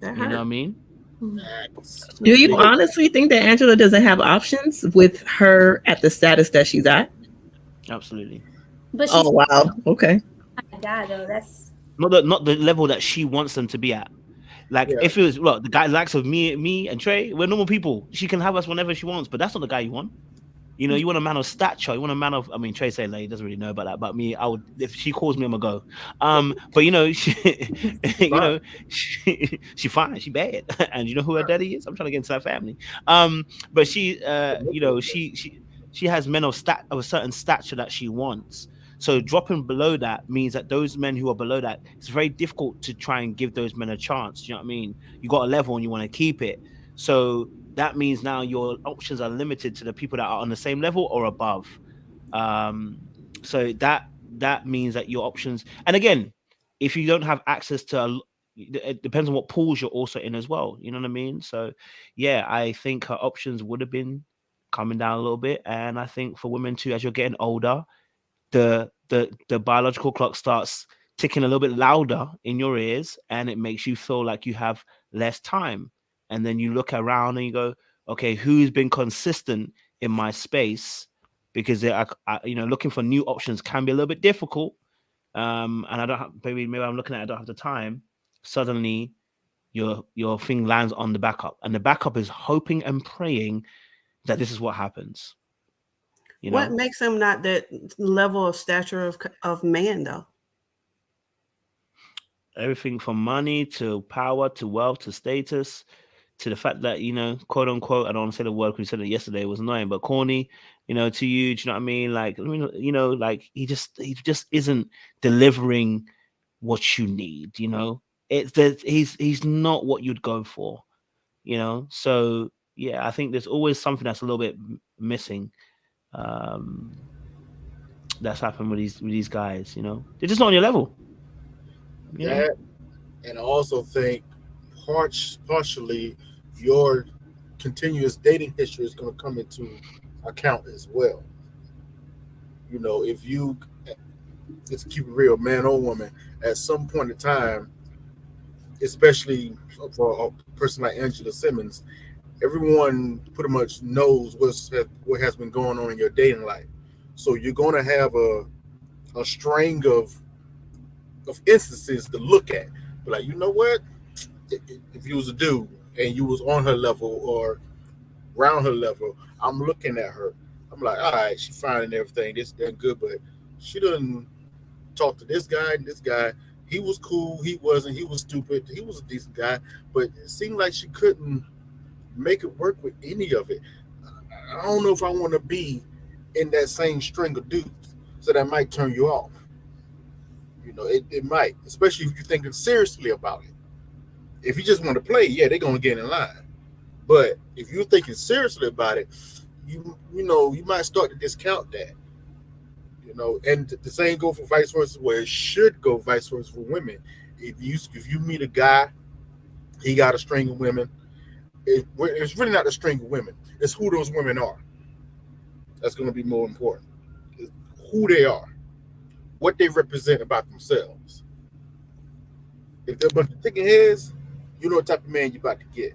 You know what I mean? Do you honestly think that Angela doesn't have options with her at the status that she's at? Absolutely. But oh wow, okay. My God, though, that's not the level that she wants them to be at. Like if it was the guy likes of me and Trey, we're normal people. She can have us whenever she wants, but that's not the guy you want. You want a man of stature. You want a man of. I mean, Trey saying he doesn't really know about that, but me, I would. If she calls me, I'm gonna go. But she fine. She bad, and you know who her daddy is. I'm trying to get into that family. But she has men of a certain stature that she wants. So dropping below that means that those men who are below that, it's very difficult to try and give those men a chance. Do you know what I mean? You got a level and you want to keep it. So that means now your options are limited to the people that are on the same level or above. So that means that your options, and again, if you don't have access to, it depends on what pools you're also in as well. You know what I mean? So yeah, I think her options would have been coming down a little bit. And I think for women too, as you're getting older, the biological clock starts ticking a little bit louder in your ears, and it makes you feel like you have less time. And then you look around and you go, okay, who's been consistent in my space? Because looking for new options can be a little bit difficult. And I don't have, maybe I'm looking at it, I don't have the time. Suddenly your thing lands on the backup, and the backup is hoping and praying that this is what happens. What makes him not that level of stature of man though? Everything from money to power to wealth to status to the fact that, quote unquote, I don't want to say the word because we said it yesterday, it was annoying, but corny, to you, do you know what I mean? Like, like he just isn't delivering what you need, It's that he's not what you'd go for, So yeah, I think there's always something that's a little bit missing. That's happened with these guys, they're just not on your level. Yeah. That, and I also think partially your continuous dating history is going to come into account as well. You know, if you, let's keep it real, man or woman, at some point in time, especially for a person like Angela Simmons, everyone pretty much knows what has been going on in your dating life. So you're going to have a string of instances to look at. But like, you know what? If you was a dude and you was on her level or around her level, I'm looking at her. I'm like, all right, she's fine and everything. This that good, but she doesn't talk to this guy and this guy. He was cool. He wasn't. He was stupid. He was a decent guy, but it seemed like she couldn't make it work with any of it. I don't know if I want to be in that same string of dudes, so that might turn you off. You know, it might, especially if you're thinking seriously about it. If you just want to play, yeah, they're gonna get in line. But if you're thinking seriously about it, you know, you might start to discount that. You know, and the same go for vice versa, where it should go vice versa for women. If you meet a guy, he got a string of women. It's really not the string of women. It's who those women are. That's going to be more important. It's who they are, what they represent about themselves. If they're a bunch of chicken heads, you know what type of man you're about to get.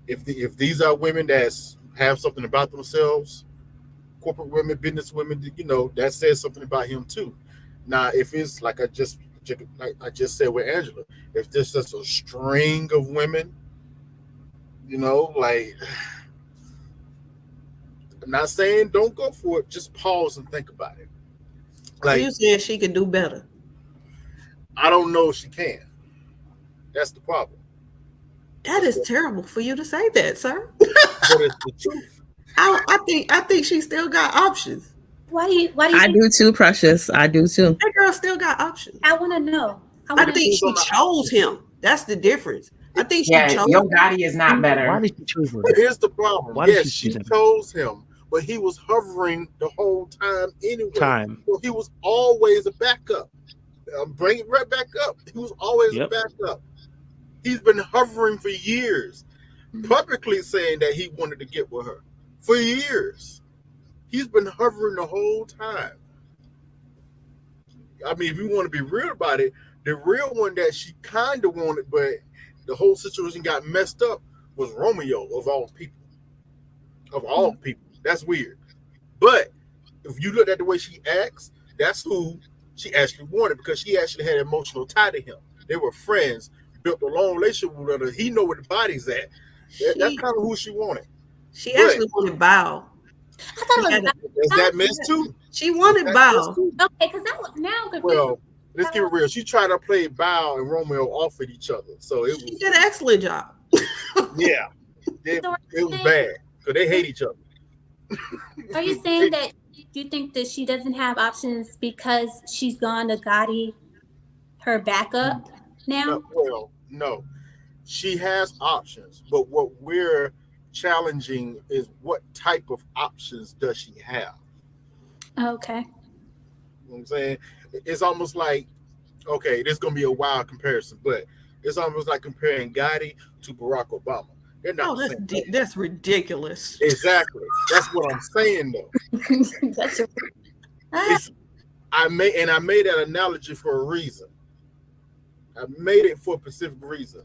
If these are women that have something about themselves, corporate women, business women, you know, that says something about him too. Now, if it's like I just said with Angela, if there's just a string of women, you know, like, I'm not saying don't go for it. Just pause and think about it. Like, you saying she can do better? I don't know if she can. That's the problem. That is terrible for you to say that, sir. But it's the truth. I think she still got options. Why do you I do too, Precious. I do too. That girl still got options. I want to know. I think she chose him. That's the difference. I think she chose Yo Gotti is not better. Why did she choose him? Here's the problem. Why Yes, she chose him, but he was hovering the whole time anyway. So he was always a backup. Bring it right back up. He was always a backup. He's been hovering for years, publicly saying that he wanted to get with her for years. He's been hovering the whole time. I mean, if you want to be real about it, the real one that she kind of wanted, but the whole situation got messed up, was Romeo, of all people. Of all people. That's weird. But if you look at the way she acts, that's who she actually wanted, because she actually had an emotional tie to him. They were friends, built a long relationship with her. He know where the body's at. That's kind of who she wanted. She actually wanted Bao. I thought it was Is that mess too? She wanted Bao. Okay, because that was now confusing. Well, let's get it real. She tried to play Bao and Romeo off at each other. So it was, she did an excellent job. Yeah. It was bad because they hate each other. Are you saying that you think that she doesn't have options because she's gone to Gotti, her backup now? No. She has options, but what we're challenging is what type of options does she have? Okay. You know what I'm saying? It's almost like, okay, this is going to be a wild comparison, but it's almost like comparing Gotti to Barack Obama. They're not the same thing. That's ridiculous. Exactly. That's what I'm saying, though. That's I made that analogy for a reason. I made it for a specific reason.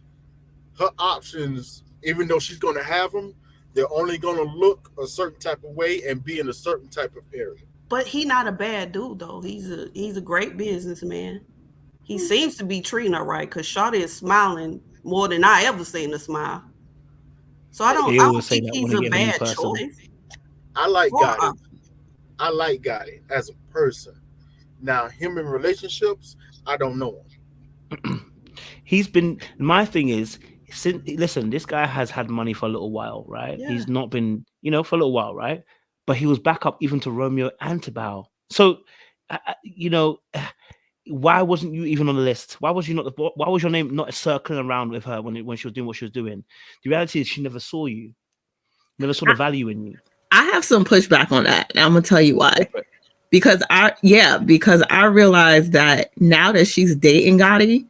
Her options, even though she's going to have them, they're only going to look a certain type of way and be in a certain type of area. But he's not a bad dude, though. He's a great businessman. He seems to be treating her right, because Shawty is smiling more than I ever seen her smile. So I don't think he's a bad choice. I like Gotti. I like Gotti as a person. Now, him in relationships, I don't know him. He's been, my thing is, listen, this guy has had money for a little while, right? Yeah. He's not been, for a little while, right? But he was back up even to Romeo and to Bao. So, why wasn't you even on the list? Why was your name not circling around with her when she was doing what she was doing? The reality is she never saw you, never saw the value in you. I have some pushback on that. And I'm gonna tell you why. because I realized that now that she's dating Gotti,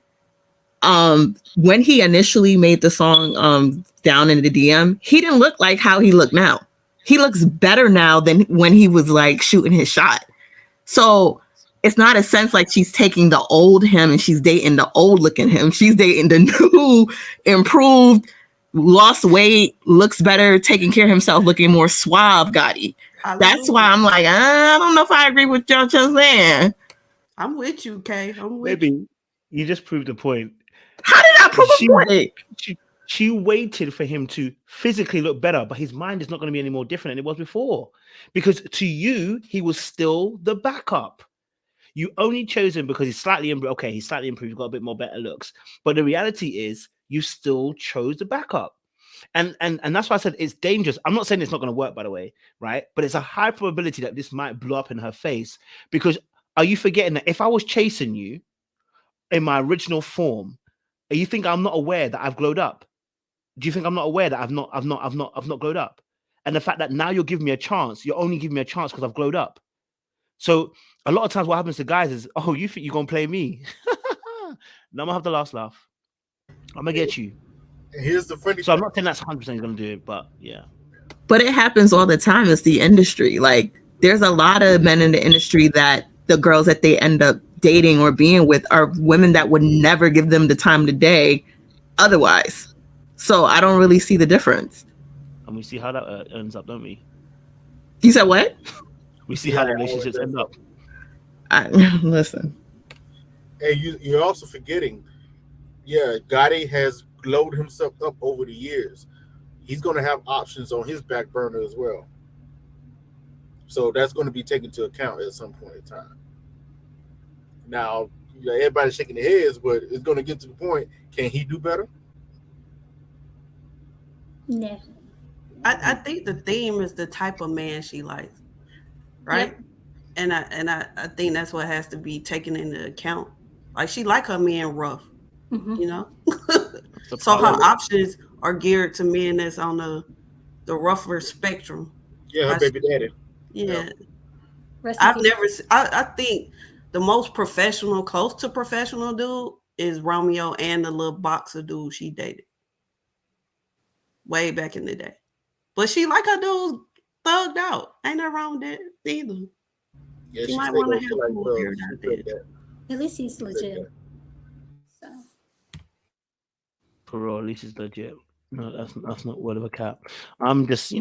when he initially made the song Down in the DM, he didn't look like how he looked now. He looks better now than when he was like shooting his shot. So it's not a sense like she's taking the old him and she's dating the old looking him. She's dating the new, improved, lost weight, looks better, taking care of himself, looking more suave Gotti. That's why I'm like, I don't know if I agree with y'all just then. I'm with you, Kay. I'm with Maybe you. you just proved the point. How did I prove a point? She waited for him to physically look better, but his mind is not going to be any more different than it was before. Because to you, he was still the backup. You only chose him because he's slightly improved. Okay, he's slightly improved, got a bit more better looks. But the reality is, you still chose the backup. And that's why I said it's dangerous. I'm not saying it's not going to work, by the way, right? But it's a high probability that this might blow up in her face. Because are you forgetting that if I was chasing you in my original form, you think I'm not aware that I've glowed up? Do you think I'm not aware that I've not glowed up? And the fact that now you're giving me a chance, you're only giving me a chance because I've glowed up. So a lot of times what happens to guys is, oh, you think you're going to play me? No, I'm going to have the last laugh. I'm going to get you. Here's the funny So I'm not saying that's 100% going to do it, but yeah. But it happens all the time. It's the industry. Like, there's a lot of men in the industry that the girls that they end up dating or being with are women that would never give them the time of day otherwise. So I don't really see the difference. And we see how that ends up, don't we? You said what? We see how the relationships end up. Listen. And you're also forgetting, Gotti has glowed himself up over the years. He's going to have options on his back burner as well. So that's going to be taken into account at some point in time. Now, everybody's shaking their heads, but it's going to get to the point, can he do better? No. I think the theme is the type of man she likes, right? Yep. And I think that's what has to be taken into account. Like, she like her men rough, you know? So her options are geared to men that's on the rougher spectrum. Yeah, her baby daddy. Yeah. I think the most professional, close to professional dude is Romeo and the little boxer dude she dated way back in the day. But she like her dudes thugged out. Ain't nothing wrong with that either. Yeah, she might want to have a cool beard out there. At least he's legit. So. For real, at least he's legit. No, that's not word of a cap. I'm just,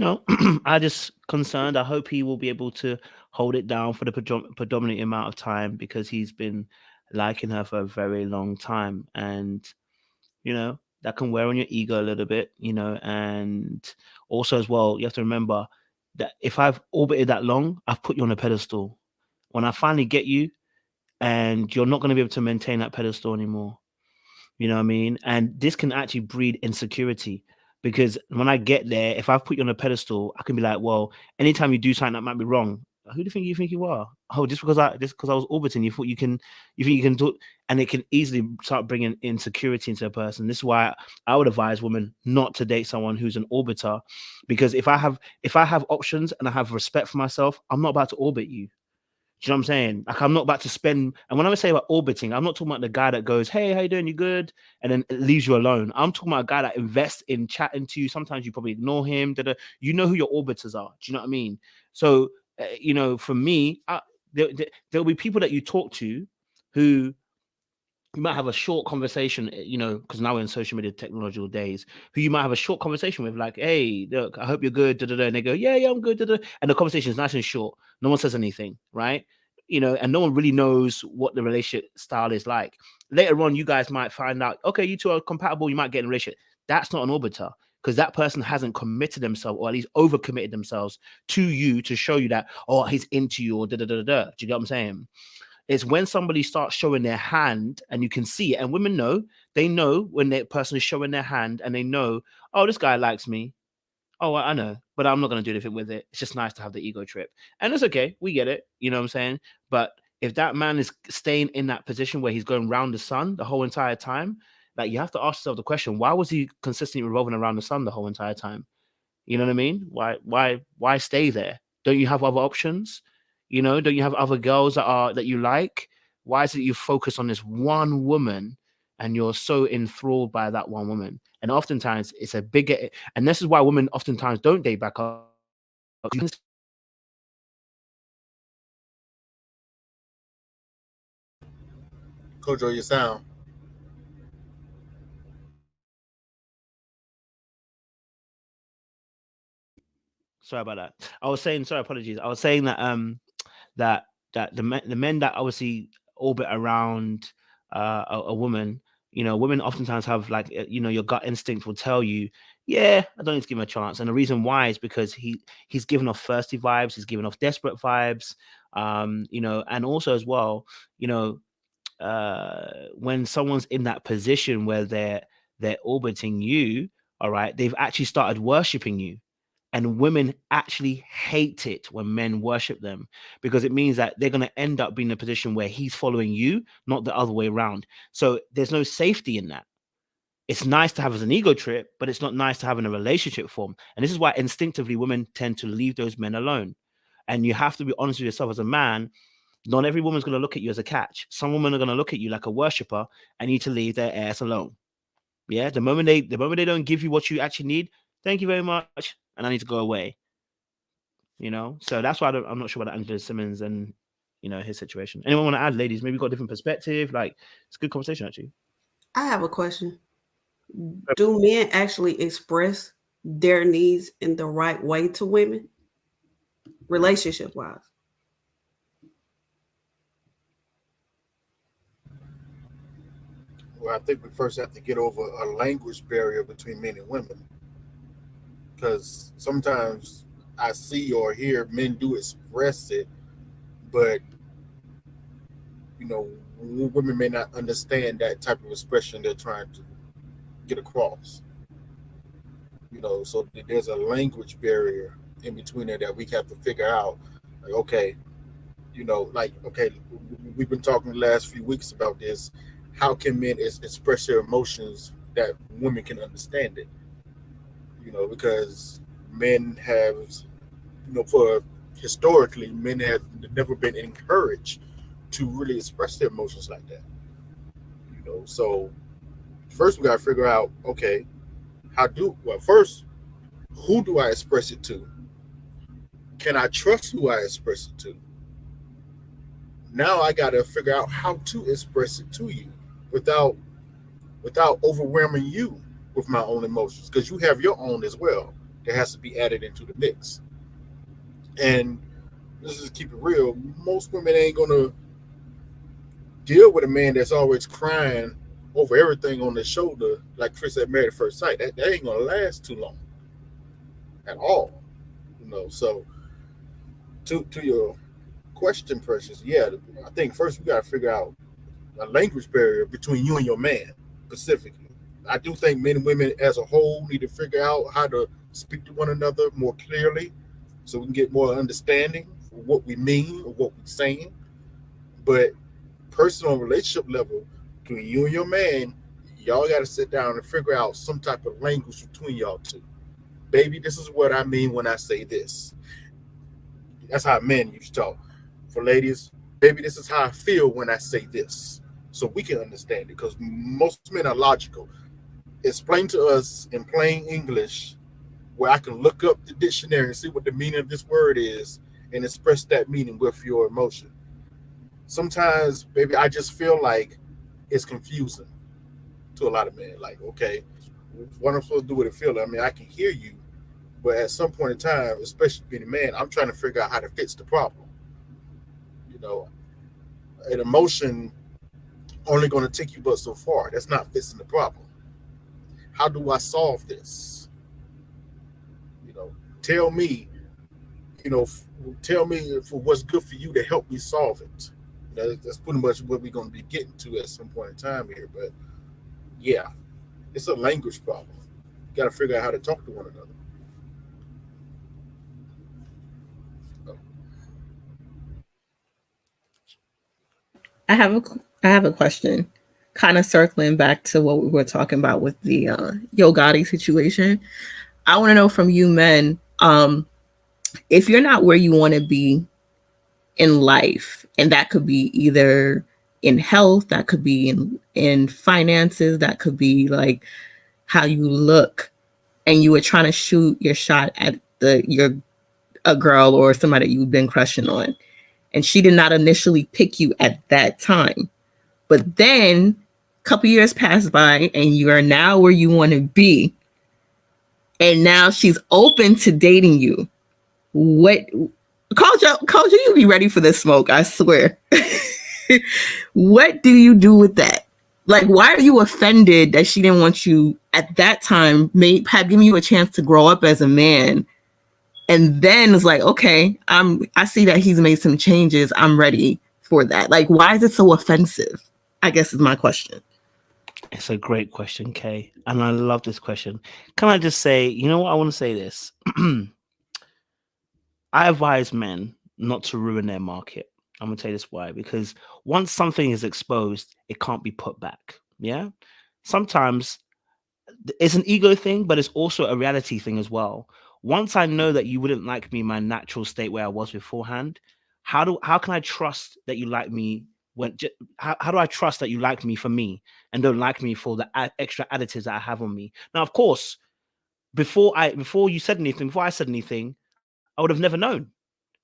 I just concerned. I hope he will be able to hold it down for the predominant amount of time, because he's been liking her for a very long time, and that can wear on your ego a little bit, and also as well, you have to remember that if I've orbited that long, I've put you on a pedestal. When I finally get you, and you're not going to be able to maintain that pedestal anymore. You know what I mean? And this can actually breed insecurity, because when I get there, if I've put you on a pedestal, I can be like, well, anytime you do something that might be wrong, who do you think you are? Oh, just because I was orbiting, you think you can do, and it can easily start bringing insecurity into a person. This is why I would advise women not to date someone who's an orbiter, because if I have options and I have respect for myself, I'm not about to orbit you. Do you know what I'm saying? Like, I'm not about to spend, and when I say about orbiting, I'm not talking about the guy that goes, hey, how you doing? You good? And then leaves you alone. I'm talking about a guy that invests in chatting to you. Sometimes you probably ignore him. You know who your orbiters are. Do you know what I mean? So, for me, there'll be people that you talk to who you might have a short conversation, because now we're in social media technological days, who you might have a short conversation with, like, hey, look, I hope you're good, and they go, yeah, I'm good, and the conversation is nice and short. No one says anything, right? And no one really knows what the relationship style is like. Later on, you guys might find out, okay, you two are compatible, you might get in a relationship. That's not an orbiter, because that person hasn't committed themselves, or at least overcommitted themselves to you to show you that, oh, he's into you, or da-da-da-da-da. Do you get what I'm saying? It's when somebody starts showing their hand, and you can see it. And women know, they know when that person is showing their hand, and they know, oh, this guy likes me. Oh, I know, but I'm not going to do anything with it. It's just nice to have the ego trip. And it's okay. We get it. You know what I'm saying? But if that man is staying in that position where he's going round the sun the whole entire time, like, you have to ask yourself the question, why was he consistently revolving around the sun the whole entire time? You know what I mean? Why stay there? Don't you have other options? You know, don't you have other girls that you like? Why is it you focus on this one woman and you're so enthralled by that one woman? And oftentimes it's a bigger, and this is why women oftentimes don't date back up. Kojo, your sound. Sorry about that. I was saying, sorry, apologies. I was saying that that the men that obviously orbit around a woman, you know, women oftentimes have like you know, your gut instinct will tell you, yeah, I don't need to give him a chance. And the reason why is because he's giving off thirsty vibes, he's giving off desperate vibes, you know, and also as well, you know, when someone's in that position where they're orbiting you, all right, they've actually started worshiping you. And women actually hate it when men worship them because it means that they're going to end up being in a position where he's following you, not the other way around. So there's no safety in that. It's nice to have as an ego trip, but it's not nice to have in a relationship form. And this is why instinctively women tend to leave those men alone. And you have to be honest with yourself as a man. Not every woman's going to look at you as a catch. Some women are going to look at you like a worshiper and need to leave their ass alone. Yeah, the moment they don't give you what you actually need, thank you very much, and I need to go away. You know, so that's why I'm not sure about Angela Simmons and you know his situation. Anyone want to add, ladies? Maybe got a different perspective. Like it's a good conversation actually. I have a question. Do men actually express their needs in the right way to women, relationship wise? Well, I think we first have to get over a language barrier between men and women, because sometimes I see or hear men do express it, but you know, women may not understand that type of expression they're trying to get across. You know, so there's a language barrier in between there that we have to figure out. Like, okay, you know, like, okay, we've been talking the last few weeks about this. How can men express their emotions that women can understand it? You know, because men have, you know, for historically, men have never been encouraged to really express their emotions like that. You know, so first we got to figure out, okay, first, who do I express it to? Can I trust who I express it to? Now I got to figure out how to express it to you without overwhelming you with my own emotions, because you have your own as well that has to be added into the mix. And let's just keep it real. Most women ain't gonna deal with a man that's always crying over everything on his shoulder, like Chris said, married at first sight. That ain't gonna last too long at all. You know, so to your question, Precious, yeah, I think first we gotta figure out a language barrier between you and your man specifically. I do think men and women as a whole need to figure out how to speak to one another more clearly so we can get more understanding for what we mean or what we're saying. But personal relationship level, between you and your man, y'all got to sit down and figure out some type of language between y'all two. Baby, this is what I mean when I say this. That's how men used to talk. For ladies, baby, this is how I feel when I say this. So we can understand it, because most men are logical. Explain to us in plain English where I can look up the dictionary and see what the meaning of this word is and express that meaning with your emotion. Sometimes, baby, I just feel like it's confusing to a lot of men. Like, okay, what am I supposed to do with a feeling? I mean, I can hear you, but at some point in time, especially being a man, I'm trying to figure out how to fix the problem. You know, an emotion only going to take you but so far. That's not fixing the problem. How do I solve this? You know, tell me, you know, tell me for what's good for you to help me solve it. You know, that's pretty much what we're going to be getting to at some point in time here. But yeah, it's a language problem. You got to figure out how to talk to one another. I have a question, kind of circling back to what we were talking about with the Yo Gotti situation. I want to know from you men, if you're not where you want to be in life. And that could be either in health, that could be in finances, that could be like how you look, and you were trying to shoot your shot at a girl or somebody you've been crushing on, and she did not initially pick you at that time. But then a couple years pass by and you are now where you want to be. And now she's open to dating you. What, Kojo, you be ready for this smoke, I swear. What do you do with that? Like, why are you offended that she didn't want you at that time, had given you a chance to grow up as a man? And then it's like, okay, I see that he's made some changes. I'm ready for that. Like, why is it so offensive? I guess is my question. It's a great question, Kay. And I love this question. Can I just say, you know what? I want to say this. I advise men not to ruin their market. I'm going to tell you this why. Because once something is exposed, it can't be put back. Yeah? Sometimes it's an ego thing, but it's also a reality thing as well. Once I know that you wouldn't like me in my natural state where I was beforehand, how can I trust that you like me how do I trust that you like me for me and don't like me for the extra additives that I have on me? Now, of course, before I said anything, I would have never known.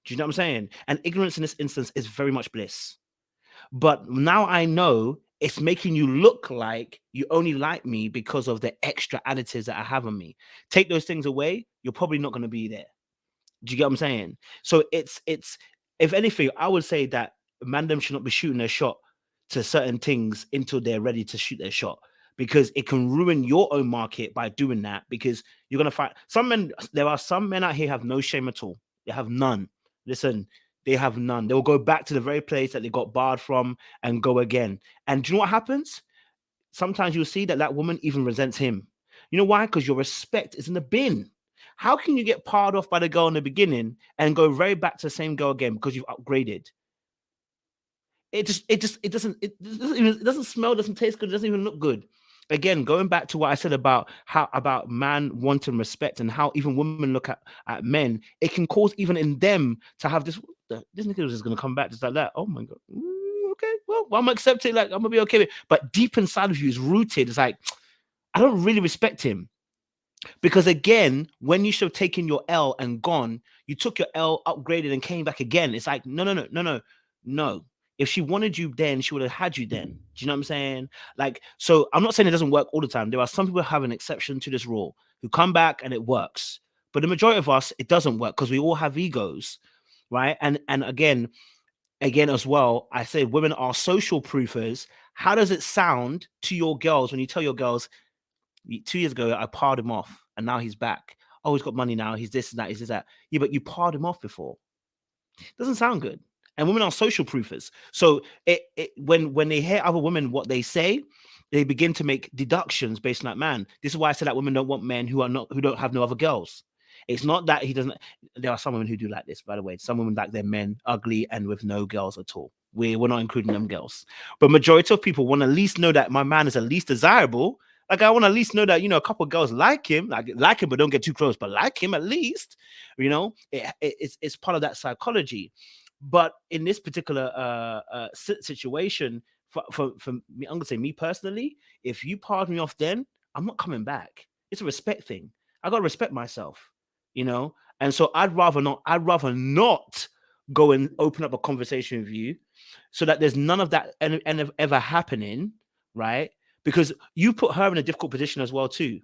Do you know what I'm saying? And ignorance in this instance is very much bliss. But now I know it's making you look like you only like me because of the extra additives that I have on me. Take those things away, you're probably not going to be there. Do you get what I'm saying? So it's if anything, I would say that mandem should not be shooting their shot to certain things until they're ready to shoot their shot, because it can ruin your own market by doing that. Because you're gonna find there are some men out here have no shame at all. They have none. Listen, they have none. They will go back to the very place that they got barred from and go again. And do you know what happens? Sometimes you'll see that woman even resents him. You know why? Because your respect is in the bin. How can you get parred off by the girl in the beginning and go very back to the same girl again because you've upgraded? It doesn't smell, doesn't taste good, it doesn't even look good. Again, going back to what I said about man wanting respect and how even women look at men, it can cause even in them to have this nigga is going to come back just like that. Oh my God. Okay, well, I'm accepting, like I'm gonna be okay with it. But deep inside of you is rooted. It's like, I don't really respect him. Because again, when you should have taken your L and gone, you took your L, upgraded, and came back again. It's like, no. If she wanted you then, she would have had you then. Do you know what I'm saying? Like, so I'm not saying it doesn't work all the time. There are some people who have an exception to this rule who come back and it works. But the majority of us, it doesn't work because we all have egos, right? And again as well, I say women are social proofers. How does it sound to your girls when you tell your girls, 2 years ago, I parred him off and now he's back. Oh, he's got money now. He's this and that. He's this, that. Yeah, but you parred him off before. Doesn't sound good. And women are social proofers. So when they hear other women, what they say, they begin to make deductions based on that man. This is why I said that women don't want men who don't have no other girls. It's not that he doesn't. There are some women who do like this, by the way. Some women like their men ugly and with no girls at all. We're not including them girls. But majority of people want to at least know that my man is at least desirable. Like, I want to at least know that, a couple of girls like him, but don't get too close, but like him at least, it's part of that psychology. But in this particular situation, for me, I'm going to say me personally, if you pardon me off then, I'm not coming back. It's a respect thing. I got to respect myself, and so I'd rather not go and open up a conversation with you so that there's none of that ever happening, right? Because you put her in a difficult position as well too.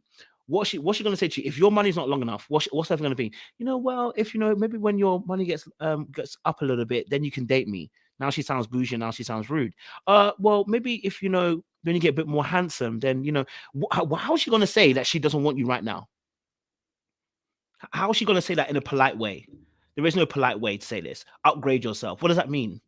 What's she going to say to you if your money's not long enough? What's that going to be? Well, if maybe when your money gets up a little bit, then you can date me. Now she sounds bougie. Now she sounds rude. Well, maybe if when you get a bit more handsome, then how is she going to say that she doesn't want you right now? How is she going to say that in a polite way? There is no polite way to say this. Upgrade yourself. What does that mean?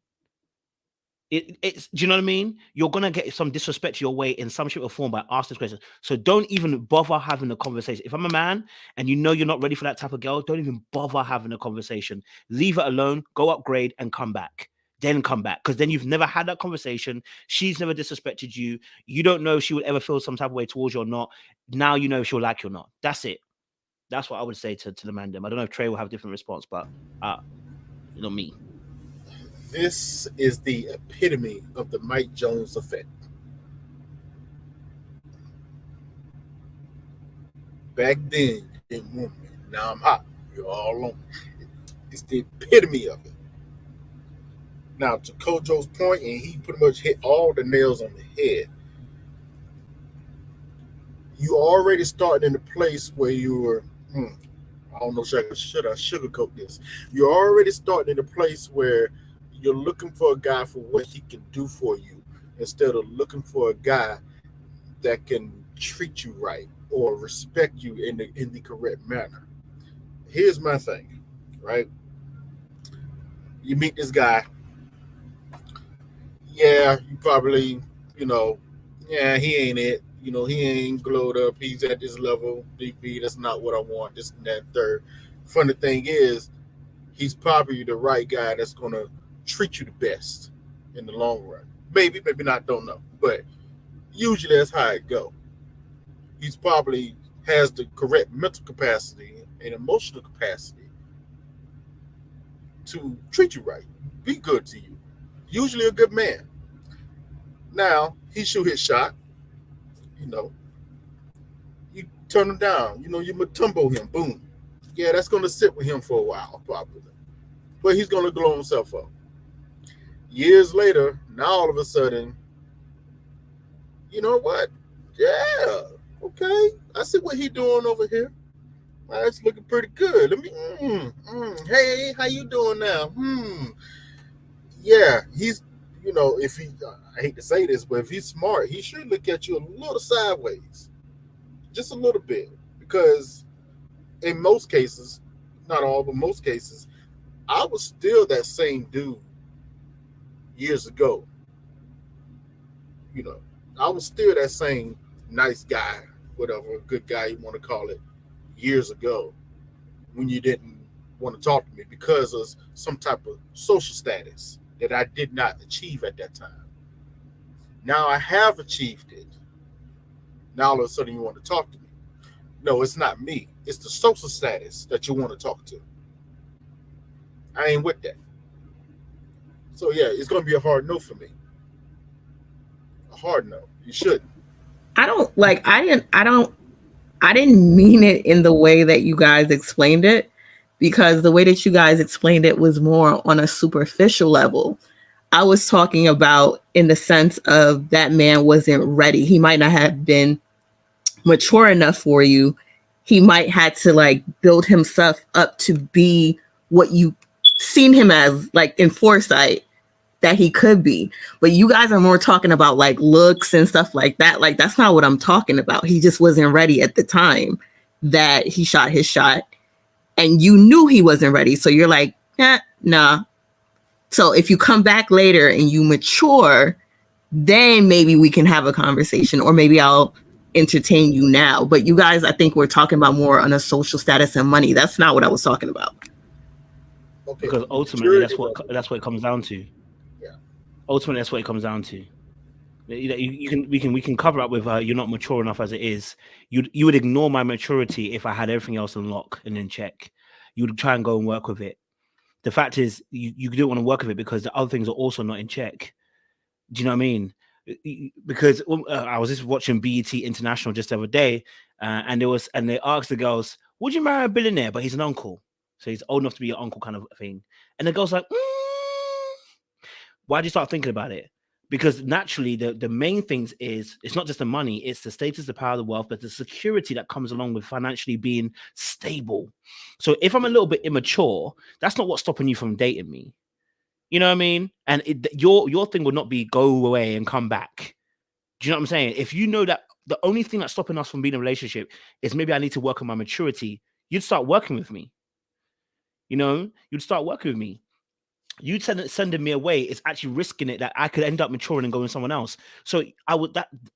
It's do you know what I mean? You're gonna get some disrespect your way in some shape or form by asking this question. So don't even bother having a conversation. If I'm a man and you're not ready for that type of girl, don't even bother having a conversation. Leave it alone, go upgrade and come back. Then come back. Because then you've never had that conversation. She's never disrespected you. You don't know if she would ever feel some type of way towards you or not. Now you know if she'll like you or not. That's it. That's what I would say to the mandem. I don't know if Trey will have a different response, but me. This is the epitome of the Mike Jones effect. Back then, you didn't want me. Now I'm hot. You're all on me. It's the epitome of it. Now, to Kojo's point, and he pretty much hit all the nails on the head. You already starting in a place where you were, I don't know, should I sugarcoat this? You're already starting in a place where you're looking for a guy for what he can do for you instead of looking for a guy that can treat you right or respect you in the correct manner. Here's my thing, right? You meet this guy. Yeah, you probably, yeah, he ain't it. He ain't glowed up. He's at this level. DP, that's not what I want. This and that third. Funny thing is, he's probably the right guy that's going to treat you the best in the long run. Maybe not, don't know. But usually that's how it go. He's probably has the correct mental capacity and emotional capacity to treat you right, be good to you. Usually a good man. Now, he shoot his shot. You turn him down. You matumbo him. Boom. Yeah, that's going to sit with him for a while, probably. But he's going to glow himself up. Years later, now all of a sudden, you know what? Yeah, okay. I see what he doing over here. That's looking pretty good. Let me, hey, how you doing now? Yeah, he's, if he, I hate to say this, but if he's smart, he should look at you a little sideways. Just a little bit. Because in most cases, not all, but most cases, I was still that same dude years ago. I was still that same nice guy, whatever, good guy you want to call it, years ago when you didn't want to talk to me because of some type of social status that I did not achieve at that time. Now I have achieved it. Now all of a sudden you want to talk to me. No, it's not me. It's the social status that you want to talk to. I ain't with that. So yeah, it's going to be a hard no for me. A hard no. You shouldn't. I didn't mean it in the way that you guys explained it, because the way that you guys explained it was more on a superficial level. I was talking about in the sense of that man wasn't ready. He might not have been mature enough for you. He might had to build himself up to be what you seen him as, in foresight, that he could be. But you guys are more talking about looks and stuff like that. That's not what I'm talking about. He just wasn't ready at the time that he shot his shot, and you knew he wasn't ready. So you're like, nah. So if you come back later and you mature, then maybe we can have a conversation, or maybe I'll entertain you now. But you guys, I think we're talking about more on a social status and money. That's not what I was talking about. Okay. Because ultimately, that's what it comes down to. Yeah. Ultimately, that's what it comes down to. We can cover up with you're not mature enough as it is. You would ignore my maturity if I had everything else in lock and in check. You would try and go and work with it. The fact is, you don't want to work with it because the other things are also not in check. Do you know what I mean? Because I was just watching BET International just the other day, and they asked the girls, "Would you marry a billionaire?" But he's an uncle, so he's old enough to be your uncle, kind of thing. And the girl's like, "Why'd you start thinking about it?" Because naturally, the main things is it's not just the money, it's the status, the power, the wealth, but the security that comes along with financially being stable. So if I'm a little bit immature, that's not what's stopping you from dating me. You know what I mean? And your thing would not be go away and come back. Do you know what I'm saying? If you know that the only thing that's stopping us from being in a relationship is maybe I need to work on my maturity, you'd start working with me. You'd start working with me. You sending me away is actually risking it that I could end up maturing and going with someone else. So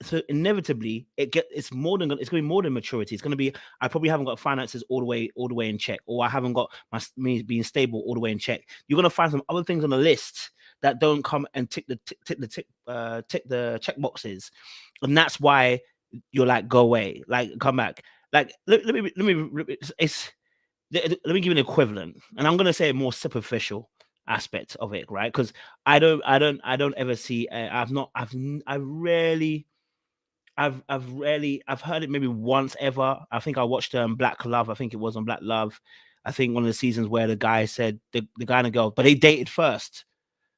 so inevitably it's going to be more than maturity. It's going to be I probably haven't got finances all the way in check, or I haven't got me being stable all the way in check. You're going to find some other things on the list that don't come and tick the check boxes, and that's why you're like, go away, come back. Let me give you an equivalent, and I'm going to say it more superficial. aspect of it, right? Because I don't ever see. I've rarely heard it maybe once ever. I think I watched Black Love. I think it was on Black Love. I think one of the seasons where the guy said the guy and the girl, but they dated first.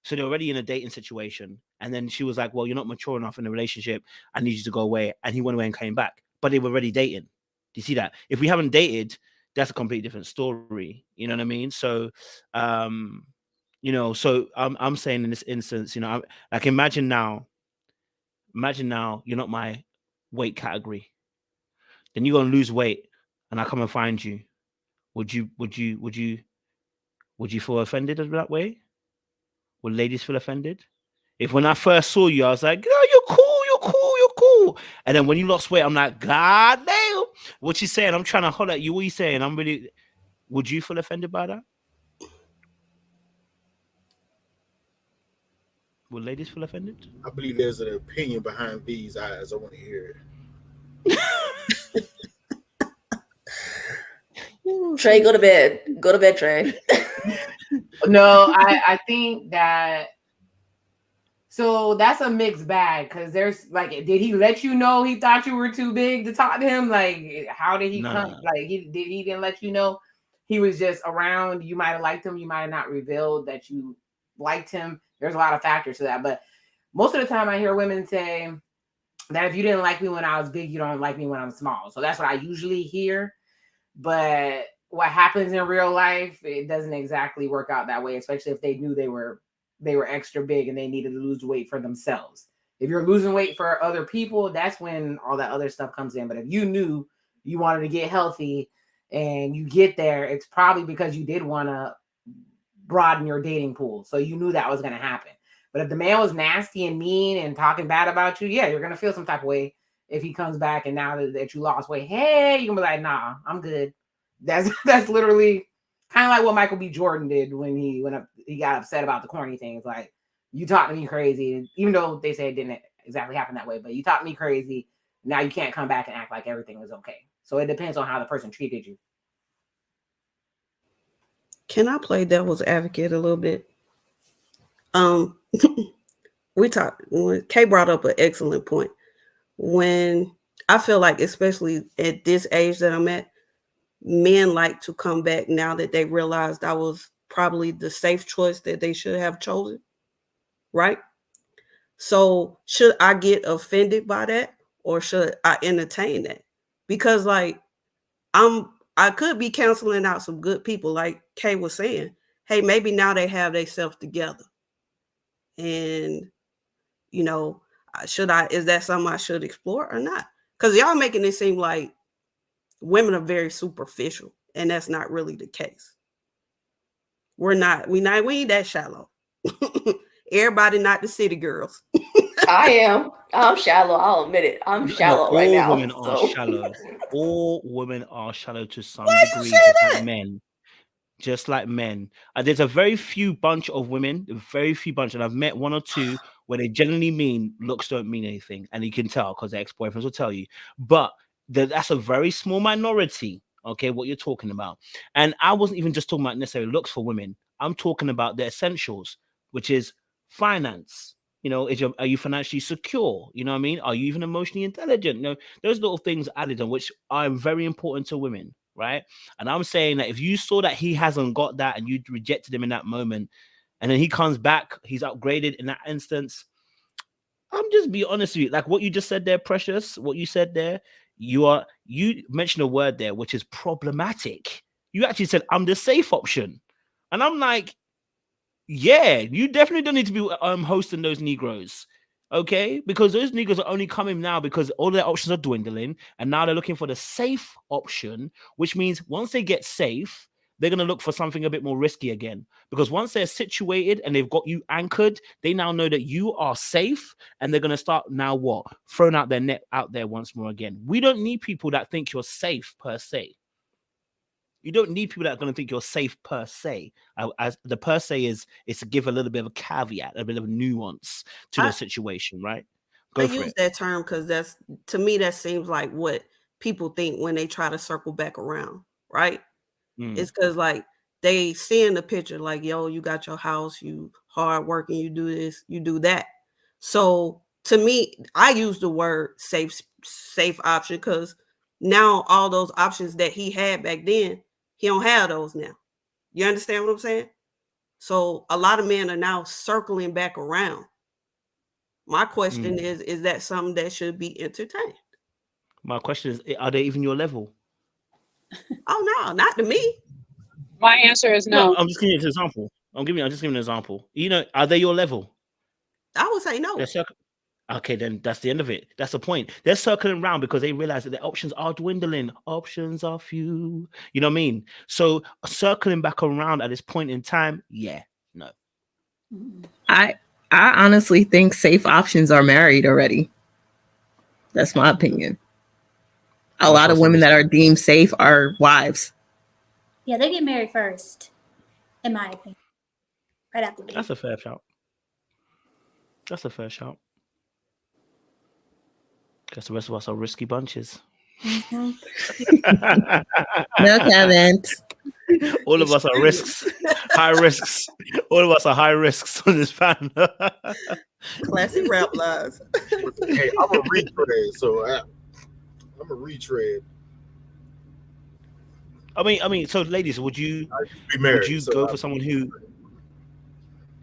So they're already in a dating situation. And then she was like, well, you're not mature enough in the relationship. I need you to go away. And he went away and came back. But they were already dating. Do you see that? If we haven't dated, that's a completely different story. You know what I mean? So, so I'm saying in this instance, like imagine now you're not my weight category. Then you're gonna lose weight and I come and find you. Would you feel offended that way? Would ladies feel offended? If when I first saw you, I was like, oh, you're cool. And then when you lost weight, I'm like, God damn. What you saying? I'm trying to holler at you. What you saying? Would you feel offended by that? Would ladies feel offended? I believe there's an opinion behind these eyes. I want to hear it. Trey, go to bed. Go to bed, Trey. No, I think that. So that's a mixed bag because there's like, did he let you know he thought you were too big to talk to him? Like, how did he come? No. Like, he didn't let you know. He was just around. You might have liked him. You might have not revealed that you liked him. There's a lot of factors to that. But most of the time I hear women say that if you didn't like me when I was big, you don't like me when I'm small. So that's what I usually hear. But what happens in real life, it doesn't exactly work out that way, especially if they knew they were extra big and they needed to lose weight for themselves. If you're losing weight for other people, that's when all that other stuff comes in. But if you knew you wanted to get healthy and you get there, it's probably because you did want to broaden your dating pool. So you knew that was going to happen. But if the man was nasty and mean and talking bad about you, yeah, you're going to feel some type of way if he comes back and now that you lost weight, hey, you're going to be like, nah, I'm good. That's literally kind of like what Michael B. Jordan did when he got upset about the corny things. Like, you talked to me crazy, even though they say it didn't exactly happen that way, but you talked to me crazy. Now you can't come back and act like everything was okay. So it depends on how the person treated you. Can I play devil's advocate a little bit? When Kay brought up an excellent point. When I feel like, especially at this age that I'm at, men like to come back now that they realized I was probably the safe choice that they should have chosen, right? So should I get offended by that or should I entertain that? Because like I could be counseling out some good people, like Kay was saying. Hey, maybe now they have themselves together. And, is that something I should explore or not? Because y'all making it seem like women are very superficial, and that's not really the case. We ain't that shallow. Everybody not the city girls. I am. I'm shallow. I'll admit it. I'm shallow right now. All women are shallow. All women are shallow to some degree, just like men. There's a very few bunch of women, and I've met one or two where they generally mean looks don't mean anything, and you can tell because their ex-boyfriends will tell you. But that's a very small minority, okay, what you're talking about. And I wasn't even just talking about necessarily looks for women. I'm talking about the essentials, which is finance. Are you financially secure? You know what I mean? Are you even emotionally intelligent? Those little things added on, which are very important to women, right? And I'm saying that if you saw that he hasn't got that and you rejected him in that moment, and then he comes back, he's upgraded in that instance, I'm just be honest with you. Like what you just said there, Precious, what you said there, you mentioned a word there, which is problematic. You actually said, I'm the safe option. And I'm like, yeah, you definitely don't need to be hosting those Negroes, okay? Because those Negroes are only coming now because all their options are dwindling, and now they're looking for the safe option, which means once they get safe, they're going to look for something a bit more risky again. Because once they're situated and they've got you anchored, they now know that you are safe, and they're going to start now what? Throwing out their net out there once more again. We don't need people that think you're safe per se. You don't need people that are going to think you're safe per se. As the per se is to give a little bit of a caveat, a bit of nuance to the situation, right? I use that term because to me, that seems like what people think when they try to circle back around, right? It's because like they seeing the picture like, yo, you got your house, you hard working, you do this, you do that. So to me, I use the word safe option because now all those options that he had back then, he don't have those now. You understand what I'm saying? So a lot of men are now circling back around. My question is that something that should be entertained? My question is, are they even your level? Oh no, not to me. My answer is No, no. I'm just giving you an example. I'm just giving an example. You know, are they your level? I would say no. Okay, then that's the end of it. That's the point. They're circling around because they realize that their options are dwindling. Options are few. You know what I mean? So circling back around at this point in time, yeah, no. I honestly think safe options are married already. That's my opinion. A lot of women that are deemed safe are wives. Yeah, they get married first, in my opinion. Right after the That's a fair shout. That's a fair shout. Guess the rest of us are risky bunches. No comment. All of us are risks, high risks. All of us are high risks on this panel. Classic rap lies. Hey, I'm a retread, so I'm a retread. I mean, so ladies, would you go for someone who?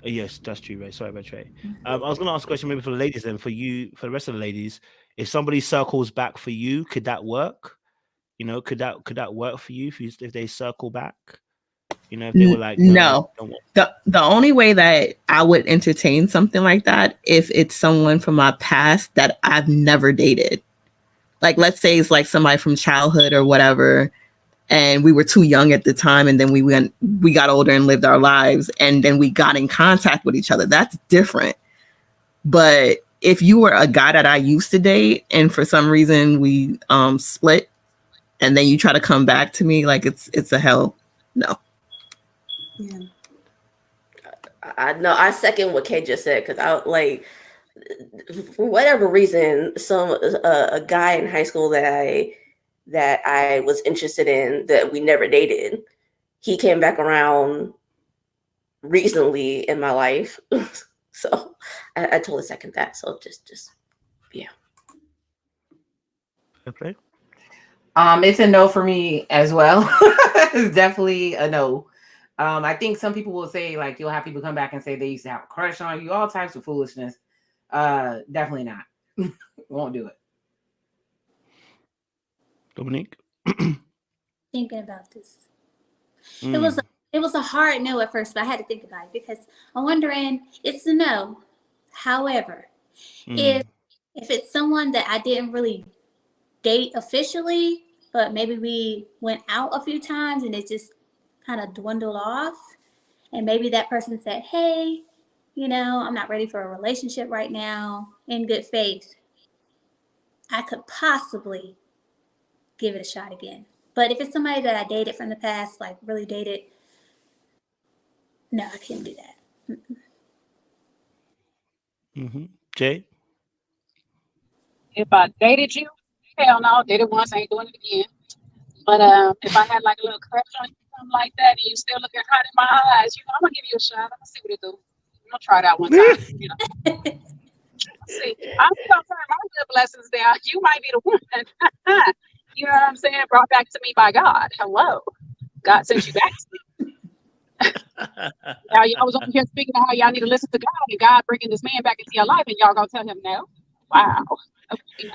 Yes, that's true, Ray. Sorry about Trey. I was going to ask a question maybe for the ladies then. For you, for the rest of the ladies, if somebody circles back for you, could that work? You know, could that work for you if they circle back? You know, if they were like, no. The only way that I would entertain something like that if it's someone from my past that I've never dated. Like, let's say it's like somebody from childhood or whatever, and we were too young at the time, and then we got older and lived our lives, and then we got in contact with each other. That's different. But if you were a guy that I used to date, and for some reason we split, and then you try to come back to me, like it's a hell no. Yeah. I second what Kay just said, because I like, for whatever reason, a guy in high school that I was interested in that we never dated, he came back around recently in my life. So I totally second that. So just yeah. Okay. It's a no for me as well. It's definitely a no. I think some people will say, like, you'll have people come back and say they used to have a crush on you, all types of foolishness. Definitely not. Won't do it. Dominique? Thinking about this. It was a hard no at first, but I had to think about it because I'm wondering, it's a no. However, if it's someone that I didn't really date officially, but maybe we went out a few times and it just kind of dwindled off, and maybe that person said, hey, you know, I'm not ready for a relationship right now, in good faith, I could possibly give it a shot again. But if it's somebody that I dated from the past, like really dated, no, I can't do that. Jay? If I dated you, hell no, did it once, ain't doing it again. But if I had like a little crush on you, something like that, and you still looking hot in my eyes, you know, I'm gonna give you a shot. I'm gonna see what it do. I'm gonna try it out one time. You know, see, I'm gonna turn my good blessings down. You might be the one. You know what I'm saying? Brought back to me by God. Hello, God sent you back to me. Now y'all was over here speaking of how y'all need to listen to God, and God bringing this man back into your life, and y'all gonna tell him no? Wow. Okay,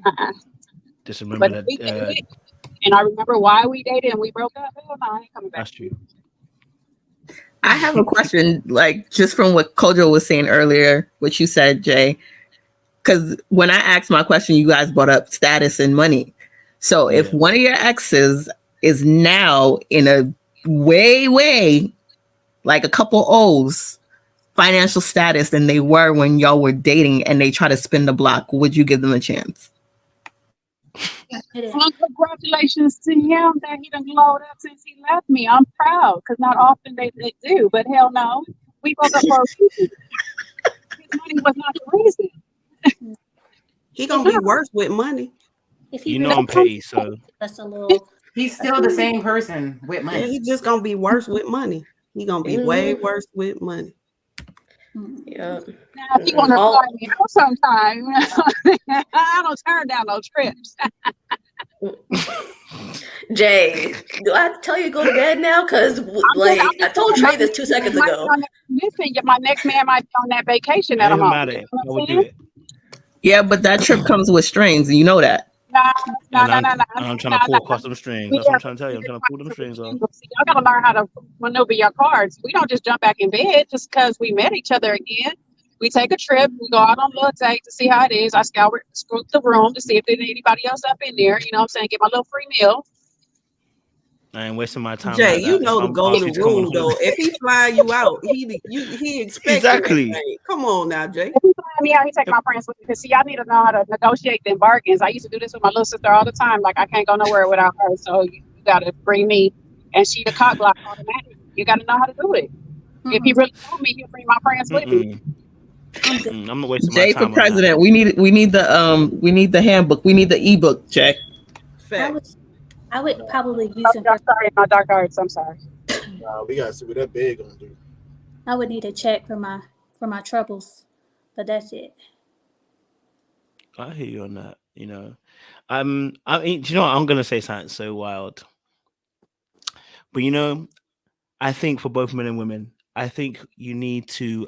no. Just remember that. And I remember why we dated and we broke up. Hell no, I ain't coming back. That's true. I have a question, like just from what Kojo was saying earlier, what you said, Jay. Because when I asked my question, you guys brought up status and money. So if one of your exes is now in a way, like a couple O's financial status than they were when y'all were dating, and they try to spin the block, would you give them a chance? Well, congratulations to him that he done glowed up since he left me. I'm proud, because not often they do, but hell no. We broke up for a reason. His money was not the reason. He gonna be worse with money. If he you know I'm petty, so that's a little He's still the same person with Yeah, money. he's just gonna be worse with money. He's gonna be way worse with money. Yeah. Now, if you want to fly me out sometime, I don't turn down no trips. Jay, do I have to tell you to go to bed now? Because I told Trey this 2 seconds ago. Listen, my next man might be on that vacation that I I'm ain't on. mad at it. I would do it. Yeah, but that trip comes with strings, and you know that. No. I'm trying to pull across them strings. That's what I'm trying to tell you. I'm trying to pull them strings off. Y'all gotta learn how to maneuver your cards. We don't just jump back in bed just because we met each other again. We take a trip. We go out on a little date to see how it is. I scout the room to see if there's anybody else up in there. You know what I'm saying? Get my little free meal. I ain't wasting my time. Jay, like you that. know If the I'm golden asking you to come on rule though. holiday- If he fly you out, he expects Exactly. everything. Come on now, Jay. If he fly me out, he take my friends with me. Because see, I need to know how to negotiate them bargains. I used to do this with my little sister all the time. Like I can't go nowhere without her. So you gotta bring me, and she the cock block automatic. You gotta know how to do it. If he really told me, he'll bring my friends with me. I'm not wasting Jay my for time on that. president. We need the handbook. We need the ebook, Jay. I would probably use him. I'm sorry, my dark arts. I'm sorry. We gotta see what that bed gonna do. I would need a check for my troubles, but that's it. I hear you on that. You know, I mean, do you know what? I'm gonna say something so wild, but you know, I think for both men and women, I think you need to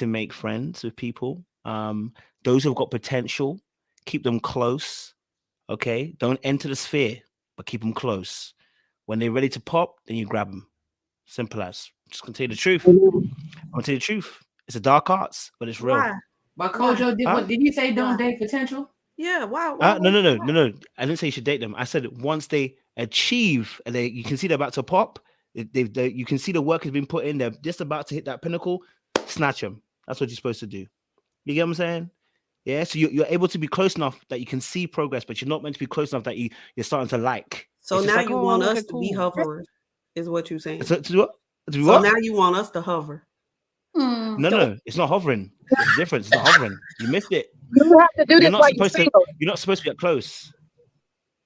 make friends with people. Those who've got potential, keep them close. Okay, don't enter the sphere, but keep them close. When they're ready to pop, then you grab them. Simple as. Just gonna tell you the truth. I'm gonna tell you the truth. It's a dark arts, but it's real. Why? But Kojo, did he say don't date potential? Yeah, why? No. I didn't say you should date them. I said once they achieve and you can see they're about to pop, you can see the work has been put in. They're just about to hit that pinnacle. Snatch them. That's what you're supposed to do. You get what I'm saying? Yeah. So you're able to be close enough that you can see progress, but you're not meant to be close enough that you're starting to like. So now you want us to be hoverers, is what you're saying. To do what? So now you want us to hover. No, it's not hovering. It's different. It's not hovering. You missed it. You have to do this while you're single. You're not supposed to be that close.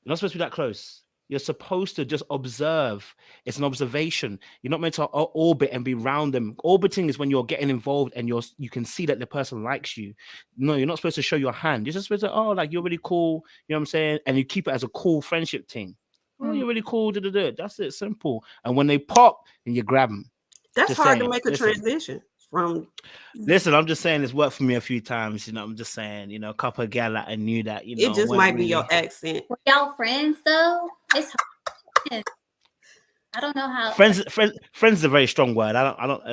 You're not supposed to be that close. You're supposed to just observe. It's an observation. You're not meant to orbit and be around them. Orbiting is when you're getting involved and you can see that the person likes you. No, you're not supposed to show your hand. You're just supposed to, like, you're really cool. You know what I'm saying? And you keep it as a cool friendship thing. Oh, you're really cool. That's it. Simple. And when they pop, then you grab them. That's just hard saying. to make a transition from. Listen, I'm just saying it's worked for me a few times. You know, I'm just saying, a couple of gal that I knew that, it just might be your accent. Were y'all friends though? It's hard. I don't know how. Friends is a very strong word.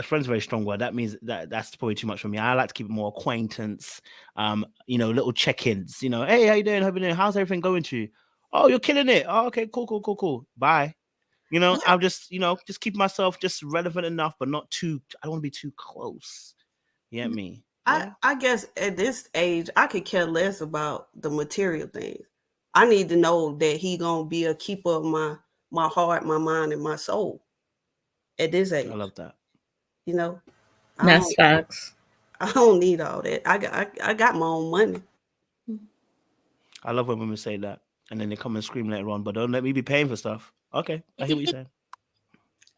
Friends is a very strong word. That means that's probably too much for me. I like to keep it more acquaintance. Little check-ins. Hey, how you doing? How's everything going to you? Oh, you're killing it. Oh, okay, cool. Bye. I'm just, just keep myself just relevant enough, but not too. I don't want to be too close. You get me? Yeah. I guess at this age, I could care less about the material things. I need to know that he gonna be a keeper of my heart, my mind, and my soul. At this age, I love that. That's facts. I don't need all that. I got my own money. I love when women say that, and then they come and scream later on. But don't let me be paying for stuff. Okay, I hear what you're saying.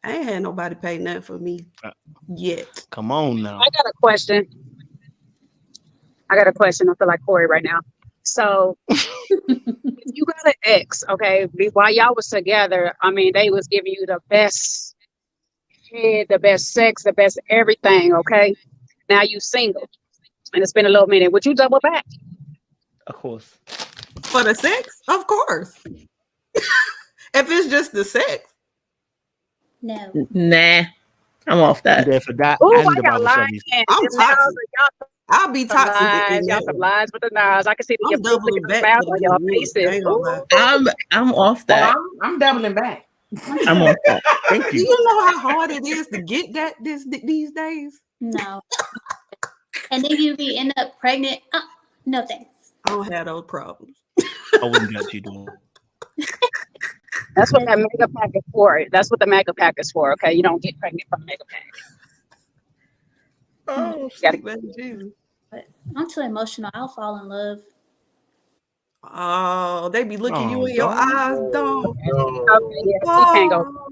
I ain't had nobody pay nothing for me yet. Come on now. I got a question. I feel like Corey right now. So if you got an ex, okay, while y'all was together, I mean, they was giving you the best head, the best sex, the best everything, okay? Now you single, and it's been a little minute. Would you double back? Of course. For the sex? Of course. If it's just the sex. No. Nah. I'm off that. There for that Ooh, and the I got Bible lies. studies. I'm toxic. I'll be toxic. Y'all some lies with the knives. I can see your mouth on your faces. I'm off that. Well, I'm doubling back. I'm off that. Thank Do you. you know how hard it is to get that these days? No. And then you end up pregnant. No thanks. I don't have those problems. I wouldn't let you do it. That's what that mega pack is for. That's what the mega pack is for. Okay, you don't get pregnant from a mega pack. Oh, but I'm too emotional. I'll fall in love. Oh, they be looking you Oh, in your dog. eyes, dog. Okay, yeah, she can't go.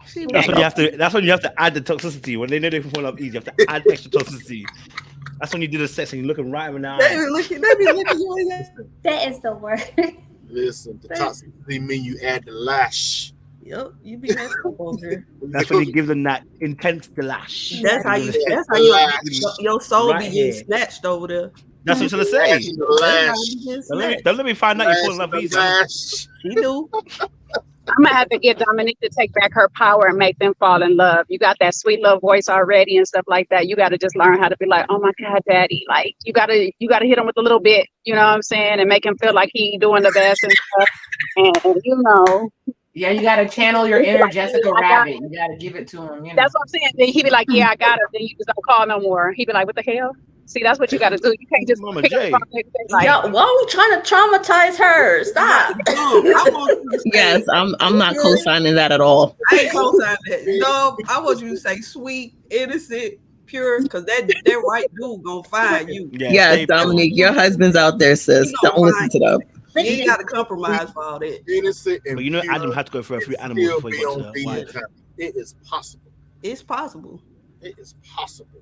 She That's be when you have to. That's when you have to add the toxicity. When they know they can fall off easy, you have to add extra toxicity. That's when you do the sex and you're looking right in the They eye. be looking you in your That is the word. Listen, the toxicity mean you add the lash. Yep, you be messed up over here. That's when you give them that intense delash. That's how You you. give them That's how your soul right be getting here. snatched over there. That's what I'm trying to say. Lashing the That's how lash. you get Don't snatched. let me find out you fall in love Lashing easy. the lash. She do. I'm gonna have to get Dominique to take back her power and make them fall in love. You got that sweet little voice already and stuff like that. You got to just learn how to be like, oh my God, daddy. Like you gotta hit him with a little bit, you know what I'm saying, and make him feel like he doing the best and stuff. And you know, Yeah, you got to channel your inner Jessica Rabbit. You got to give it to him. You know. that's what I'm saying. Then he be like, yeah, I got it. Then you just don't call no more. He be like, what the hell? See, that's what you got to do. You can't just Mama pick up the J. phone and say, like, Yo, why are we trying to traumatize her? Stop. I want you to say, Yes, I'm not co-signing that at all. I ain't co-signing that. No, I want you to say sweet, innocent, pure, because that right dude gonna find you. Yeah, Yes, stay pure. Dominique, your husband's out there, sis. He gonna Don't listen find to them. You ain't got to compromise for all that. Innocent and But you know, pure, Adam had to go through a few animals still before he be got on to the being wife. happy. It is possible. It's possible. It is possible.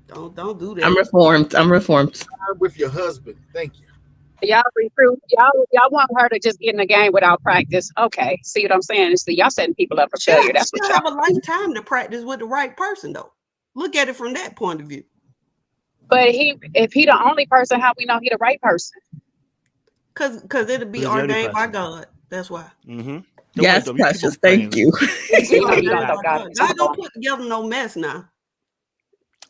Don't do that. I'm reformed. Time with your husband. Thank you. y'all recruit, y'all want her to just get in the game without practice. Okay, see what I'm saying? So y'all setting people up for failure. That's what She'll y'all. have a lifetime to practice with the right person, though. Look at it from that point of view. But if he the only person, how we know he the right person? Cause it'll be He's the only ordained by person. God. That's why. Mm-hmm. Yes, Precious. Thank you. God don't put together no mess now.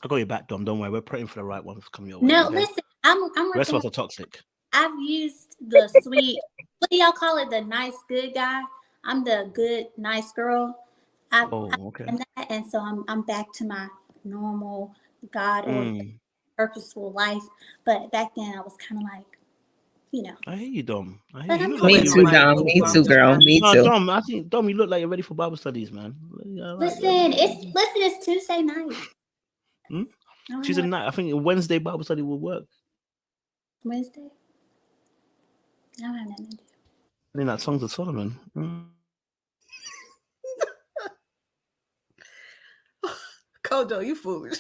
I got your back, Dom. Don't worry. We're praying for the right ones to come your way. No, okay? listen, I'm The rest of us working. are toxic. I've used the sweet. What do y'all call it? The nice, good guy. I'm the good, nice girl. I've okay. done that, and so I'm back to my normal God or purposeful life. But back then, I was kind of like, you know. I hear you, Dom. I hear But you. I'm Look like Me you're too, ready. Dom. Me too, girl. Me No, too. Dom, I think Dom, you look like you're ready for Bible studies, man. It's Tuesday night. Tuesday night. I think a Wednesday Bible study will work. Wednesday. I don't have nothing to do. I think that Songs of Solomon. Kojo, you foolish.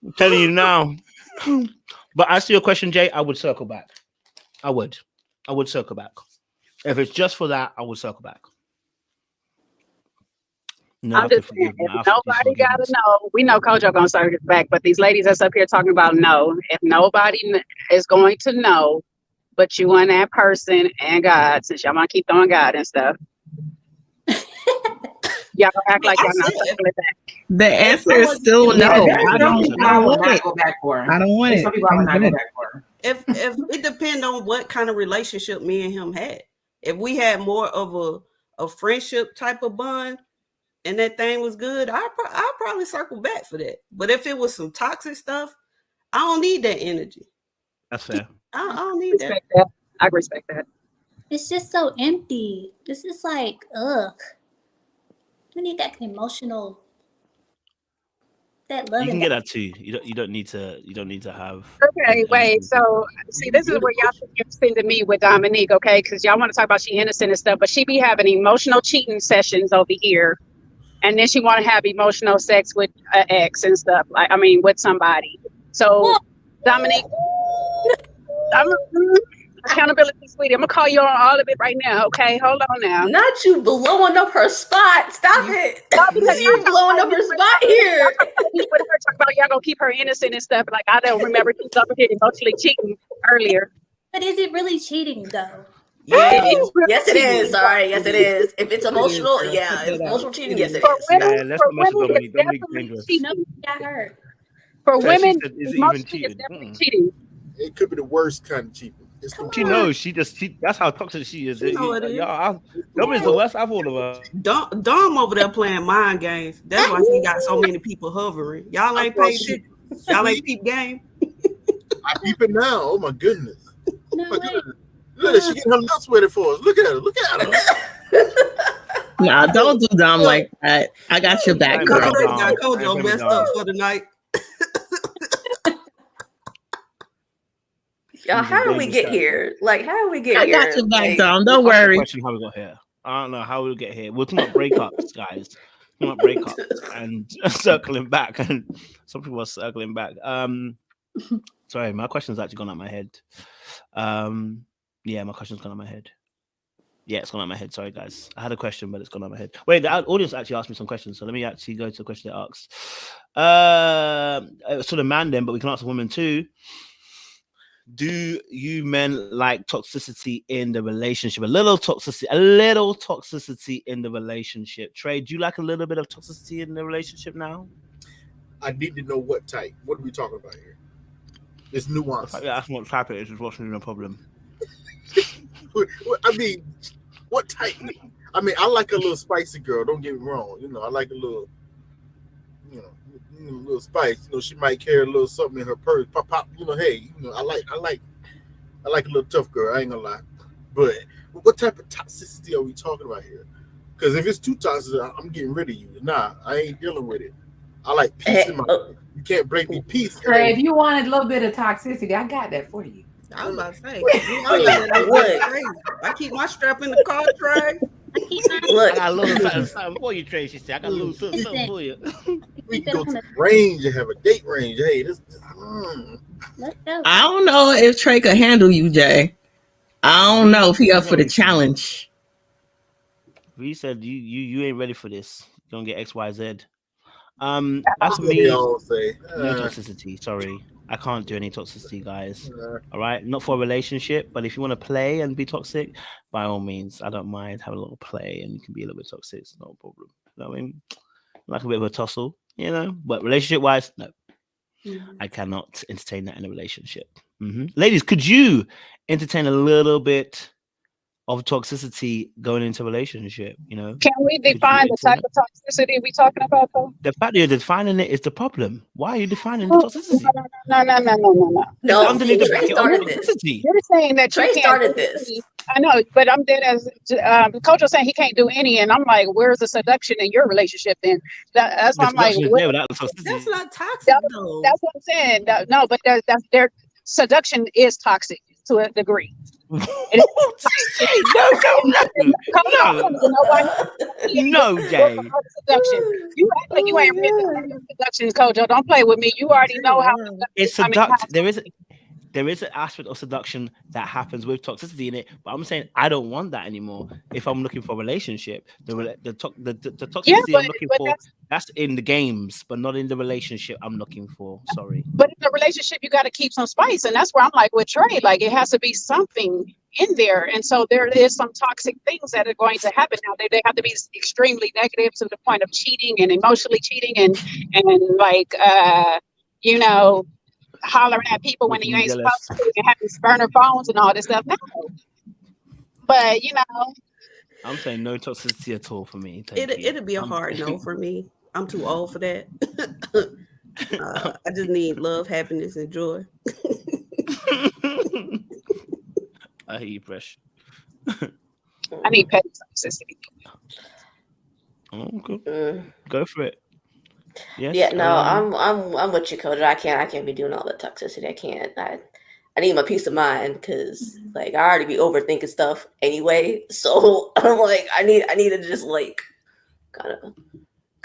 I'm telling you now. But answer your question, Jay, I would circle back. I would circle back. If it's just for that, I would circle back. No, I'm just saying, if nobody got to know, we know Kojo gonna circle back, but these ladies that's up here talking about no, if nobody is going to know, but you and that person and God, since y'all want to keep throwing God and stuff, y'all gonna act like y'all not circling back. The answer is still no. I don't want it. Go back for. I don't want it. Some people I would not go back for. If it depends on what kind of relationship me and him had. If we had more of a friendship type of bond and that thing was good, I'll probably circle back for that. But if it was some toxic stuff, I don't need that energy. That's fair. I don't need that. I respect that. It's just so empty. This is like, ugh. We need that emotional, that love. You can get that too. You don't need to have. Okay, wait. So see, this is where y'all should be sending me with Dominique, okay? Because y'all want to talk about she innocent and stuff, but she be having emotional cheating sessions over here, and then she want to have emotional sex with an ex and stuff. Like, I mean, with somebody. So Dominique, accountability, sweetie. I'm gonna call you on all of it right now. Okay, hold on now. Not you blowing up her spot. Stop it. You blowing up her spot here. With her talking about y'all gonna keep her innocent and stuff. Like I don't remember she was over here emotionally cheating earlier. But is it really cheating though? Yeah, yes, it is. Sorry, yes, it is. If it's emotional, yeah, it's emotional cheating. Yes, it is. Yeah, let's not mess with Dominique. Dominique's dangerous. Nobody got hurt. For So women, she said, is it even emotionally, cheating? it's definitely cheating. It could be the worst kind of cheating. She knows. She that's how toxic she is. You know it is. Dominique's the worst I've all of her. Dom over there playing mind games. That's why he got so many people hovering. Y'all ain't paid attention. Y'all ain't peep game. I peep it now. Oh my goodness. No Oh my way. goodness. Look at her. She getting her nuts ready for us. Look at her. Look at her. Nah, don't do Dom like that. I got your back, girl. Trey got Kojo messed up for the night. Y'all, how did we get here? Like, how did we get I here? got your back, Like, Dom. Don't Ask the worry. question how we got here. I don't know how we'll get here. We're talking about breakups, guys. We're talking about breakups and circling back, and some people are circling back. Sorry, my question's actually gone out my head. Yeah, my question's gone out my head. Yeah, it's gone out my head. Sorry, guys. I had a question, but it's gone out my head. Wait, the audience actually asked me some questions, so let me actually go to the question they asked. Sort of man then, but we can ask the women too. Do you men like toxicity in the relationship? A little toxicity in the relationship. Trey, do you like a little bit of toxicity in the relationship now? I need to know what type. What are we talking about here? It's nuance. Yeah, that's what type it is. What's no problem. I mean, what type? I mean, I like a little spicy girl. Don't get me wrong. You know, I like a little, a little spice. You know, she might carry a little something in her purse. Pop, pop. You know, hey, I like a little tough girl. I ain't gonna lie. But what type of toxicity are we talking about here? Because if it's too toxic, I'm getting rid of you. Nah, I ain't dealing with it. I like peace in my life. You can't break me peace. Trey, if you wanted a little bit of toxicity, I got that for you. I was about to say, I keep my strap in the car, Trey. Look, I got a little something for you, Trey. She said, I got a little something for you. We can go to the range and have a date range. Hey, this. I don't know if Trey could handle you, Jay. I don't know if he up for the challenge. We said you ain't ready for this. You're gonna get X, Y, Z. As for me, no toxicity. Sorry, I can't do any toxicity, guys. All right, not for a relationship, but if you want to play and be toxic, by all means, I don't mind having a little play, and you can be a little bit toxic. It's no problem. You know what I mean? Like a bit of a tussle, but relationship-wise, no. I cannot entertain that in a relationship. Ladies, could you entertain a little bit of toxicity going into a relationship? Can we define the type of toxicity we talking about, though? The fact that you're defining it is the problem. Why are you defining the toxicity? No, underneath the Trey started this. You're saying that Trey started this. I know, but I'm dead as Kojo saying he can't do any, and I'm like, where's the seduction in your relationship? Then that's why I'm like, that's not toxic though. That's what I'm saying. No, but their seduction is toxic to a degree. No, Jay. You act like you ain't really seduction, Kojo. Don't play with me. You already know how it's there is an aspect of seduction that happens with toxicity in it, but I'm saying I don't want that anymore. If I'm looking for a relationship, the toxicity I'm looking for, that's in the games, but not in the relationship I'm looking for. Sorry. But in the relationship, you got to keep some spice, and that's where I'm like with Trey. Like it has to be something in there, and so there is some toxic things that are going to happen. Now they have to be extremely negative to the point of cheating and emotionally cheating, and like hollering at people when you ain't supposed to, and having burner phones and all this stuff. No, but I'm saying no toxicity at all for me. It'd be a hard no for me. I'm too old for that. I just need love, happiness, and joy. I hear you, Fresh. I need petty toxicity. Okay. Go for it. Yes, yeah, no, I'm with you, Kojo. I can't be doing all the toxicity. I can't. I need my peace of mind because I already be overthinking stuff anyway. So I'm like, I need to just kind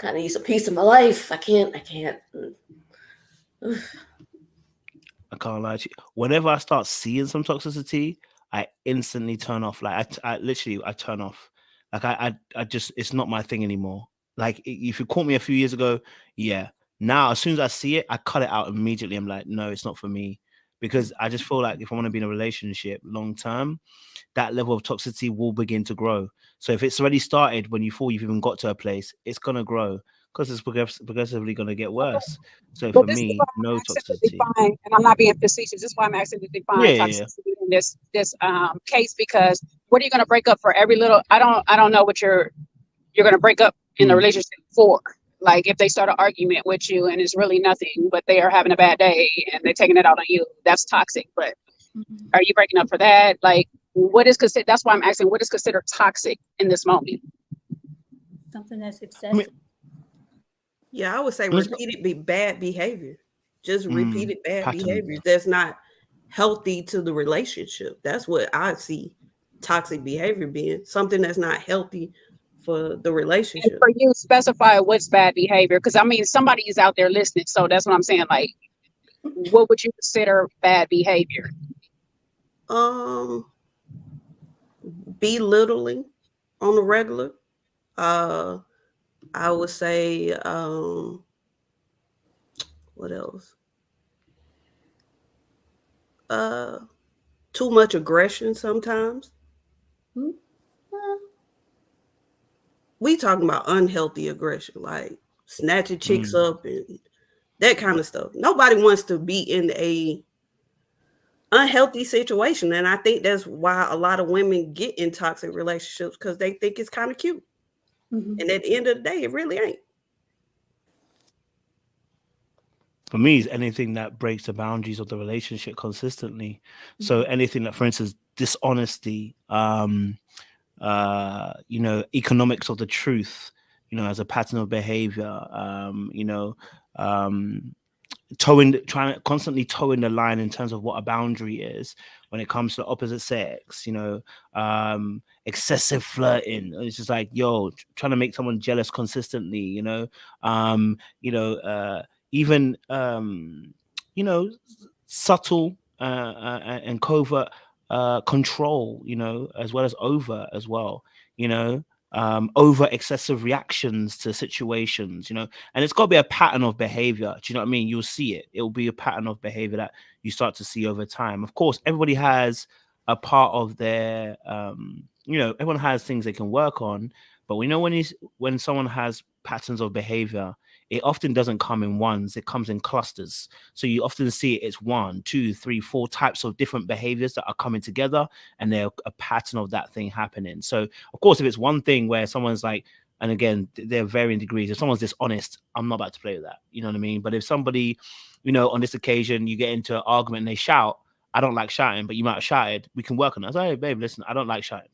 of need some peace in my life. I can't. I can't lie to you. Whenever I start seeing some toxicity, I instantly turn off. I literally turn off. I just, it's not my thing anymore. Like if you caught me a few years ago, yeah. Now, as soon as I see it, I cut it out immediately. I'm like, no, it's not for me. Because I just feel like if I want to be in a relationship long term, that level of toxicity will begin to grow. So if it's already started when you thought you've even got to a place, it's going to grow because it's progressively going to get worse. So for me, no toxicity. And I'm not being facetious. This is why I'm asking to define toxicity in this case, because what are you going to break up for every little? I don't know what you're going to break up in the relationship for. Like if they start an argument with you and it's really nothing, but they are having a bad day and they're taking it out on you, that's toxic. But are you breaking up for that? Like what is considered? That's why I'm asking, what is considered toxic in this moment? Something that's excessive. Yeah, I would say repeated bad behavior. Just repeated bad pattern. behaviors that's not healthy to the relationship. That's what I see toxic behavior being. Something that's not healthy for the And relationship. for you, specify what's bad behavior, because I mean somebody is out there listening, so that's what I'm saying. Like, what would you consider bad behavior? Belittling on the regular. I would say what else? Too much aggression sometimes. We talking about unhealthy aggression, like snatching chicks up and that kind of stuff. Nobody wants to be in a unhealthy situation, and I think that's why a lot of women get in toxic relationships, because they think it's kind of cute. And at the end of the day, it really ain't. For me, it's anything that breaks the boundaries of the relationship consistently. So anything that, for instance, dishonesty, economics of the truth, as a pattern of behavior, constantly towing the line in terms of what a boundary is when it comes to opposite sex, excessive flirting. It's just like, trying to make someone jealous consistently, even subtle and covert control, as well as overt as well, over excessive reactions to situations, and it's got to be a pattern of behavior. Do you know what I mean? You'll see it. It will be a pattern of behavior that you start to see over time. Of course, everybody has a part of their, everyone has things they can work on, but we know when someone has patterns of behavior, it often doesn't come in ones, it comes in clusters. So you often see it's 1, 2, 3, 4 types of different behaviors that are coming together, and they're a pattern of that thing happening. So of course, if it's one thing where someone's like, and again, they're varying degrees. If someone's dishonest, I'm not about to play with that. You know what I mean? But if somebody, on this occasion, you get into an argument and they shout, I don't like shouting, but you might have shouted, we can work on that. I was like, hey, babe, listen, I don't like shouting.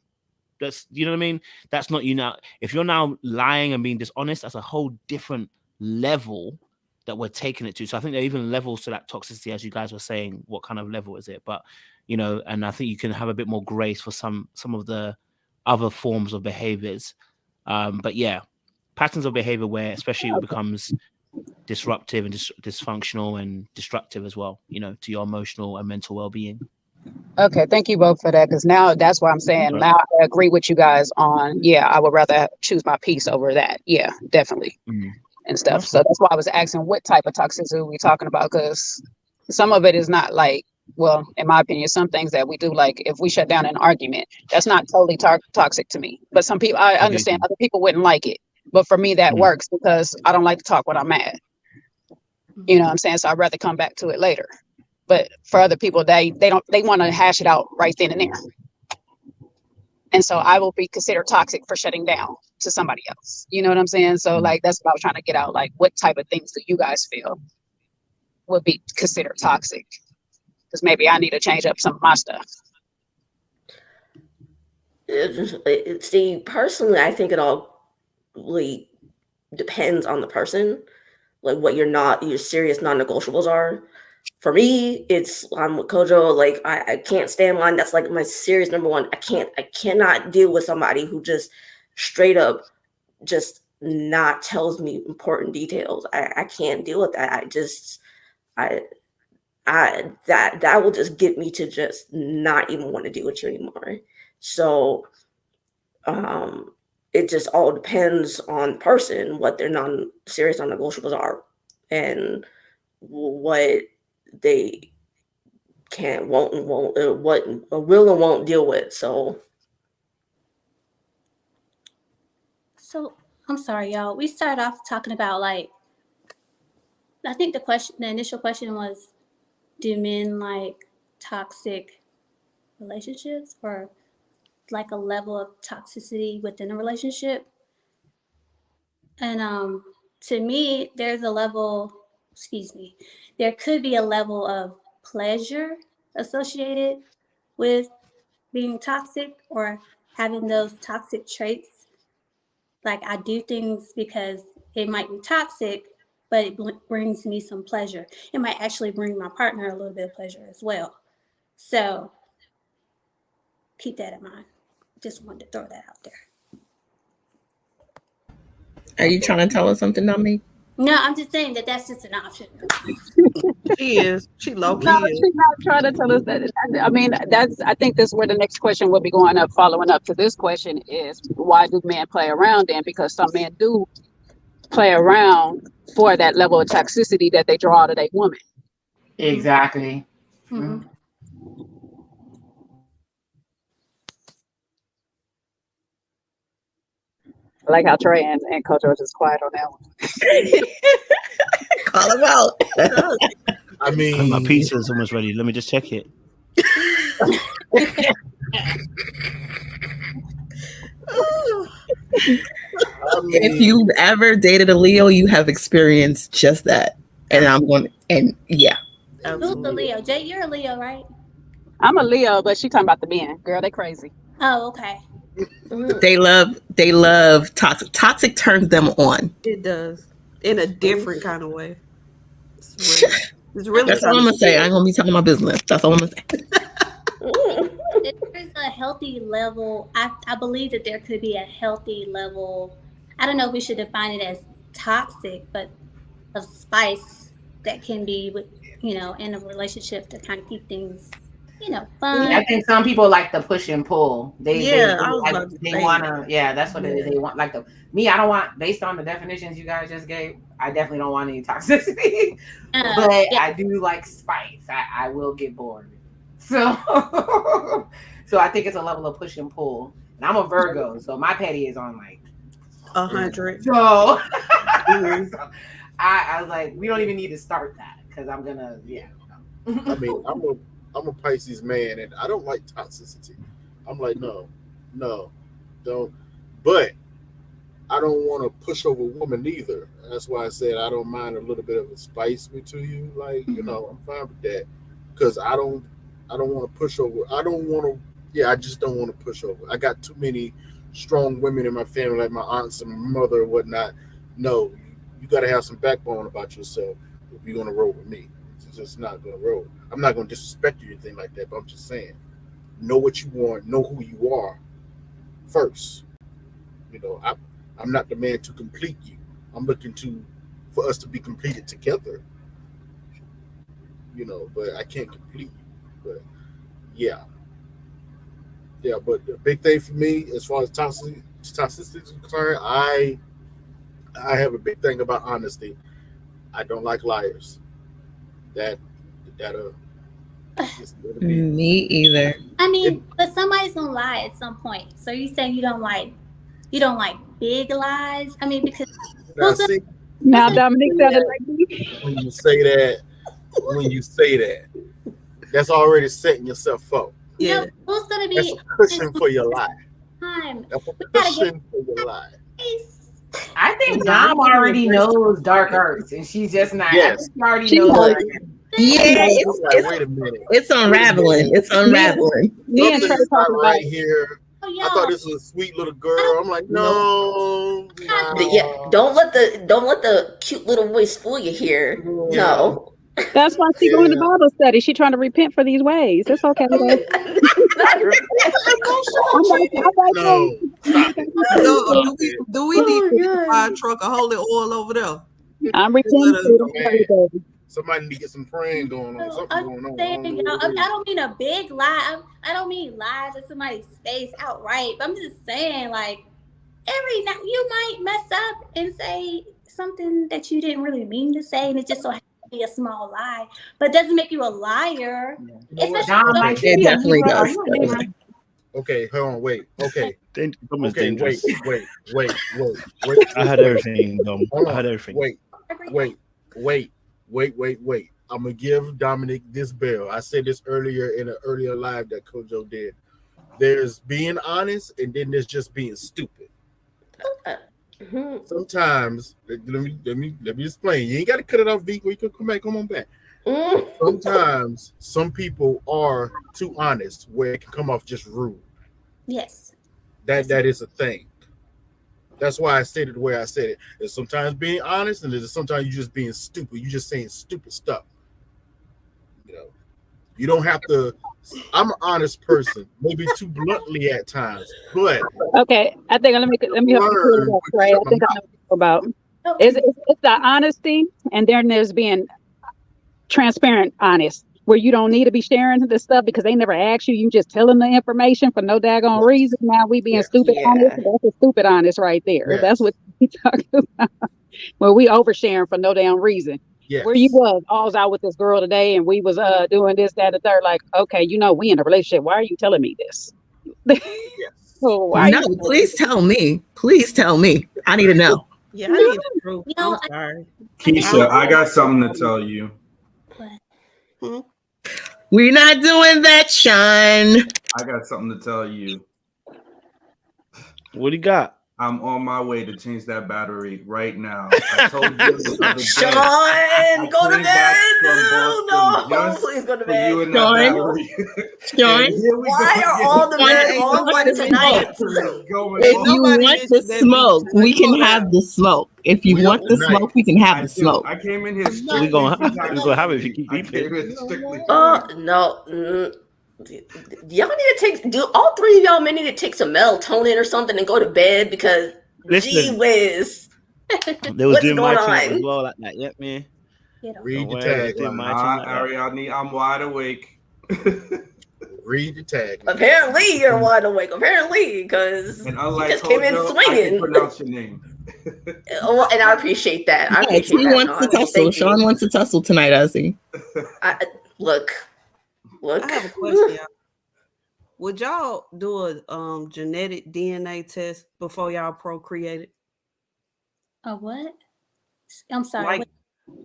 That's, you know what I mean? That's not you now. If you're now lying and being dishonest, that's a whole different level that we're taking it to. So I think there are even levels to that toxicity, as you guys were saying. What kind of level is it? But and I think you can have a bit more grace for some of the other forms of behaviors. But yeah, patterns of behavior where especially it becomes disruptive and dysfunctional and destructive as well, to your emotional and mental well-being. Okay, thank you both for that, because now that's why I'm saying now I agree with you guys on, I would rather choose my peace over that. Yeah, definitely. And stuff. So that's why I was asking what type of toxicity we're talking about, because some of it is not like, well, in my opinion, some things that we do, like if we shut down an argument, that's not totally toxic to me. But some people, I understand other people wouldn't like it. But for me, that works because I don't like to talk when I'm mad. You know what I'm saying? So I'd rather come back to it later. But for other people, they want to hash it out right then and there. And so I will be considered toxic for shutting down to somebody else. You know what I'm saying? So like, that's what I was trying to get out. Like, what type of things do you guys feel would be considered toxic? Because maybe I need to change up some of my stuff. See, personally, I think it all really depends on the person, like what your serious non-negotiables are. For me, I'm with Kojo. Like I can't stand line. That's like my serious number one. I cannot deal with somebody who just straight up just not tells me important details. I can't deal with that. That will just get me to just not even want to deal with you anymore. So it just all depends on the person, what their serious non-negotiables are, and what they won't what will and won't deal with. So I'm sorry, y'all. We started off talking about, like, I think the initial question was, do men like toxic relationships, or like a level of toxicity within a relationship? And to me, there could be a level of pleasure associated with being toxic or having those toxic traits. Like I do things because it might be toxic, but it brings me some pleasure. It might actually bring my partner a little bit of pleasure as well. So keep that in mind. Just wanted to throw that out there. Are you trying to tell us something, Dominique? No, I'm just saying that that's just an option. She is. She low key No, is. she's not trying to tell us that. I mean, I think that's where the next question will be going up, following up to this question is, why do men play around then? Because some men do play around for that level of toxicity that they draw out of their woman. Exactly. Mm-hmm. I like how Trey and Kojo are just quiet on that one. Call him out. I My mean, pizza's almost ready. Let me just check it. If you've ever dated a Leo, you have experienced just that. And I'm going, and yeah. Who's the Leo? Jay, you're a Leo, right? I'm a Leo, but she talking about the men. Girl, they crazy. Oh, okay. They love toxic. Toxic turns them on. It does. In a different kind of way. It's really That's all I'm gonna say. I ain't gonna be telling my business. That's all I'm gonna say. There's a healthy level. I believe that there could be a healthy level. I don't know if we should define it as toxic, but of spice that can be with, in a relationship to kind of keep things, fun. I think some people like the push and pull. They want to. Yeah, that's what it is. They want me. I don't want, based on the definitions you guys just gave, I definitely don't want any toxicity. But I do like spice. I will get bored. So I think it's a level of push and pull. And I'm a Virgo, so my petty is on like 100. So, so I was like, we don't even need to start that because I'm gonna, I mean, I'm a Pisces man, and I don't like toxicity. I'm like, no, don't. But I don't want to push over a woman either. That's why I said I don't mind a little bit of a spice to you. Like, I'm fine with that because I don't want to push over. I don't want to. Yeah, I just don't want to push over. I got too many strong women in my family, like my aunts and my mother and whatnot. No, you got to have some backbone about yourself if you're going to roll with me. It's just not going to roll. I'm not going to disrespect you or anything like that, but I'm just saying, know what you want, know who you are first. I'm not the man to complete you. I'm looking for us to be completed together. But I can't complete you. But yeah. But the big thing for me, as far as toxicity is concerned, I have a big thing about honesty. I don't like liars. Me either. I mean, but somebody's gonna lie at some point. So you saying you don't like big lies? I mean, because now Dominique sounded like me. When you say that, that's already setting yourself up. Yeah. Who's gonna be? That's a cushion for your lie. That's a cushion for your lie. I think Dom already knows dark arts, and she's just not. Yes. She already knows. Yeah, wait a minute. It's unraveling. It's unraveling. Me and Trey talking about right here. I thought this was a sweet little girl. I'm like, no. Yeah, don't let the cute little voice fool you here. No. That's why she's going to Bible study. She's trying to repent for these ways. It's okay. Do we need to buy a truck of holy oil over there? I'm repenting. Somebody need to get some praying going on. Something going on. I don't mean a big lie. I don't mean lie to somebody's face outright. But I'm just saying, like, every night you might mess up and say something that you didn't really mean to say, and it just so happens to be a small lie. But it doesn't make you a liar. It definitely does. Okay, hold on, wait. Okay. Dangerous. Wait. I had everything. I had everything. Wait. I'm gonna give Dominic this bell. I said this earlier in an earlier live that Kojo did. There's being honest, and then there's just being stupid. Sometimes, let me explain. You ain't got to cut it off, Vic. We can come on back. Sometimes some people are too honest, where it can come off just rude. Yes. That is a thing. That's why I said it the way I said it. It's sometimes being honest, and there's sometimes you just being stupid. You just saying stupid stuff. You know, you don't have to. I'm an honest person, maybe too bluntly at times, but Okay, I think let me help you clear it learn up, with Trey. I your think I know what you're about. It's the honesty, and then there's being transparent, honest, where you don't need to be sharing the stuff because they never ask you. You just tell them the information for no daggone reason. Now we being stupid honest. That's a stupid honest right there. That's what we talking about. Well, we oversharing for no damn reason. Where you was, I was out with this girl today, and we was doing this, that, and the third. Like, okay, we in a relationship. Why are you telling me this? No, please tell me. Please tell me. I need to know. Yeah, I need the truth. I'm sorry. Keisha, I got something to tell you. We're not doing that, Sean. I got something to tell you. What do you got? I'm on my way to change that battery right now. I told you the other day. Sean, go to bed. No, please go to bed. Sean, why are all the men on one tonight? If you want the smoke, we can have the smoke. If you want the smoke, we can have the smoke. I came in here. We're gonna have it if you keep beeping. No. Y'all need to do all three of y'all men need to take some melatonin or something and go to bed because gee whiz. They was doing my tune as well like that. Yep, man. Read the tag. Ariadne, I'm wide awake. Read the tag. Apparently you're wide awake. Apparently, because you just came in Kojo, swinging. I can pronounce your name. Well, and I appreciate that. He wants to tussle. Sean wants to tussle tonight, does he? Look. I have a question, y'all. Would y'all do a genetic DNA test before y'all procreated? A what? I'm sorry. Like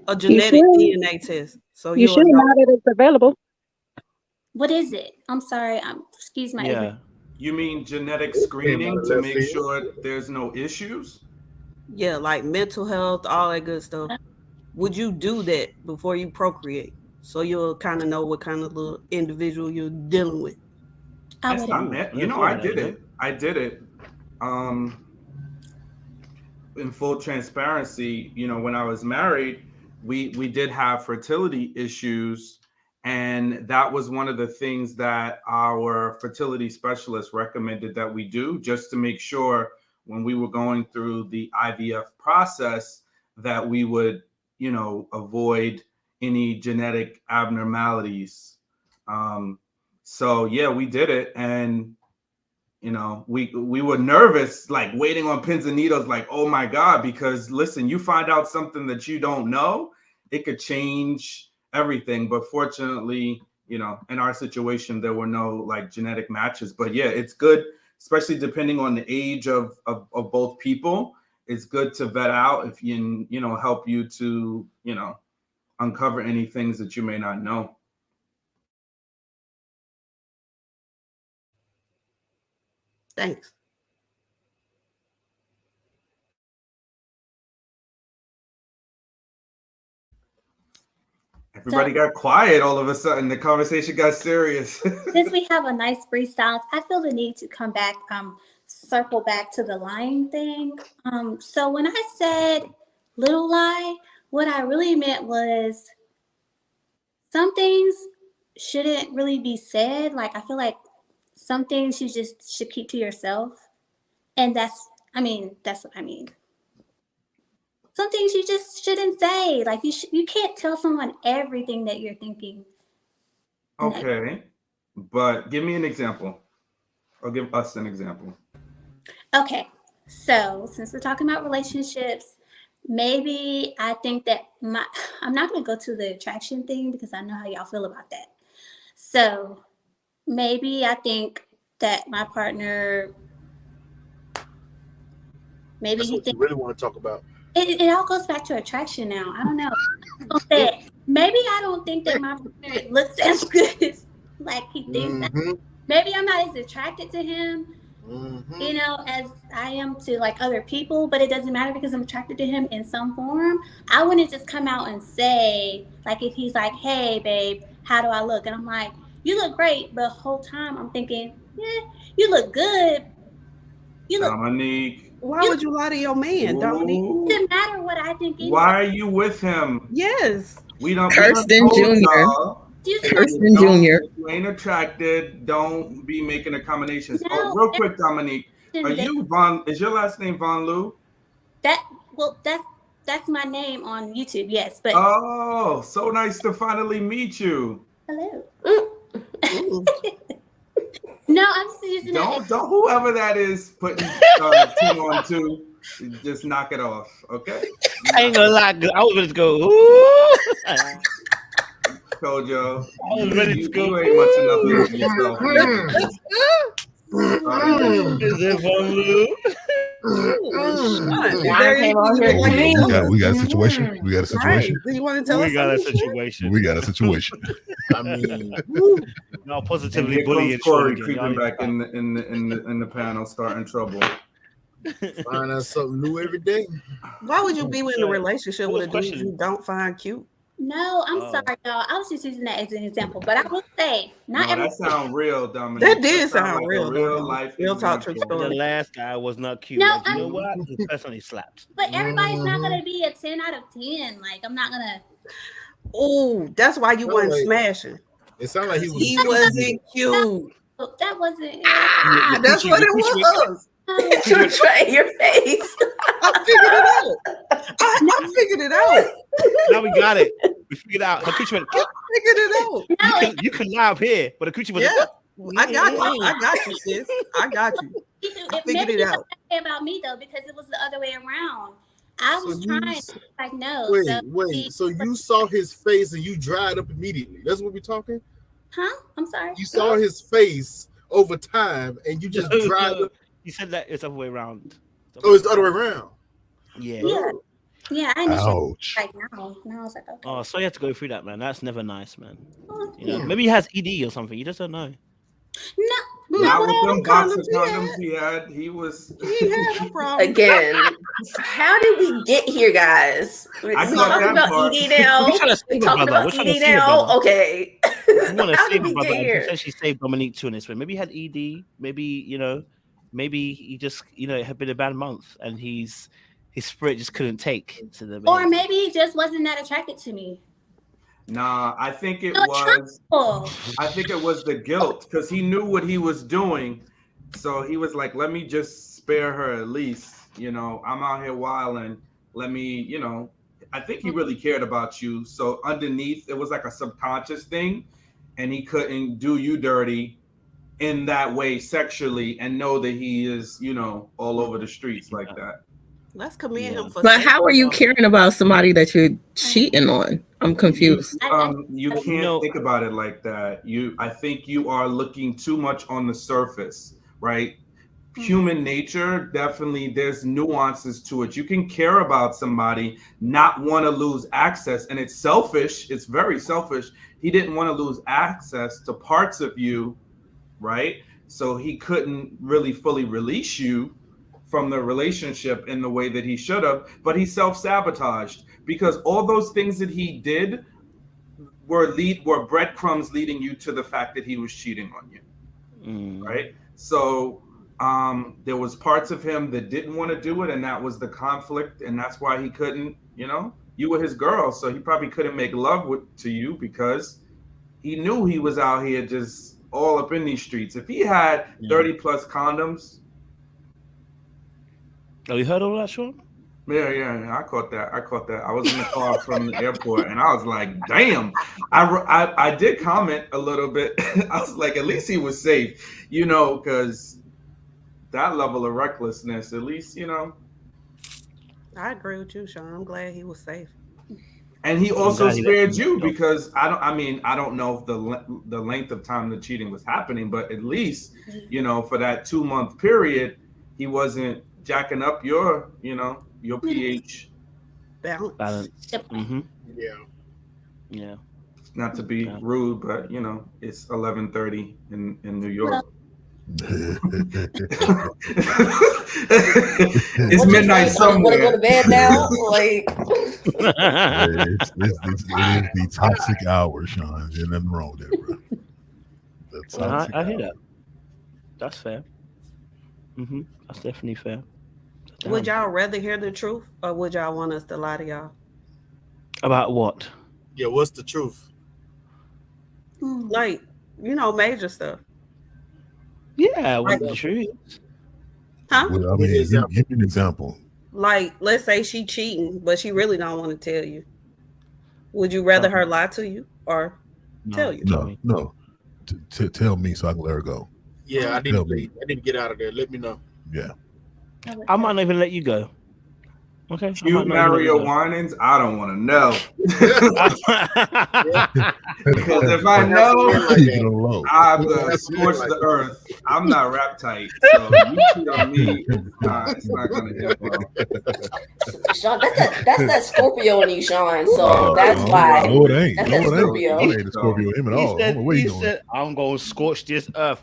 a genetic DNA test. So you should know that it's available. What is it? I'm sorry. Excuse my ignorance. You mean genetic screening to make sure there's no issues? Yeah, like mental health, all that good stuff. Would you do that before you procreate? So you'll kind of know what kind of little individual you're dealing with. I did it. I did it. In full transparency, when I was married, we did have fertility issues, and that was one of the things that our fertility specialist recommended that we do, just to make sure when we were going through the IVF process that we would, avoid any genetic abnormalities. So yeah, we did it, and we were nervous, like waiting on pins and needles, like, oh my God, because listen, you find out something that you don't know, it could change everything. But fortunately, in our situation, there were no like genetic matches. But yeah, it's good, especially depending on the age of both people. It's good to vet out if you help you to uncover any things that you may not know. Thanks. Everybody got quiet all of a sudden. The conversation got serious. Since we have a nice freestyle, I feel the need to come back, circle back to the lying thing. So when I said little lie, what I really meant was some things shouldn't really be said. Like, I feel like some things you just should keep to yourself. And that's what I mean. Some things you just shouldn't say. Like, you can't tell someone everything that you're thinking. Okay. But give me an example. Or give us an example. Okay. So since we're talking about relationships, maybe I think that I'm not going to go to the attraction thing because I know how y'all feel about that. So maybe I think that my partner, maybe That's what you really want to talk about. It all goes back to attraction now. I don't know. Maybe I don't think that my partner looks as good as like he thinks. Maybe I'm not as attracted to him, as I am to like other people, but it doesn't matter because I'm attracted to him in some form. I wouldn't just come out and say, like, if he's like, hey, babe, how do I look? And I'm like, you look great. But the whole time I'm thinking, yeah, you look good. Dominique. Why would you lie to your man, Dominique? It doesn't matter what I think. Anyway. Why are you with him? Yes. We don't. Kirsten Jr. Kirsten Jr. If you ain't attracted, don't be making accommodations. Oh, real quick, Dominique, are you Von? Is your last name Von Lou? That's my name on YouTube. Yes, but so nice to finally meet you. Hello. No, I'm just using Don't whoever that is putting 2 on 2. Just knock it off, okay? I ain't gonna lie, I was ready to go. Ooh. Kojo, I was ready to go. You ain't much enough of yourself. Is it Von Lou? We got a situation. We got a situation. Do you want to tell us? We got a situation. I mean, no, positively bullying. Corey creeping back in the panel, starting trouble. Find out something new every day. Why would you be in a relationship with a dude you don't find cute? No, I'm sorry, y'all. I was just using that as an example, but I will say, that sound real, Dominique. That did sound like real. Real life. Real talk, true The story. last guy was not cute. No, Like, you know what? He personally slapped. But everybody's not gonna be a 10 out of 10. Like, I'm not gonna. Oh, that's why you wasn't smashing. It sounded like he wasn't cute. That wasn't. That's what it was. Trey, your face. I figured it out. I figured it out. Now we got it. We figured out. The coochie went. I figured it out. You can lie up here, but the coochie was. I got you. I got you, sis. I got you. I figured it out. About me though, because it was the other way around. I was trying to like no. Wait. So you saw his face and you dried up immediately. That's what we're talking. Huh? I'm sorry. You saw his face over time and you just dried up. You said that it's the other way around. Oh, it's the other way around. Yeah. Yeah, I know. Ouch. Right now. I was like, okay. Oh, so you have to go through that, man. That's never nice, man. You know, maybe he has ED or something. You just don't know. Not with them box of condoms he had. He had a problem. Again, how did we get here, guys? We talking about ED now. We talking about ED now. Okay. I want to How save did we brother. get here? Essentially save Dominique too in this way. Maybe he had ED. Maybe he just it had been a bad month and his spirit just couldn't take to the. Or maybe he just wasn't that attracted to me. Nah, I think it was the guilt because he knew what he was doing. So he was like, let me just spare her at least. I'm out here wilding. Let me, I think he really cared about you. So underneath, it was like a subconscious thing. And he couldn't do you dirty in that way sexually and know that he is, all over the streets like that. Let's commend him for. But how are you caring about somebody that you're cheating on? I'm confused. You can't think about it like that. I think you are looking too much on the surface, right? Human nature, definitely, there's nuances to it. You can care about somebody, not want to lose access, and it's selfish. It's very selfish. He didn't want to lose access to parts of you, right? So he couldn't really fully release you from the relationship in the way that he should have, but he self-sabotaged because all those things that he did were breadcrumbs leading you to the fact that he was cheating on you, right? So there was parts of him that didn't want to do it, and that was the conflict, and that's why he couldn't, you were his girl, so he probably couldn't make love to you because he knew he was out here just all up in these streets. If he had 30 plus condoms. Oh, you heard all that, Sean? Yeah, I caught that. I was in the car from the airport, and I was like, "Damn!" I did comment a little bit. I was like, "At least he was safe," because that level of recklessness. At least, I agree with you, Sean. I'm glad he was safe. And he also spared you because I don't know if the length of time the cheating was happening, but at least for that 2-month period, he wasn't jacking up your pH balance. Mm-hmm. Yeah. Not to be rude, but it's 11:30 in New York. It's midnight somewhere. Want to go to bed now? Like it's the toxic hour, Sean. There's nothing wrong with that, bro. I hear that. That's fair. That's definitely fair. Would y'all rather hear the truth, or would y'all want us to lie to y'all? About what? Yeah, what's the truth? Like, major stuff. Yeah, Like, the truth. Huh? Well, I mean, give me an example. Like, let's say she cheating, but she really don't want to tell you. Would you rather her lie to you or tell you? No. Tell me so I can let her go. Yeah, I need to get out of there. Let me know. Yeah. I might not even let you go. Okay. You Mario Winans, I don't want to know. Because if I know, I've scorched the earth. I'm not rap tight, so you cheat on me. It's not gonna get well. Sean, that's that Scorpio in you, Sean. So that's why. No, it ain't. That's No, that it Scorpio. ain't. I ain't a Scorpio him at all. He said, I'm gonna scorch this earth.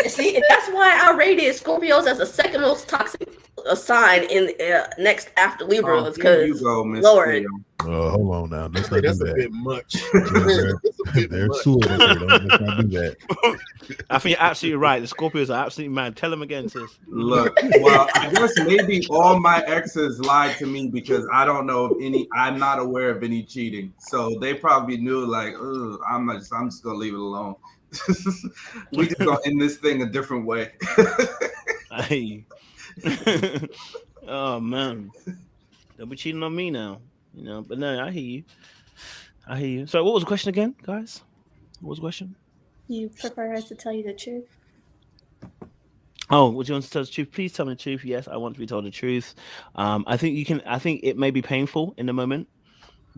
See, that's why I rated Scorpios as the second most toxic sign in next after Libra, because Lord. Hold on now. Let's not That's do a that. bit much. There's two of them. Let's not do that. I think you're absolutely right. The Scorpios are absolutely mad. Tell them again, sis. Look, well, I guess maybe all my exes lied to me because I don't know of any. I'm not aware of any cheating, so they probably knew. Like, I'm just gonna leave it alone. We just gonna end this thing a different way. Hey. Oh man, they'll be cheating on me now. But no, I hear you. So, what was the question again, guys? What was the question? You prefer us to tell you the truth? Oh, would you want to tell the truth? Please tell me the truth. Yes, I want to be told the truth. I think you can. I think it may be painful in the moment,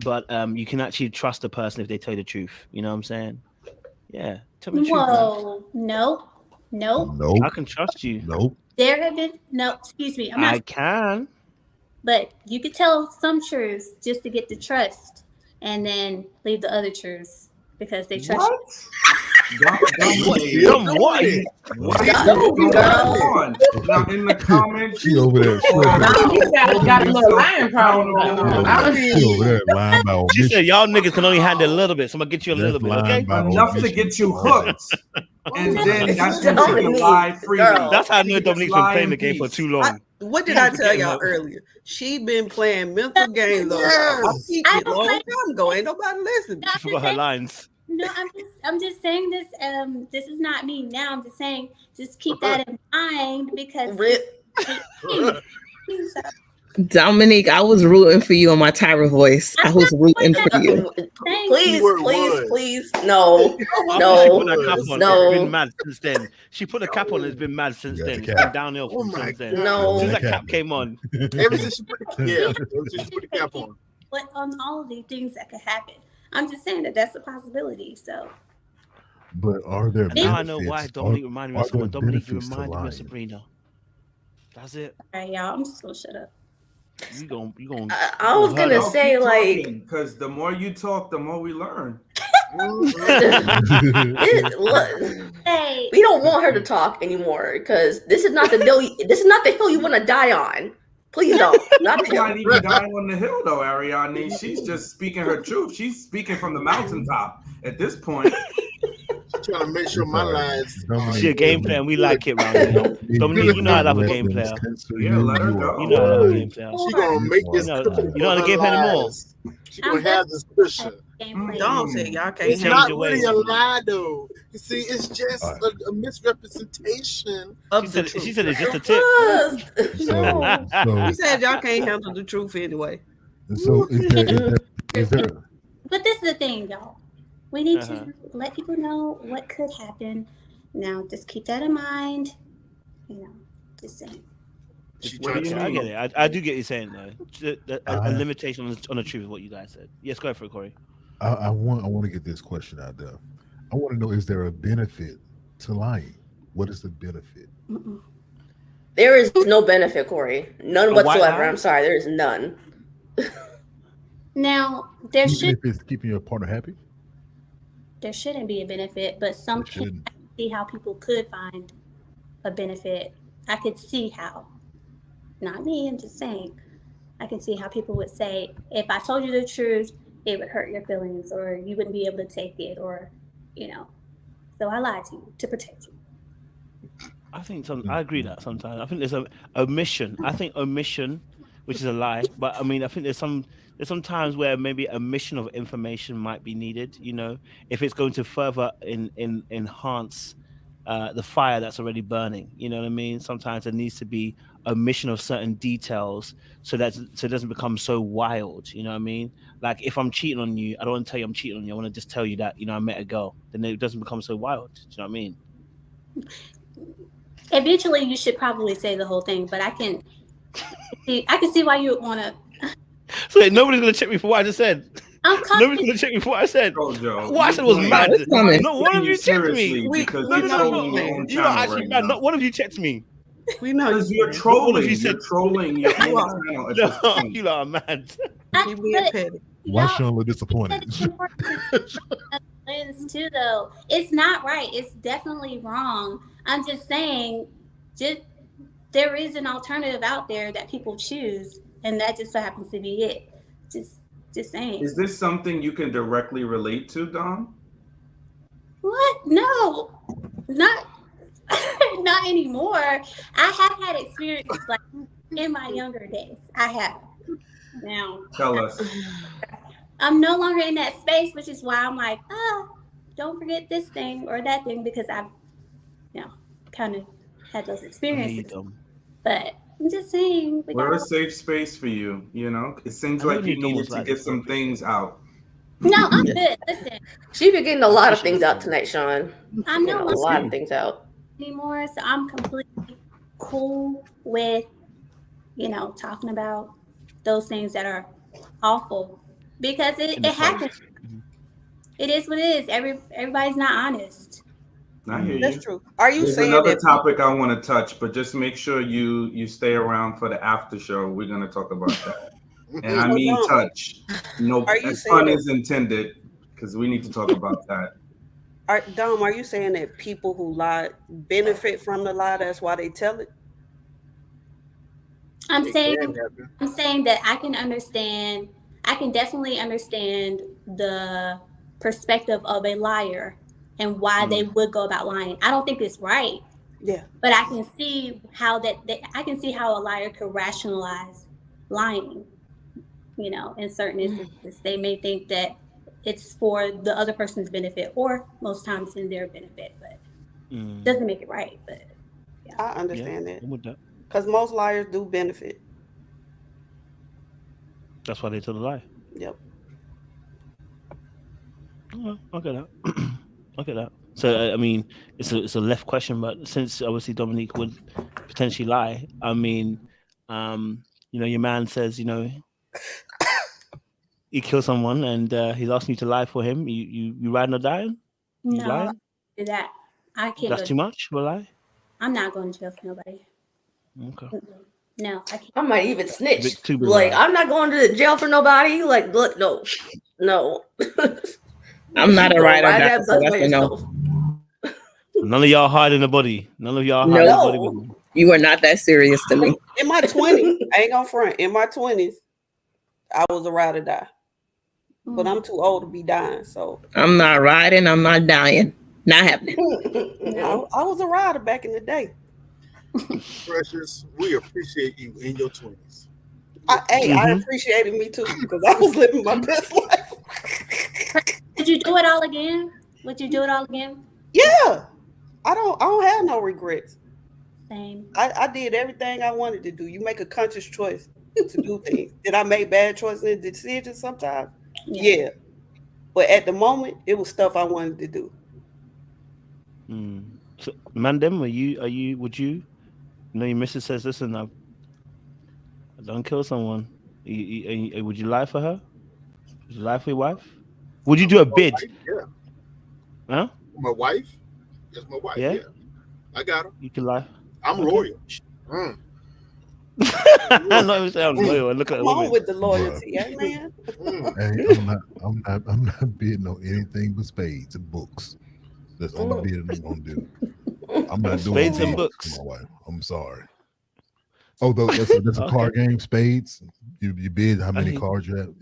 but you can actually trust a person if they tell you the truth. You know what I'm saying? Yeah. Tell me the truth. Whoa, nope. I can trust you. Nope. There have been excuse me. I can. But you could tell some truths just to get the trust, and then leave the other truths because they trust you. What are you doing? Now in the comments, she over there. Got a little lying problem. She over there lying by omission. She said, "Y'all niggas can only handle a little bit, so I'm gonna get you a little bit, okay? Enough to get you hooked." And then that's when she can lie freely. That's how I know Dominique's been playing the game for too long. What did I tell y'all earlier? She been playing mental games on a long time ago. Ain't nobody listening. She forgot her lines. No, I'm just saying this. This is not me now. I'm just saying, just keep that in mind because. Dominique, I was rooting for you on my Tyra voice. I was rooting for you. Please, no. It's been mad since then. She put a cap on. It's been mad since then. It's been downhill since then. No. Since that cap came on. Ever since she put the cap on. But on all of these things that could happen, I'm just saying that that's a possibility. So. But are there? Now I know why Dominique reminded me of someone. Dominique reminded me of Sabrina. That's it. All right, y'all. I'm just gonna shut up. You gonna I was gonna say, like, because the more you talk, the more we learn. Hey, we don't want her to talk anymore because this is not the hill. This is not the hill you want to die on. Please don't. Not She's not even dying on the hill, though, Ariane. She's just speaking her truth. She's speaking from the mountaintop at this point. Trying to make sure my lines. She a game player, and we like it, round here. Dominique, you know I love a game player. Yeah, let her go. You know I love a game player. She gonna make this. You know how to game play anymore. She gonna have this cushion. Don't say y'all can't. It's not really a lie, though. You see, it's just a misrepresentation of the truth. She said it's just a tip. She said y'all can't handle the truth anyway. So is there? But this is the thing, y'all. We need to let people know what could happen. Now, just keep that in mind. Just saying. I get it. I do get you saying though. A limitation on the truth is what you guys said. Yes, go for it, Corey. I want to get this question out there. I want to know: is there a benefit to lying? What is the benefit? There is no benefit, Corey. None whatsoever. I'm sorry. There is none. Now, there should. If it's keeping your partner happy. There shouldn't be a benefit, but some people see how people could find a benefit. I could see how. Not me, I'm just saying. I can see how people would say, if I told you the truth, it would hurt your feelings, or you wouldn't be able to take it, or, So I lied to you to protect you. I think I agree that sometimes. I think there's a omission. I think omission, which is a lie, but I mean, I think there's some times where maybe omission of information might be needed. You know, if it's going to further enhance the fire that's already burning. You know what I mean? Sometimes there needs to be omission of certain details so it doesn't become so wild. You know what I mean? Like if I'm cheating on you, I don't want to tell you I'm cheating on you. I want to just tell you that I met a girl. Then it doesn't become so wild. Do you know what I mean? Eventually, you should probably say the whole thing, but I can see why you would want to. So nobody's gonna check me for what I just said. Nobody's gonna check me for what I said. Kojo, What I said was mad. Not one of you checked seriously me. because No. you're trolling your own You're not channel actually right mad. now. Not one of you checked me. We know Because you're trolling. You're trolling your own No, channel at this point. you lot are mad. Why Sean look disappointed? Lens too, though. It's not right. It's definitely wrong. I'm just saying, there is an alternative out there that people choose, and that just so happens to be it. Just saying. Is this something you can directly relate to, Dom? What? No, not anymore. I have had experiences like in my younger days. I have. Now, Tell us. I'm no longer in that space, which is why I'm like, don't forget this thing or that thing, because I've, kind of had those experiences. But I'm just saying, we're a safe space for you. It seems like you needed to get some things out. No, I'm good. Listen, She been getting a lot of things out tonight, Sean. I'm not a lot of things out anymore, so I'm completely cool with, talking about those things that are awful, because it happens. It is what it is. Everybody's not honest. I hear you. That's true. Are you There's saying another that topic I want to touch, but just make sure you stay around for the after show. We're going to talk about that. And I mean touch. No pun is intended, because we need to talk about that. Dom, are you saying that people who lie benefit from the lie? That's why they tell it? I'm saying that I can definitely understand the perspective of a liar and why they would go about lying. I don't think it's right. Yeah. But I can see how I can see how a liar could rationalize lying. In certain instances, they may think that it's for the other person's benefit, or most times in their benefit, but it doesn't make it right. But I understand that. Because most liars do benefit. That's why they tell the lie. Yep. Okay, that. So I mean, it's a left question, but since obviously Dominique would potentially lie, I mean, your man says, he killed someone and he's asking you to lie for him. You riding or dying? You no, lying? that I can't. That's too much for a lie. I'm not going to jail for nobody. Okay. No, I can't. I might even snitch. Like, I'm not going to jail for nobody. Like, look, no. I'm not a rider. That's a no. None of y'all hiding the body. None of y'all hiding the body with me. You are not that serious to me. In my 20s, I ain't gonna front. In my 20s, I was a ride or die. But I'm too old to be dying, so. I'm not riding. I'm not dying. Not happening. I was a rider back in the day. Precious, we appreciate you in your 20s. I appreciated me too, because I was living my best life. Would you do it all again? Yeah. I don't have no regrets. Same. I did everything I wanted to do. You make a conscious choice to do things. Did I make bad choices and decisions sometimes? Yeah. But at the moment, it was stuff I wanted to do. So, Mandem, would you? Your missus says, listen, I don't kill someone. Would you lie for her? Would you lie for your wife? Would you do a bid? Yeah. Huh? My wife? That's my wife. Yeah. I got her. You can lie. I'm loyal. I'm not even saying I'm loyal. Look at Come on with the loyalty, man. Hey, I'm not bidding on anything but spades and books. That's all the bidding I'm gonna do. I'm not doing spades and books for my wife. I'm sorry. Although that's a card game, spades. You bid how many cards you have.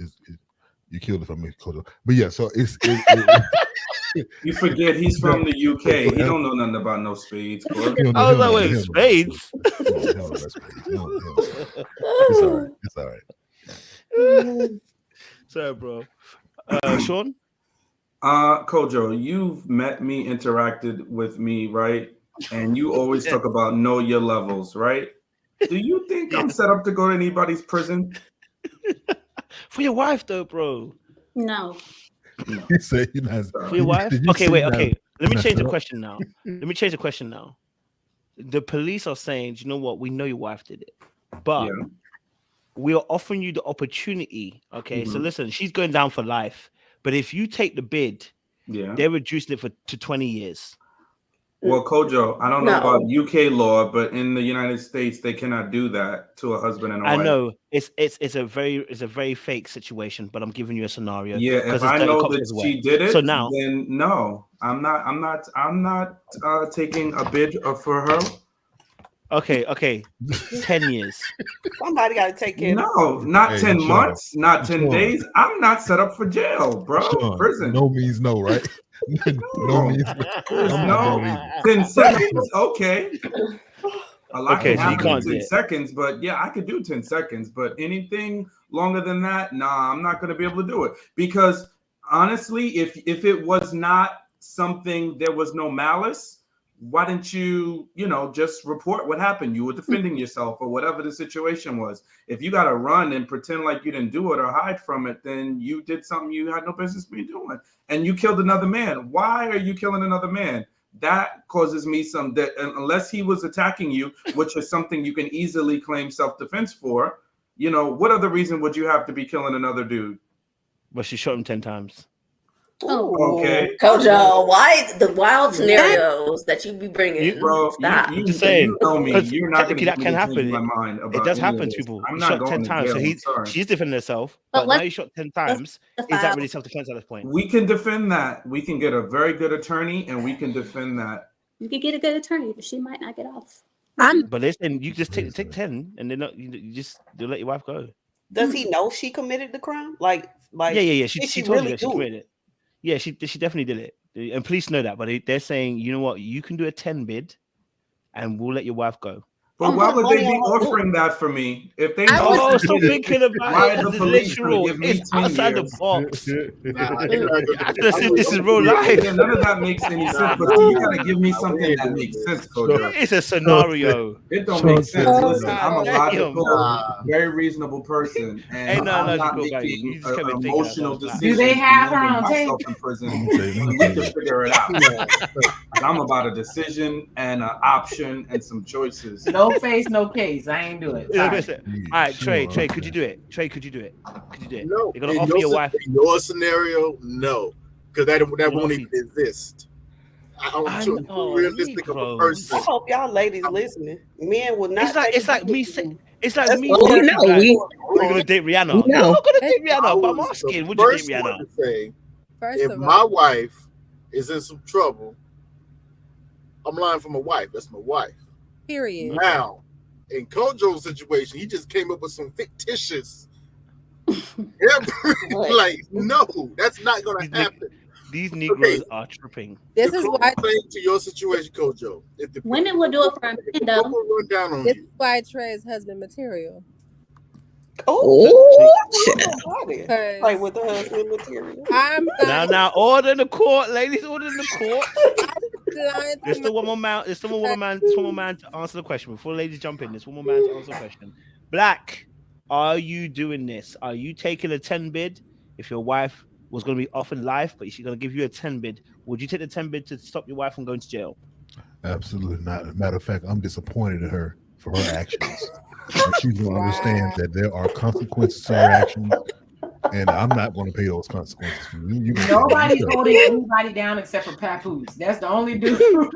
You killed it for me, Kojo. But yeah, so it's You forget he's from the UK. He don't know nothing about no spades. Corey. I was like, wait, spades? It's all right. It's all right. Sorry, bro. Sean? Kojo, you've met me, interacted with me, right? And you always talk about know your levels, right? Do you think I'm set up to go to anybody's prison? For your wife, though, bro. No. You say you're not For your wife? Okay, wait, okay. Let me change the question now. The police are saying, you know what? We know your wife did it. But we are offering you the opportunity. Okay, so listen, she's going down for life. But if you take the bid, they're reducing it to 20 years. Well, Kojo, I don't know about UK law, but in the United States, they cannot do that to a husband and a wife. I know it's a very fake situation, but I'm giving you a scenario. Yeah, if I know that she did it, so now then no, I'm not taking a bid for her. Okay, 10 years. Somebody got to take care. No, not 10 months, not 10 days. I'm not set up for jail, bro. Prison. No means no, right? No means no. 10 seconds, okay. A lot can happen in 10 seconds, but yeah, I could do 10 seconds. But anything longer than that, nah, I'm not going to be able to do it. Because honestly, if it was not something, there was no malice, why didn't you, just report what happened? You were defending yourself or whatever the situation was. If you got to run and pretend like you didn't do it or hide from it, then you did something you had no business being doing. And you killed another man. Why are you killing another man? That causes me unless he was attacking you, which is something you can easily claim self-defense for, what other reason would you have to be killing another dude? Well, she shot him 10 times. Oh, okay. Kojo, why the wild scenarios that you be bringing? Bro, stop. You just saying, you know me. You're not going to that can happen. My mind about it does happen to people. I'm he not shot going 10 times, jail, so she's defending herself. But now you shot 10 times. Is that really self-defense at this point? We can defend that. We can get a very good attorney, and we can defend that. You could get a good attorney, but she might not get off. But listen, you just take 10, and then you let your wife go. Does he know she committed the crime? Like yeah. She told you that she committed it. Yeah, she definitely did it, and police know that. But they're saying, you know what, you can do a 10 bid, and we'll let your wife go. But why would they be offering that for me if they? Stop thinking about it. The police literal. give me It's 10 outside years. the box. This is real life. Yeah, none of that makes any sense. But you gotta give me something that makes sense, Kojo. It's a scenario. It don't make sense. Listen, I'm a logical, very reasonable person, and I'm not making emotional decisions. Do they have her on tape? In prison. We can figure it out. I'm about a decision and an option and some choices. No face, no case. I ain't do it. All right, Trey, could you do it? Trey, could you do it? No. You're gonna offer your wife. In your scenario, no, because that won't even exist. I'm too realistic of a person. I hope y'all ladies listening. Men will not. It's like me saying. It's like me. We're gonna date Rihanna. No. I'm not gonna date Rihanna, but I'm asking, would you date Rihanna? If my wife is in some trouble, I'm lying for my wife. That's my wife. Period. Now, in Kojo's situation, he just came up with some fictitious. Like, no, that's not going to happen. These Negroes are tripping. This is why to your situation, Kojo. Women will do it for a man, though. Run down on this you. is why Trey is husband material. Like with the husband material. Now, order in the court, ladies. Order in the court. There's still one more man. There's still one more man to answer the question before ladies jump in. There's one more man to answer the question. Black, are you doing this? Are you taking a 10 bid? If your wife was going to be off in life, but she's going to give you a 10 bid, would you take the 10 bid to stop your wife from going to jail? Absolutely not. As a matter of fact, I'm disappointed in her for her actions. And she's going to understand that there are consequences to her actions, and I'm not going to pay those consequences. Nobody's holding anybody down except for Papoose. That's the only dude. Papoose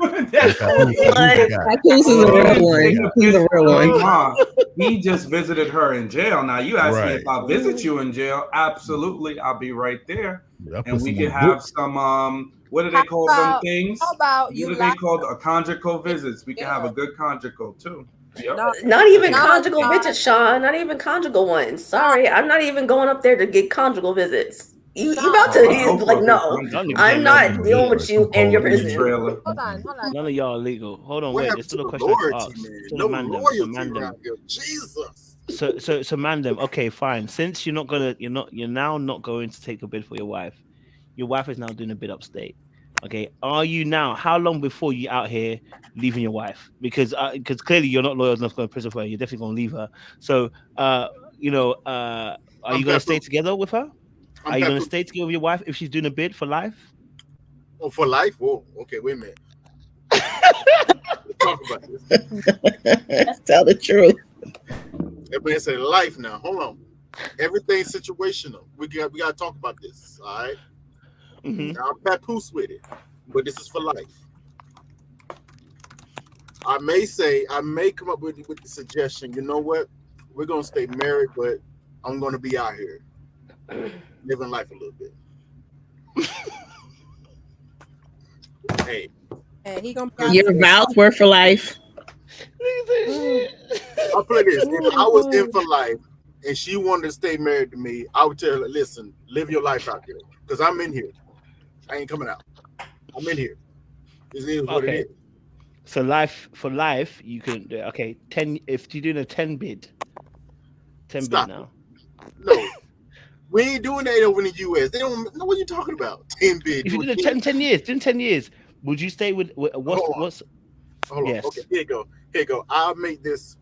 is a real one. He's a real one. He just visited her in jail. Now you ask me if I visit you in jail. Absolutely, I'll be right there, and we can have some. What do they call them things? How about what you? What do they call a conjugal visits? We can have a good conjugal too. No, Not even no, conjugal God. visits, Sean. Not even conjugal ones. Sorry, I'm not even going up there to get conjugal visits. You about to? I He's hope like, I get no, conjugal. I'm not dealing with you and your In the prison. trailer. Hold on. None of y'all are legal. Hold on, What wait. happened There's to still a the question I have to loyalty, ask. man? So No Mandem, loyalty so Mandem. around here. Jesus. So Mandem. Okay, fine. Since you're now not going to take a bid for your wife. Your wife is now doing a bid upstate. Okay, are you now? How long before you out here leaving your wife? Because clearly you're not loyal enough to go to prison for her. You're definitely going to leave her. So are you going to stay together with her? Are you going to stay together with your wife if she's doing a bid for life? Oh, for life? Whoa. Okay, wait a minute. Let's talk about this. Tell the truth. Everybody say life now. Hold on. Everything's situational. We got to talk about this. All right. Mm-hmm. Now, I'm papoose with it, but this is for life. I may come up with the suggestion. You know what? We're gonna stay married, but I'm gonna be out here living life a little bit. Hey, And he gonna be Your vows were for life. I'll play this. If I was in for life and she wanted to stay married to me, I would tell her, listen, live your life out here. Because I'm in here. I ain't coming out. I'm in here. This is what it is. So for life, you can do 10 if you're doing a 10 bid. 10 Stop bid now. No. We ain't doing that over in the US. They don't know what you're talking about. 10 bid. If you did 10 years, in 10 years, would you stay with what's Hold on. Yes. Okay, here you go. I'll make this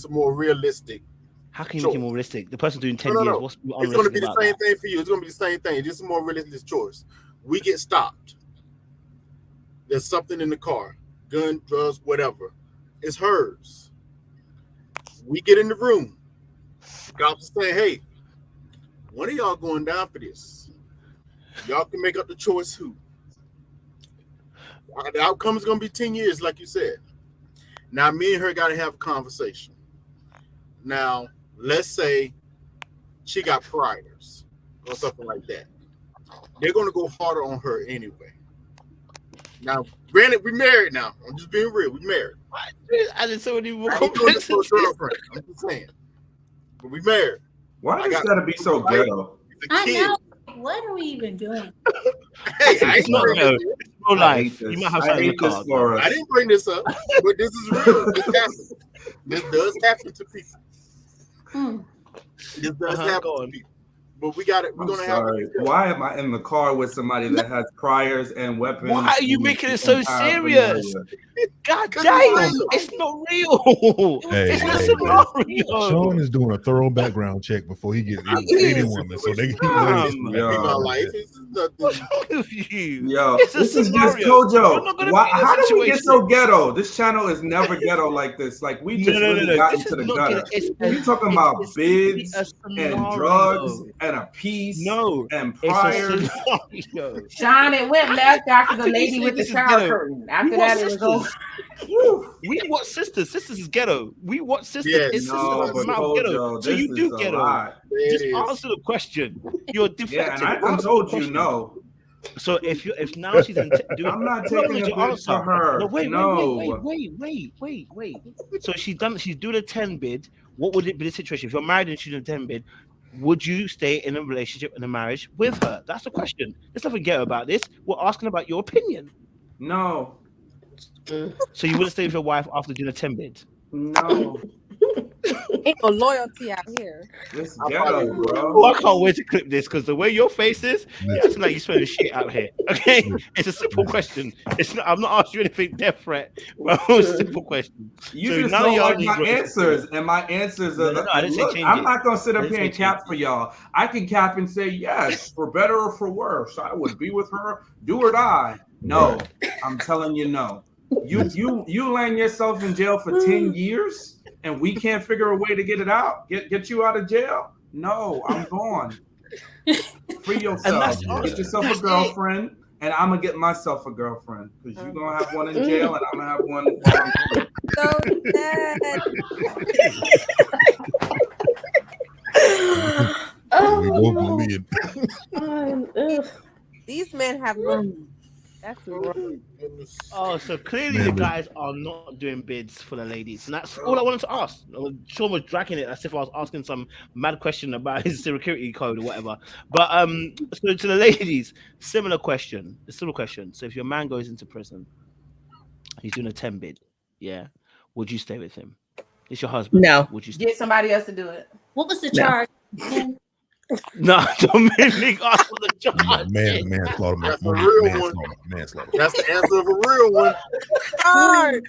more realistic. How can you make it more realistic? The person doing 10 years, No. what's It's going to be the same thing for you. It's going to be the same thing. This is a more realistic choice. We get stopped. There's something in the car, gun, drugs, whatever. It's hers. We get in the room. The officer say, hey, one of y'all going down for this. Y'all can make up the choice who. The outcome is going to be 10 years, like you said. Now, me and her got to have a conversation. Now, let's say she got priors or something like that. They're going to go harder on her anyway. Now, granted, we married now. I'm just being real. We married. I didn't say any more I ain't doing this for a girlfriend. I'm just saying. But we married. Why does it gotta be so ghetto? I know. What are we even doing? Hey, I It's not ghetto. It's real life. this. You might have I something in hate the this car. for us. I didn't bring this up, but this is real. This happens. This does happen to people. This does happen to people. But we got it. We're I'm gonna sorry. have. Why am I in the car with somebody that has priors and weapons? Why are you making it so and serious? paraphernalia? God Cause damn, it's real. it's not real. Hey, It's not hey, scenario. Sean is doing a thorough background check before he gets any woman, so they can Be my life. It's nothing. What's wrong with you? Yo, It's a this is just scenario. You're Kojo. not gonna Why, be in a how did we get so situation. ghetto? This channel is never ghetto like this. Like we just really got This into is the not gutter. gonna. It's You talking about it's simply bids a and scenario. drugs and a piece No, and it's a priors. scenario. Sean, it went left after How the can you lady say with the this is shower ghetto? curtain. We After watch that, it was over. sisters. We watch sisters. Sisters is ghetto. We watch sisters. Yes. It's sisters No, that but come out ghetto. Kojo, So this you is do a ghetto. lot. It Just is. answer the question. You're Yeah, deflecting. and I Answer the told you question. no. So if now she's doing, I'm not as taking long as a you bid for answer. her. No, wait. No. So she's doing a 10 bid. What would it be the situation? If you're married and she's doing a 10 bid, would you stay in a relationship and a marriage with her? That's the question. There's nothing ghetto about this. We're asking about your opinion. No. So you wouldn't stay with your wife after doing a 10 bid? No. Ain't no loyalty out here. It's I ghetto, probably would. bro. Oh, I can't wait to clip this because the way your face is, you're acting like you're spending shit out here. Okay, it's a simple question. It's not. I'm not asking you anything death threat, but it's a simple question. You So just none of don't y'all like need my to- answers, and my answers are. No, I didn't say Look, change I'm it. not gonna sit I up didn't here and say cap change for y'all. I can cap and say yes, for better or for worse. I would be with her, do or die. No, I'm telling you no. You land yourself in jail for 10 years, and we can't figure a way to get it out, get you out of jail. No, I'm gone. Free yourself. Get yourself a girlfriend, and I'm gonna get myself a girlfriend because you're gonna have one in jail, and I'm gonna have one while I'm free. So sad. We both believe. These men have no That's Oh wrong. my goodness. Oh, so clearly Man, the but- guys are not doing bids for the ladies, and that's all I wanted to ask. Sean was dragging it as if I was asking some mad question about his security code or whatever. But so to the ladies, similar question. So if your man goes into prison, he's doing a 10 bid, yeah, would you stay with him? It's your husband. No. Would you stay? Get somebody else to do it. What was the No. charge? No, Dominic asked for the charge. Manslaughter. That's a real one. Manslaughter. That's the answer of a real one. Hard.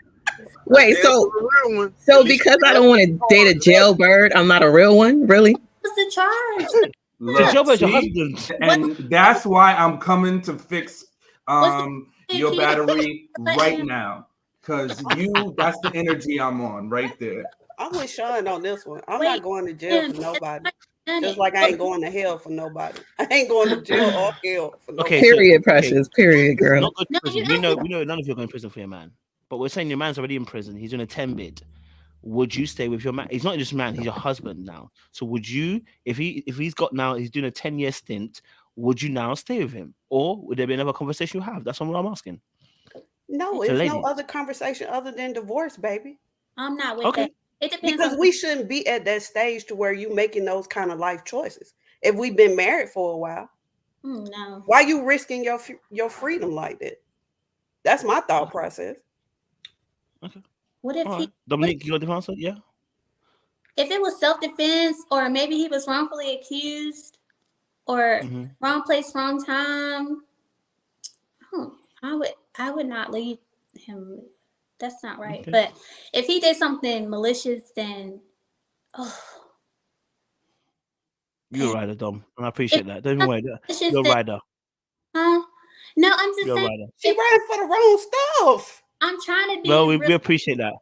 Wait, That's so the answer of a real one. so because I don't want to date a jailbird, I'm not a real one, really? What's the charge? The job is your see? husband. And that's why I'm coming to fix What's your the- battery right now. Because that's the energy I'm on right there. I'm with Sean on this one. I'm Wait, not going to jail for nobody. Done Just it. like I ain't going to hell for nobody. I ain't going to jail or hell for nobody. Okay, Period, so- Precious. Period, girl. Not go to No, prison. you We know answered none of you are going to prison for your man. But we're saying your man's already in prison. He's doing a 10 bid. Would you stay with your man? He's not just a man, he's your husband now. So would you, if he's doing a 10-year stint, would you now stay with him? Or would there be another conversation you have? That's what I'm asking. No, To it's ladies. no other conversation other than divorce, baby. I'm not with Okay. that. It depends Because on we shouldn't be at that stage to where you making those kind of life choices. If we've been married for a while, no. why you risking your freedom like that? That's my thought process. What if All he right. Dominique, you got the answer? Yeah. if it was self-defense or maybe he was wrongfully accused or Mhm. wrong place, wrong time, I would not leave him. That's not right. Okay. But if he did something malicious, then You're a rider, Dom. And I appreciate that. Don't even worry. it's just You're a that, rider. huh? No, I'm just You're a saying rider. She ran for the wrong stuff. I'm trying to be Well, we real. appreciate that.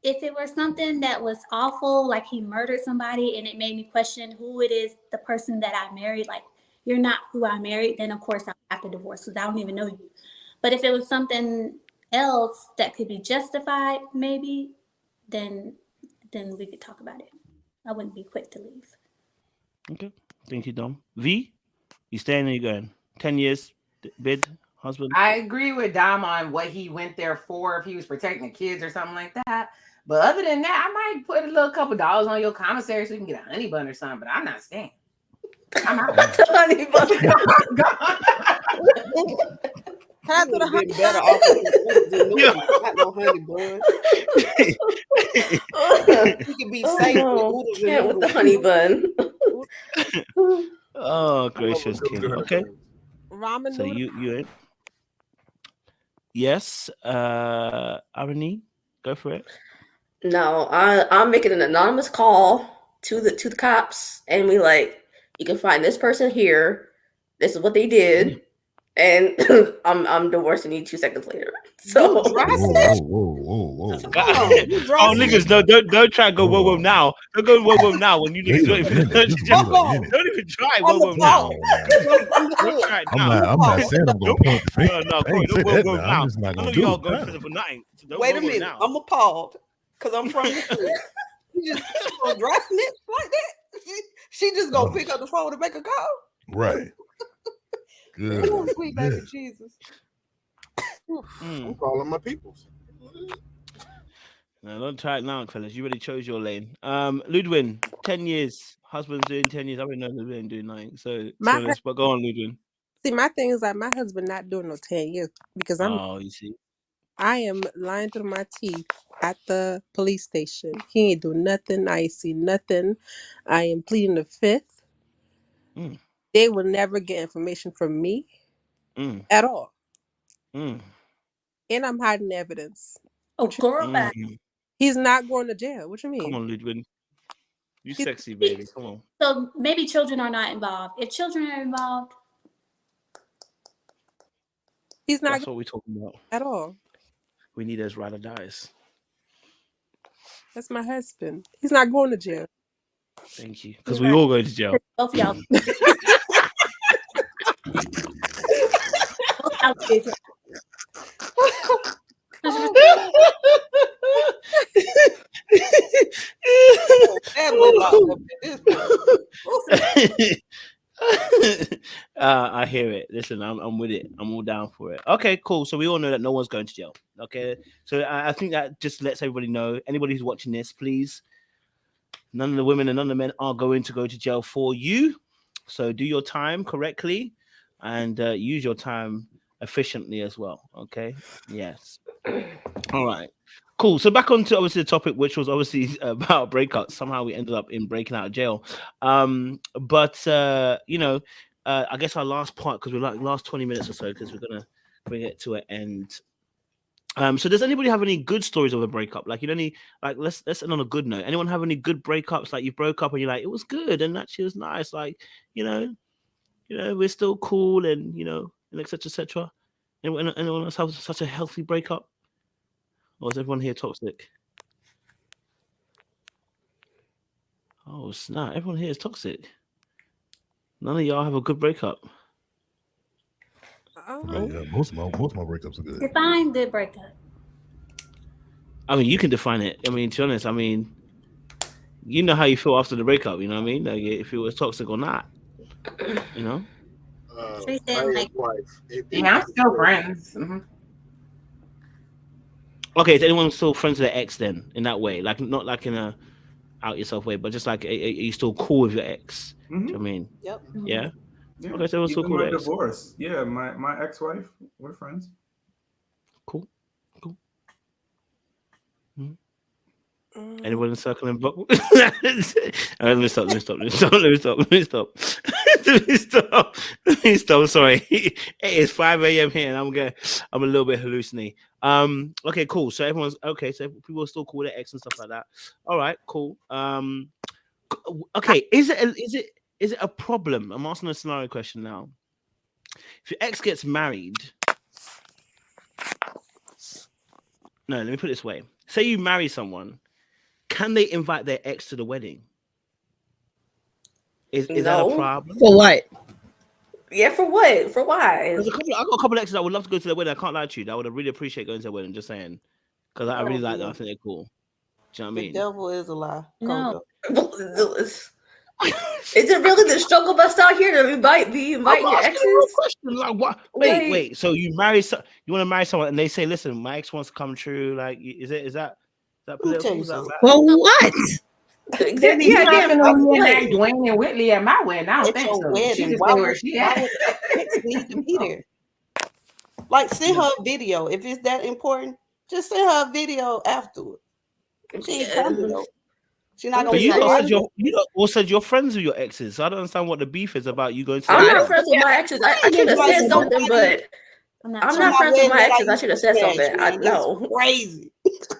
If it were something that was awful, like he murdered somebody and it made me question who it is, the person that I married, like you're not who I married, then of course I'll have to divorce because I don't even know you. But if it was something else that could be justified, maybe, then we could talk about it. I wouldn't be quick to leave. Okay. Thank you, Dom. V, you staying or you going? 10 years, bid, husband? I agree with Dom on what he went there for, if he was protecting the kids or something like that. But other than that, I might put a little couple dollars on your commissary so you can get a honey bun or something. But I'm not staying. I'm out. Honey bun. Can I do the honey Getting better bun? off with the noodles, not no honey bun. You can be safe with oodles Yeah, and with the noodles. honey bun. Oh, gracious king. Okay. Ramen So noodles. you in? Yes. Arani, go for it. No, I'm making an anonymous call to the cops, and we like, you can find this person here. This is what they did, and I'm divorcing you 2 seconds later. So Whoa. Oh, niggas, don't try to go whoa now. Don't go whoa now when you niggas don't even don't even try whoa now. Don't try it now. I'm not saying I'm gonna point the finger. No, I ain't don't say whoa that whoa now. now. I'm just not None gonna of do y'all it go to now. prison for nothing. So don't Wait a whoa minute, now. I'm appalled because I'm from the street. You just gonna dry snitch like that? She just gonna pick up the phone and make a call? Right. Good. Oh, sweet baby Yeah. Jesus. I'm calling my peoples. No, don't try it now, fellas. You already chose your lane. Ludwin, 10 years. Husband's doing 10 years. I already know Ludwin ain't doing 9. So but go on, Ludwin. See, my thing is like my husband not doing no 10 years because You see. I am lying through my teeth at the police station. He ain't do nothing. I ain't see nothing. I am pleading the fifth. They will never get information from me at all. And I'm hiding evidence. Oh, girl, back. He's not going to jail. What you mean? Come on, Ludwin. You sexy, baby. Come on. So maybe children are not involved. If children are involved, he's not. That's what we're talking about at all. We need those ride or dies. That's my husband. He's not going to jail. Thank you. Because we all go to jail. both y'all. I hear it. Listen, I'm with it. I'm all down for it. Okay, cool. So we all know that no one's going to jail. Okay, so I think that just lets everybody know. Anybody who's watching this, please, none of the women and none of the men are going to go to jail for you. So do your time correctly, and use your time efficiently as well. Okay. Yes. All right. Cool. So back on to obviously the topic, which was obviously about breakups. Somehow we ended up in breaking out of jail. But I guess our last part, because we're like last 20 minutes or so, because we're gonna bring it to an end. So does anybody have any good stories of a breakup? Like, any, like, let's end on a good note. Anyone have any good breakups? Like, you broke up and you're like, it was good and actually it was nice. Like, we're still cool and and etc. etc. Anyone else have such a healthy breakup? Or is everyone here toxic? Oh snap! Everyone here is toxic. None of y'all have a good breakup. Yeah, most of my breakups are good. Define good breakup. I mean, you can define it. I mean, to be honest, I mean, you know how you feel after the breakup. You know what I mean? Like, if it was toxic or not. You know. So he said, like, I'm still friends. Mm-hmm. Okay, is anyone still friends with their ex then? In that way, like not like in a out yourself way, but just like, are you still cool with your ex? Mm-hmm. Do you know what I mean? Yep. Yeah. Yeah. Okay, so everyone's still Even cool my with ex. divorce. Yeah, my ex-wife, we're friends. Cool. Anyone circling block? Let me stop. Sorry. It is 5 a.m. here and I'm a little bit hallucinating. Okay, cool. So everyone's okay. So people are still cool with their ex and stuff like that. All right, cool. Okay, is it a problem? I'm asking a scenario question now. If your ex gets married, no, let me put it this way. Say you marry someone, can they invite their ex to the wedding? Is that a problem? For what? Yeah, for what? For why? I got a couple of exes that would love to go to their wedding. I can't lie to you. I would really appreciate going to their wedding. Just saying, because I really like them. I think they're cool. Do you know what I mean? The devil is a lie. No. Is it really the struggle bus out here to be inviting your exes? Question, like, what? Wait. So you want to marry someone, and they say, "Listen, my ex wants to come true." Like, is that political? Is that well, what? Exactly. Yeah, again, Dwayne and Whitley at my wedding. I don't think so. Wedding. She just Why stay where would she at. the ex need to be there? Like, send her a video if it's that important. Just send her a video afterwards. She ain't coming though. She's not gonna. But you all said you're friends with your exes. So I don't understand what the beef is about. You going to? I'm not friends with my exes. I should have said something, but I'm not friends with my exes. I should have said something. I know. Crazy.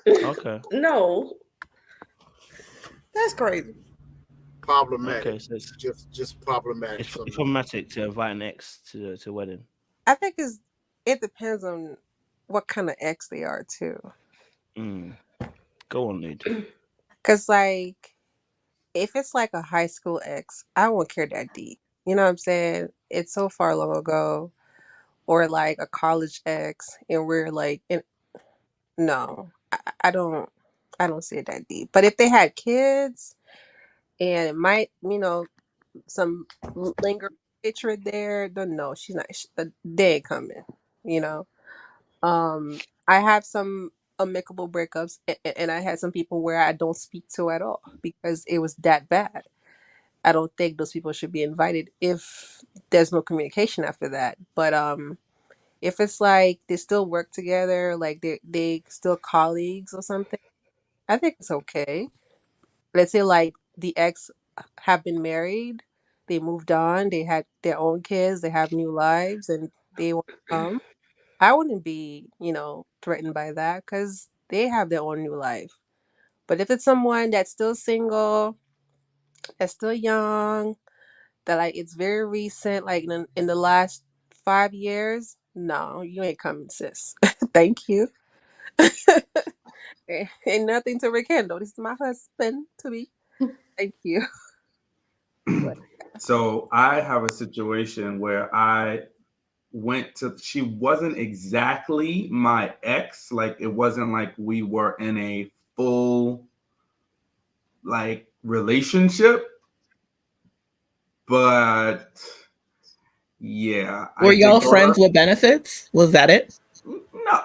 Okay. No. That's crazy. Problematic. Okay, so just problematic. It's problematic to invite an ex to a wedding. I think it depends on what kind of ex they are too. Go on, dude. Cause like, if it's like a high school ex, I won't care that deep. You know what I'm saying? It's so far long ago, or like a college ex, and we're like, no, I don't see it that deep. But if they had kids, and it might, some lingering hatred there, then no, she's not. They ain't coming. I have some amicable breakups, and I had some people where I don't speak to at all because it was that bad. I don't think those people should be invited if there's no communication after that. But if it's like they still work together, like they still colleagues or something, I think it's okay. Let's say like the ex have been married, they moved on, they had their own kids, they have new lives, and they want to come. I wouldn't be, threatened by that because they have their own new life. But if it's someone that's still single, that's still young, that like it's very recent, like in the last 5 years, no, you ain't coming, sis. Thank you. Ain't nothing to rekindle. This is my husband to be. Thank you. So I have a situation where she wasn't exactly my ex. Like, it wasn't like we were in a full like relationship, But yeah, Were I y'all think friends with benefits? Was that it?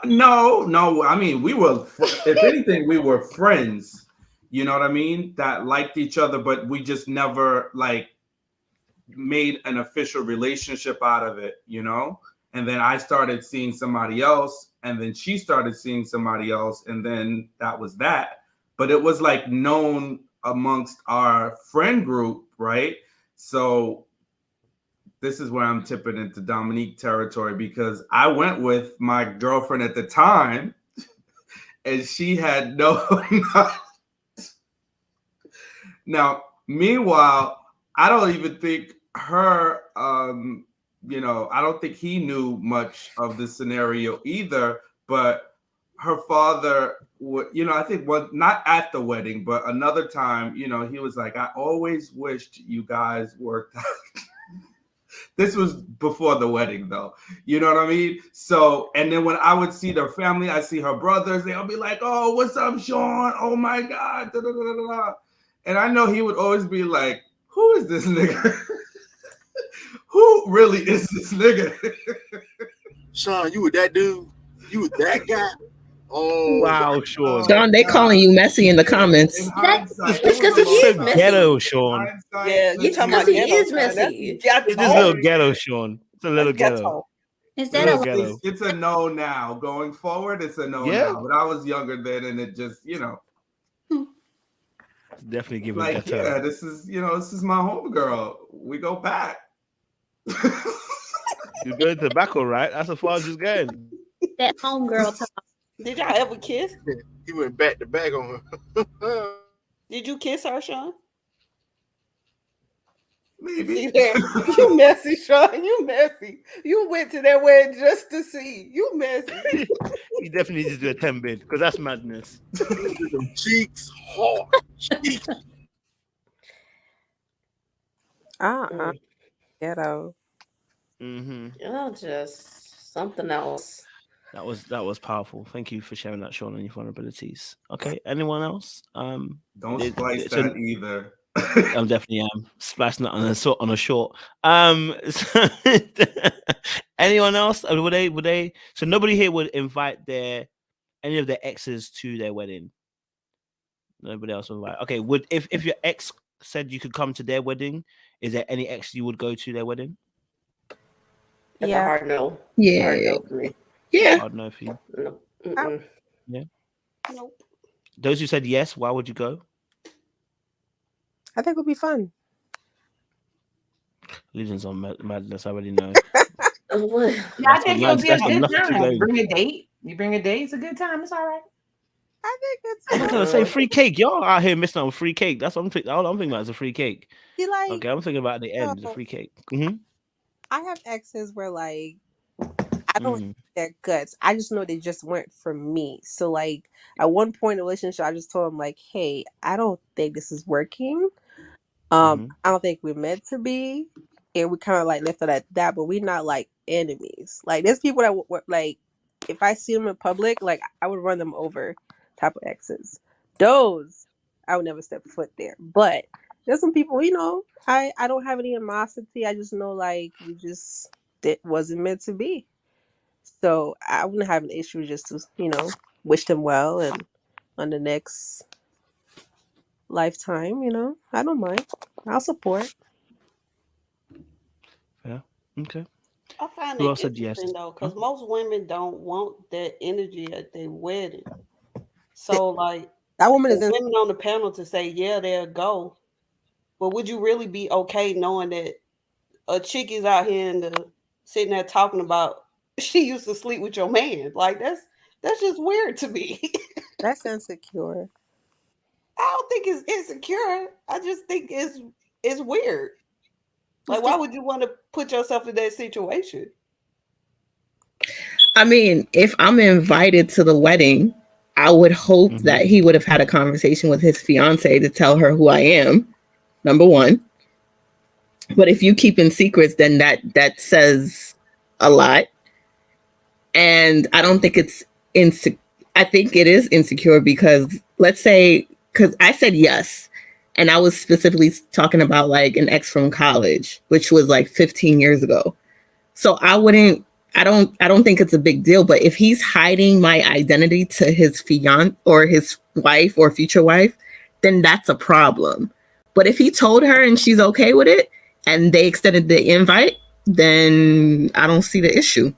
no. I mean, we were, if anything, we were friends. You know what I mean? That liked each other, but we just never like made an official relationship out of it, you know? And then I started seeing somebody else, and then she started seeing somebody else, and then that was that. But it was like known amongst our friend group, right? So this is where I'm tipping into Dominique territory, because I went with my girlfriend at the time, and she had no. Now, meanwhile, I don't even think her, I don't think he knew much of the scenario either. But her father would, I think not at the wedding, but another time, he was like, I always wished you guys worked out. This was before the wedding, though. You know what I mean? So, and then when I would see their family, I see her brothers, they'll be like, oh, what's up, Sean? Oh my God. Da, da, da, da, da. And I know he would always be like, who is this nigga? Who really is this nigga? Sean, you with that dude? You with that guy? Oh wow, Sean. Sean, they calling you messy in the comments. It's because he is so messy. ghetto, Sean. Yeah, you talking about he ghetto, is Sean. messy. That's It's this little ghetto, Sean. It's a little ghetto. ghetto. Is It's a that little a ghetto. It's a no now. Going forward, it's a no Yeah. now. But I was younger then, and it just, Definitely give it like, ghetto. yeah, this is my homegirl. We go back. You're going to tobacco, right? That's as far as it's going. that homegirl talk? Did y'all ever kiss? He went back to back on her. Did you kiss her, Sean? Maybe. See that? You messy, Sean. You messy. You went to that wedding just to see. You messy. You definitely need to do a 10 bid because that's madness. Cheeks hard. Cheeks. Ghetto. Just something else. That was powerful. Thank you for sharing that, Sean, and your vulnerabilities. Okay, anyone else? Don't splice that either. I definitely am splicing that on a short. Anyone else? Would they? So nobody here would invite any of their exes to their wedding. Nobody else would invite. Okay, if your ex said you could come to their wedding, is there any ex you would go to their wedding? That's a hard no. Yeah. Hard no for me. Yeah. Hard no for you. No. Yeah. Nope. Those who said yes, why would you go? I think it would be fun. Legion's on madness. I already know. Yeah, I think it'll be a good nothing to time. blame. Bring a date. You bring a date. It's a good time. It's all right. I think it's. I'm not gonna say free cake. Y'all out here missing out on free cake. That's what I'm thinking. All I'm thinking about is a free cake. You like? Okay, I'm thinking about the end, the free cake. Mm-hmm. I have exes where like I don't hate their guts. I just know they just weren't for me. So like at one point in the relationship, I just told him like, hey, I don't think this is working. I don't think we're meant to be. And we kind of like left it at that, but we're not like enemies. Like there's people that like if I see them in public, like I would run them over type of exes. Those I would never step foot there. But there's some people, I don't have any animosity. I just know like that wasn't meant to be. So I wouldn't have an issue just to, wish them well and on the next lifetime, I don't mind. I'll support. Yeah. Okay. I find Who it else said yes? interesting though, because most women don't want that energy at their wedding. So like that woman is women on the panel to say, yeah, they'll go. But would you really be okay knowing that a chick is out here sitting there talking about she used to sleep with your man? Like that's just weird to me. That's insecure. I don't think it's insecure. I just think it's weird. Like, why would you want to put yourself in that situation? I mean, if I'm invited to the wedding, I would hope that he would have had a conversation with his fiance to tell her who I am, number one. But if you keep in secrets, then that says a lot. And I don't think it's I think it is insecure because let's say, because I said yes. And I was specifically talking about like an ex from college, which was like 15 years ago. So I don't think it's a big deal. But if he's hiding my identity to his fiance or his wife or future wife, then that's a problem. But if he told her and she's okay with it and they extended the invite, then I don't see the issue.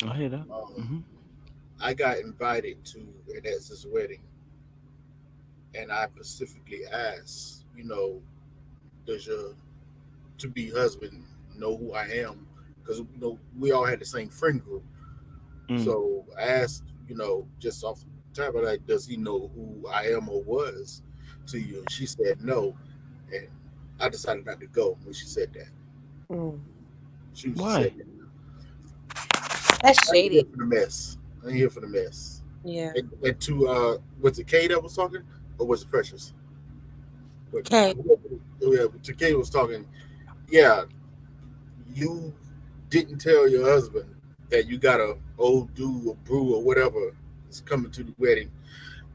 I hear that. I got invited to an ex's wedding, and I specifically asked, does your to-be husband know who I am? Because we all had the same friend group. So I asked, just off the top of that, does he know who I am or was to you? And she said no, and I decided not to go when she said that. She Why? said that. That's shady. I'm here for the mess. Yeah. And to was it Kay that was talking, or was it Precious? Kay. Yeah, to Kay was talking. Yeah, you didn't tell your husband that you got a old dude or brew or whatever is coming to the wedding.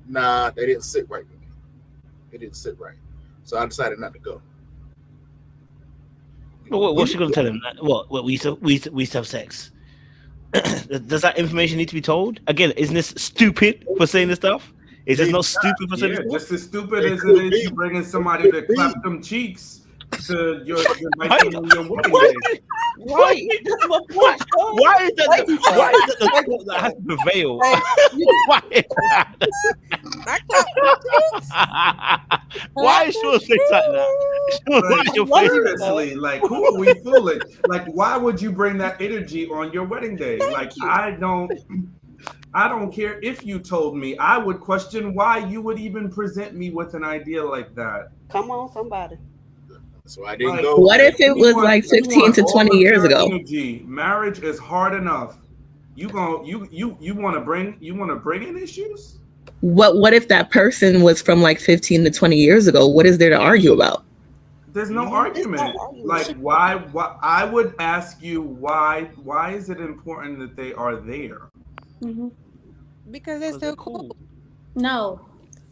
Nah, they didn't sit right with me. It didn't sit right, so I decided not to go. What's she gonna tell him? What we used to have sex? Does that information need to be told? Again, isn't this stupid for saying this stuff? Is this not stupid for saying this stuff? Just as stupid as it is you bringing somebody to clap them cheeks to your wedding day. Why is that the thought that has to prevail? Why is that? Why is Sean saying that? Like, seriously, like, who are we fooling? Like, why would you bring that energy on your wedding day? Like, I don't care if you told me. I would question why you would even present me with an idea like that. Come on, somebody. So I didn't go. What if it was like 15 to 20 years ago? Energy. Marriage is hard enough. You want to bring in issues? What if that person was from like 15 to 20 years ago? What is there to argue about? There's no argument. Like why I would ask you why is it important that they are there? Because they're still cool. No.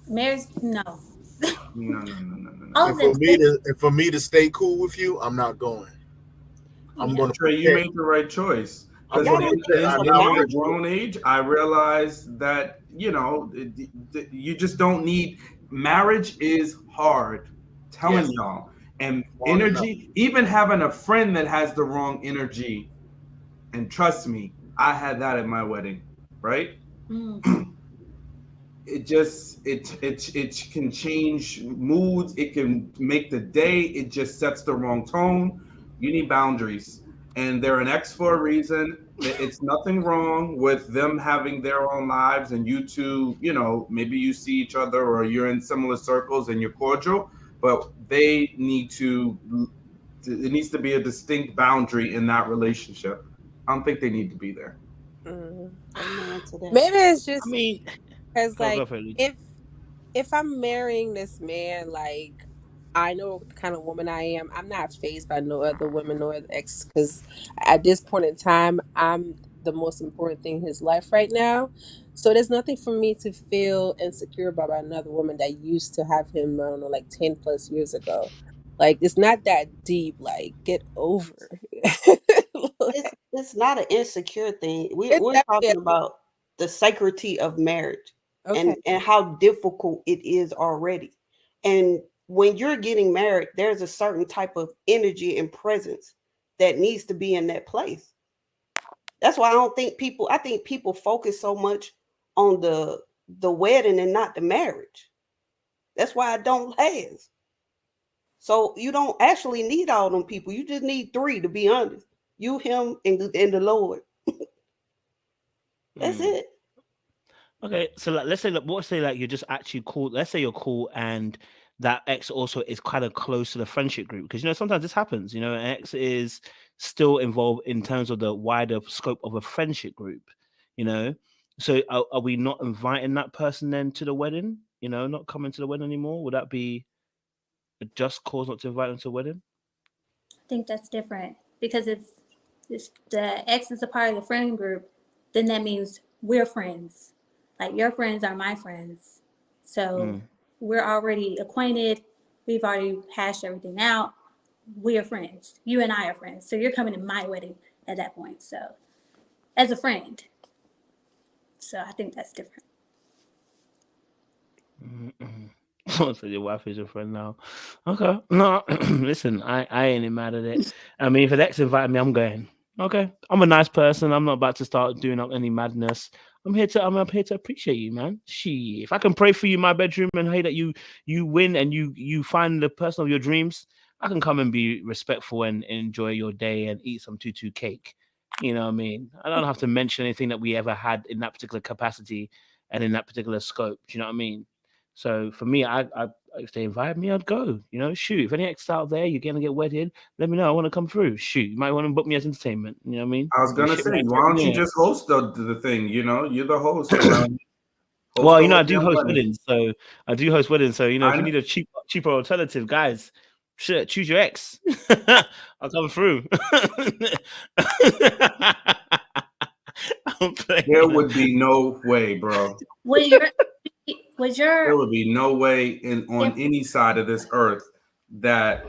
Marriage, no. No. And for me to stay cool with you, I'm not going. I'm going to. Trey, you made the right choice. Because in a grown age, I realized that you just don't need. Marriage is hard. Telling y'all, and energy. Even having a friend that has the wrong energy, and trust me, I had that at my wedding. Right. It can change moods. It can make the day. It just sets the wrong tone. You need boundaries, and they're an ex for a reason. It's nothing wrong with them having their own lives, and you two, maybe you see each other or you're in similar circles and you're cordial, but they need to. It needs to be a distinct boundary in that relationship. I don't think they need to be there. Maybe it's just because if I'm marrying this man, like I know the kind of woman I am. I'm not fazed by no other women nor other exes because at this point in time, I'm the most important thing in his life right now. So there's nothing for me to feel insecure about another woman that used to have him, I don't know, like 10 plus years ago. Like, it's not that deep. Like, get over it. It's not an insecure thing. We're talking about the sanctity of marriage and how difficult it is already. And when you're getting married, there's a certain type of energy and presence that needs to be in that place. That's why I think people focus so much on the wedding and not the marriage. That's why I don't last. So you don't actually need all them people. You just need 3, to be honest. You, him, and the Lord. That's it. Okay, so let's say you're just actually cool. Let's say you're cool and that ex also is kind of close to the friendship group, because sometimes this happens. An ex is still involved in terms of the wider scope of a friendship group. So are we not inviting that person then to the wedding? Not coming to the wedding anymore? Would that be a just cause not to invite them to the wedding? I think that's different, because if the ex is a part of the friend group, then that means we're friends. Like your friends are my friends. So we're already acquainted. We've already hashed everything out. We are friends. You and I are friends. So you're coming to my wedding at that point. So as a friend. So I think that's different. So your wife is your friend now. Okay. No, listen, I ain't mad at it. I mean, if an ex invited me, I'm going. Okay. I'm a nice person. I'm not about to start doing up any madness. I'm up here to appreciate you, man. If I can pray for you in my bedroom and hey that you win and you find the person of your dreams, I can come and be respectful and enjoy your day and eat some tutu cake. You know what I mean? I don't have to mention anything that we ever had in that particular capacity and in that particular scope. Do you know what I mean? So for me, I if they invite me, I'd go. You know, shoot. If any ex out there, you're gonna get wedded, let me know. I want to come through. Shoot, you might want to book me as entertainment. You know what I mean? I was gonna say, why don't you just host the thing? You know, you're the host around. Well, you know, I do host weddings, so you know, if you need a cheaper alternative, guys, shit, choose your ex. I'll come through. There would be no way, bro. There would be no way on any side of this earth that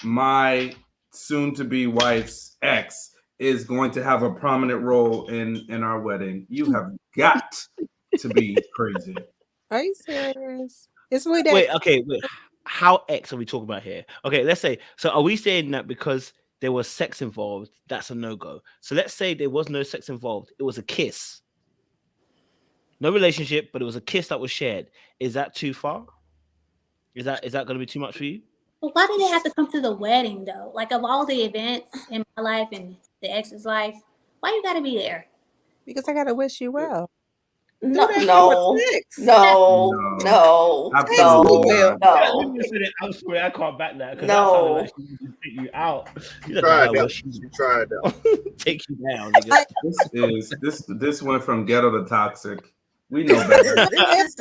my soon-to-be wife's ex is going to have a prominent role in our wedding. You have got to be crazy. Are you serious? It's really that. Wait. How ex are we talking about here? Okay, let's say. So, are we saying that because there was sex involved, that's a no-go? So, let's say there was no sex involved. It was a kiss. No relationship, but it was a kiss that was shared. Is that too far? Is that going to be too much for you? But why do they have to come to the wedding though? Like of all the events in my life and the ex's life, why you got to be there? Because I got to wish you well. No. I'm sorry, I can't back that. No. Like she take you out. You tried that. Take you down. This went from ghetto to toxic. We know better. This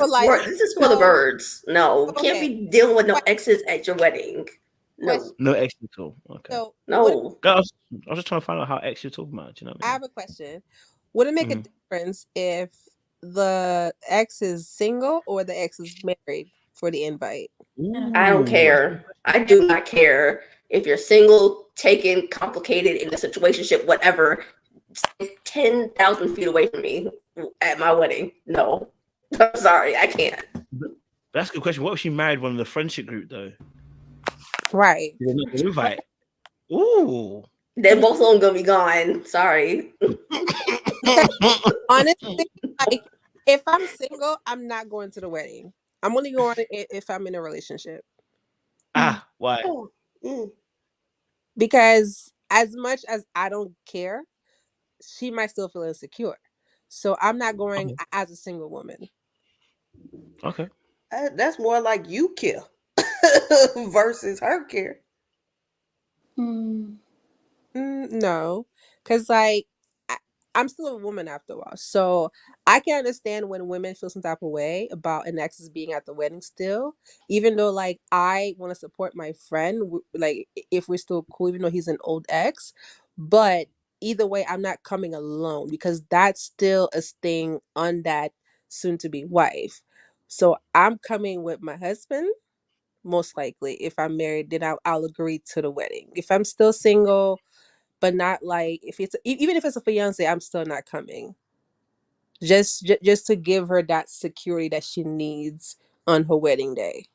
is for the birds. No, we can't be dealing with no exes at your wedding. No ex at all. Okay. So, no. I was just trying to find out how ex you're talking about. Do you know what I mean? I have a question. Would it make a difference if the ex is single or the ex is married for the invite? I don't care. I do not care if you're single, taken, complicated in a situationship, whatever. 10,000 feet away from me at my wedding. No, I'm sorry, I can't. That's a good question. What if she married one of the friendship group though? Right. You're not gonna invite. Ooh. Then both of them gonna be gone. Sorry. Honestly, like if I'm single, I'm not going to the wedding. I'm only going if I'm in a relationship. Why? Because as much as I don't care, she might still feel insecure. So I'm not going as a single woman. Okay. That's more like you care versus her care. No, because like I'm still a woman after a while, so I can understand when women feel some type of way about an ex's being at the wedding still, even though like I want to support my friend, like if we're still cool, even though he's an old ex, but either way, I'm not coming alone because that's still a sting on that soon-to-be wife. So I'm coming with my husband. Most likely, if I'm married, then I'll agree to the wedding. If I'm still single, but not like even if it's a fiance, I'm still not coming. Just to give her that security that she needs on her wedding day.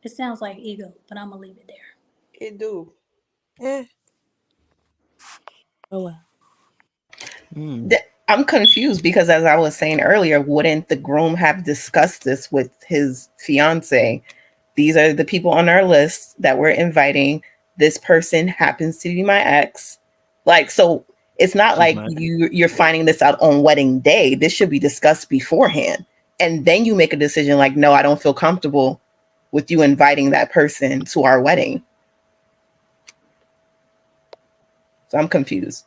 It sounds like ego, but I'm gonna leave it there. It do. Oh well. I'm confused because as I was saying earlier, wouldn't the groom have discussed this with his fiance? These are the people on our list that we're inviting. This person happens to be my ex. Like, so it's not like you're finding this out on wedding day. This should be discussed beforehand. And then you make a decision like, no, I don't feel comfortable with you inviting that person to our wedding. So I'm confused.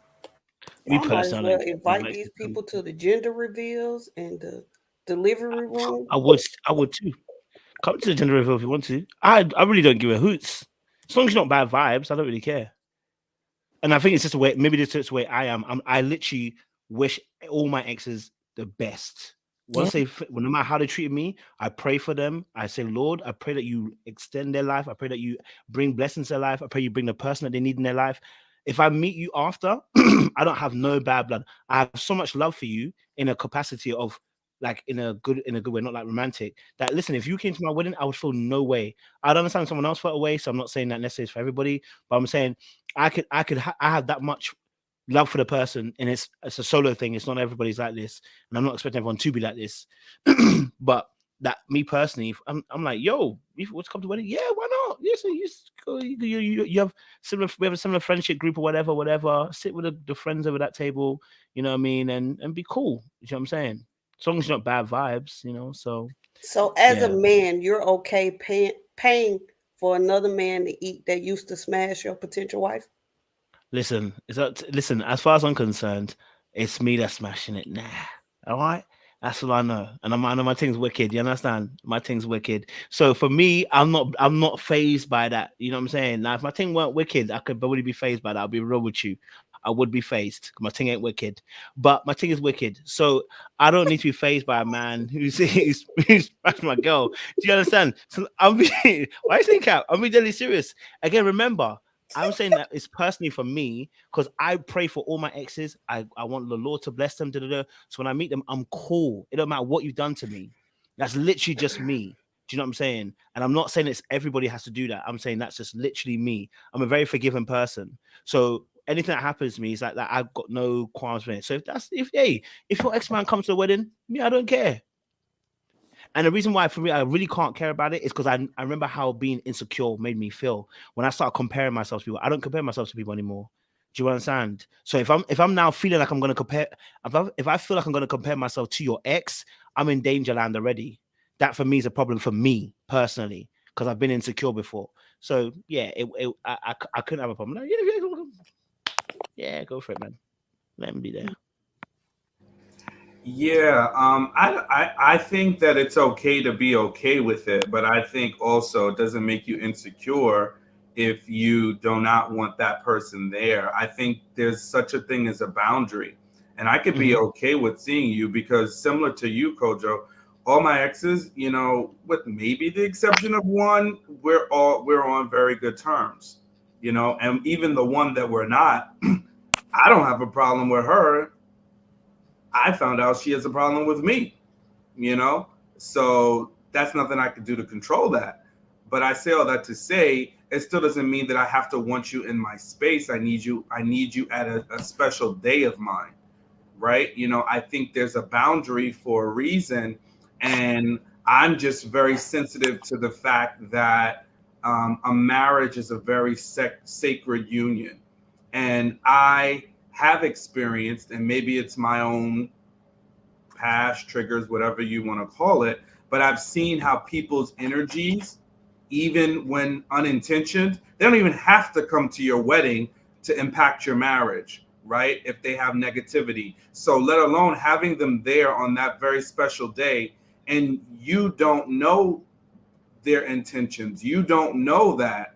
I might as well invite these people to the gender reveals and the delivery room. I would too. Come to the gender reveal if you want to. I really don't give a hoots. As long as you're not bad vibes, I don't really care. And I think it's just the way, maybe this is the way I am. I literally wish all my exes the best. Once they, no matter how they treated me, I pray for them. I say, Lord, I pray that you extend their life. I pray that you bring blessings to their life. I pray you bring the person that they need in their life. If I meet you after, I don't have no bad blood. I have so much love for you in a capacity of like in a good way, not like romantic. That listen, if you came to my wedding, I would feel no way. I'd understand if someone else felt away, so I'm not saying that necessarily for everybody, but I'm saying I have that much love for the person, and it's a solo thing. It's not everybody's like this, and I'm not expecting everyone to be like this. But that me personally, I'm like, yo, you want to come to the wedding? Yeah, why not? Yes, you have similar. We have a similar friendship group or whatever. Sit with the friends over that table, you know what I mean, and be cool. You know what I'm saying? As long as you're not bad vibes, you know. So as a man, you're okay paying for another man to eat that used to smash your potential wife? Listen, listen. As far as I'm concerned, it's me that's smashing it now. All right, that's all I know, and I know my thing's wicked. You understand? My thing's wicked. So for me, I'm not phased by that. You know what I'm saying? Now, if my thing weren't wicked, I could probably be phased by that. I'll be real with you. I would be phased. My thing ain't wicked, but my thing is wicked. So I don't need to be phased by a man who's smashed my girl. Do you understand? So I'm being, why are you saying cap? I'm being deadly serious. Again, remember, I'm saying that it's personally for me because I pray for all my exes. I want the Lord to bless them. So when I meet them, I'm cool. It don't matter what you've done to me. That's literally just me. Do you know what I'm saying? And I'm not saying it's everybody has to do that. I'm saying that's just literally me. I'm a very forgiving person. So anything that happens to me is like that. I've got no qualms with it. So if your ex-man comes to the wedding, me, I don't care. And the reason why for me I really can't care about it is because I remember how being insecure made me feel when I started comparing myself to people. I don't compare myself to people anymore. Do you understand? So if I'm now feeling like I'm gonna compare, if I feel like I'm gonna compare myself to your ex, I'm in danger land already. That for me is a problem for me personally because I've been insecure before. So yeah, I couldn't have a problem. Like, yeah, go for it, man. Let me be there. Yeah, I think that it's okay to be okay with it, but I think also it doesn't make you insecure if you do not want that person there. I think there's such a thing as a boundary, and I could be okay with seeing you because similar to you, Kojo, all my exes, you know, with maybe the exception of one, we're on very good terms, you know, and even the one that we're not, I don't have a problem with her. I found out she has a problem with me, you know? So that's nothing I could do to control that. But I say all that to say, it still doesn't mean that I have to want you in my space. I need you at a special day of mine, right? You know, I think there's a boundary for a reason. And I'm just very sensitive to the fact that a marriage is a very sacred union. And I have experienced, and maybe it's my own past triggers, whatever you want to call it, but I've seen how people's energies, even when unintentioned, they don't even have to come to your wedding to impact your marriage, right? If they have negativity. So let alone having them there on that very special day, and you don't know their intentions. You don't know that.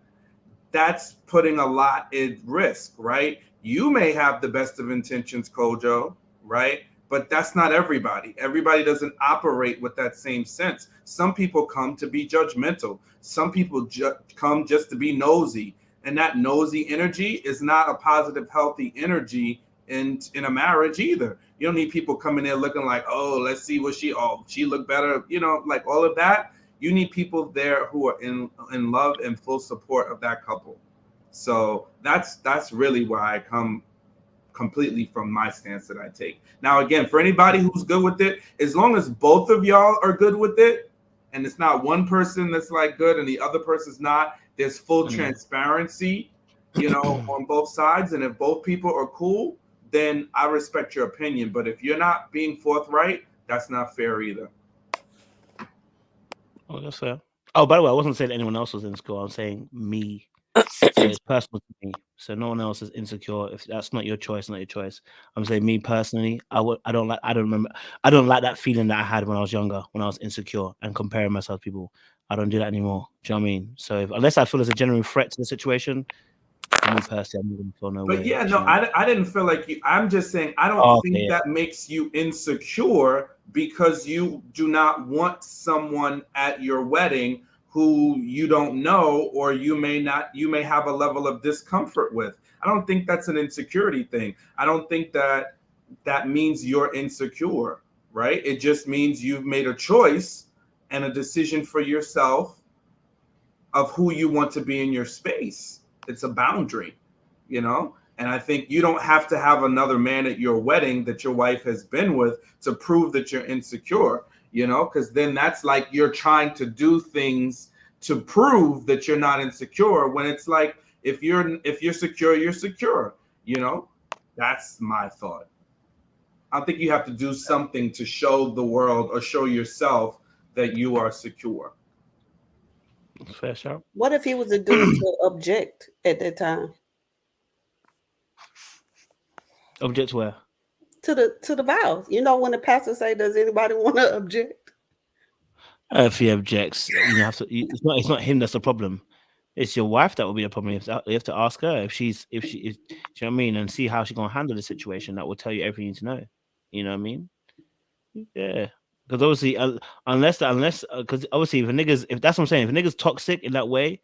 That's putting a lot at risk, right? You may have the best of intentions, Kojo, right? But that's not everybody. Everybody doesn't operate with that same sense. Some people come to be judgmental. Some people come just to be nosy. And that nosy energy is not a positive, healthy energy in a marriage either. You don't need people coming in looking like, oh, let's see what she looked better, you know, like all of that. You need people there who are in love and full support of that couple. So that's really where I come completely from my stance that I take. Now, again, for anybody who's good with it, as long as both of y'all are good with it, and it's not one person that's like good and the other person's not, there's full transparency, you know, on both sides. And if both people are cool, then I respect your opinion. But if you're not being forthright, that's not fair either. Oh, that's fair. Oh, by the way, I wasn't saying anyone else was insecure. I'm saying me. So it's personal to me. So no one else is insecure. If that's not your choice, not your choice. I'm saying me personally. I don't like that feeling that I had when I was younger, when I was insecure and comparing myself to people. I don't do that anymore. Do you know what I mean? So unless I feel there's a genuine threat to the situation, For me personally, I'm not gonna feel no way. But yeah, no, I didn't feel like you. I'm just saying I don't think that makes you insecure because you do not want someone at your wedding who you don't know or you may have a level of discomfort with. I don't think that's an insecurity thing. I don't think that means you're insecure, right? It just means you've made a choice and a decision for yourself of who you want to be in your space. It's a boundary, you know? And I think you don't have to have another man at your wedding that your wife has been with to prove that you're insecure, you know? Because then that's like you're trying to do things to prove that you're not insecure when it's like if you're secure, you're secure, you know? That's my thought. I think you have to do something to show the world or show yourself that you are secure. Fair shot. What if he was a dude to object at that time? Object where? To the vows. You know, when the pastor say, "Does anybody want to object?" If he objects, you have to. It's not him that's the problem. It's your wife that will be a problem. You have to ask her do you know what I mean, and see how she's gonna handle the situation. That will tell you everything you need to know. You know what I mean? Yeah. Because obviously, unless because obviously if that's what I'm saying, if a nigga's toxic in that way,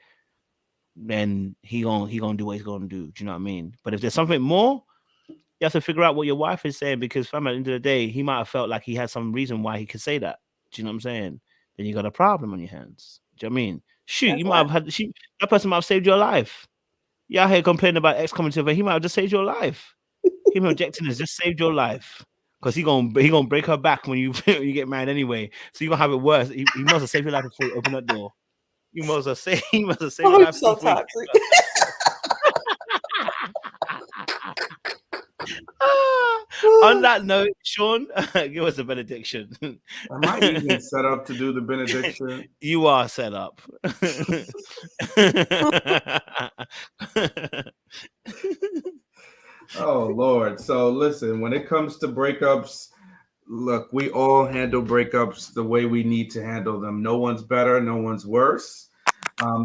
then he gonna do what he's gonna do. Do you know what I mean? But if there's something more, you have to figure out what your wife is saying because fam, at the end of the day, he might have felt like he had some reason why he could say that. Do you know what I'm saying? Then you got a problem on your hands. Do you know what I mean? Shoot, you might have had that person might have saved your life. You out here complaining about ex coming to her, he might have just saved your life. Him objecting has just saved your life. Because he gonna break her back when you when you get married anyway. So you're gonna have it worse. He must have saved your life before you open that door. You must have saved your life So before toxic. On that note, Sean, give us a benediction. Am I even set up to do the benediction? You are set up. Oh Lord. So listen, when it comes to breakups, look, we all handle breakups the way we need to handle them. No one's better, no one's worse.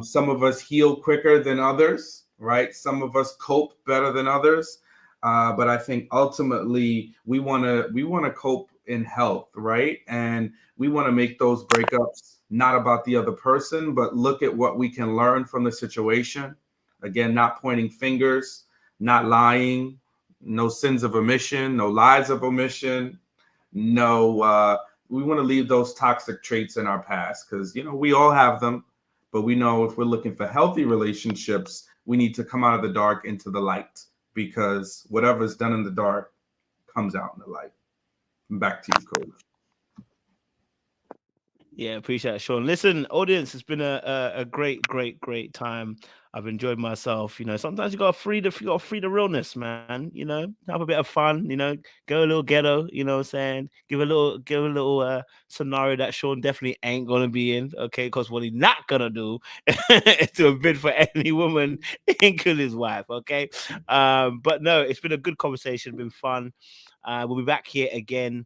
Some of us heal quicker than others, right? Some of us cope better than others. But I think ultimately we want to cope in health, right? And we want to make those breakups not about the other person, but look at what we can learn from the situation. Again, not pointing fingers, not lying, no sins of omission, no lies of omission, no. We want to leave those toxic traits in our past because we all have them, but we know if we're looking for healthy relationships, we need to come out of the dark into the light. Because whatever's done in the dark comes out in the light. Back to you, Coach. Yeah, appreciate it, Sean. Listen, audience, it's been a great time. I've enjoyed myself. Sometimes you gotta free the realness, man. Have a bit of fun. Go a little ghetto. You know what I'm saying? Give a little scenario that Sean definitely ain't gonna be in. Okay, because what he's not gonna do is to bid for any woman, including his wife. Okay, but no, it's been a good conversation. Been fun. We'll be back here again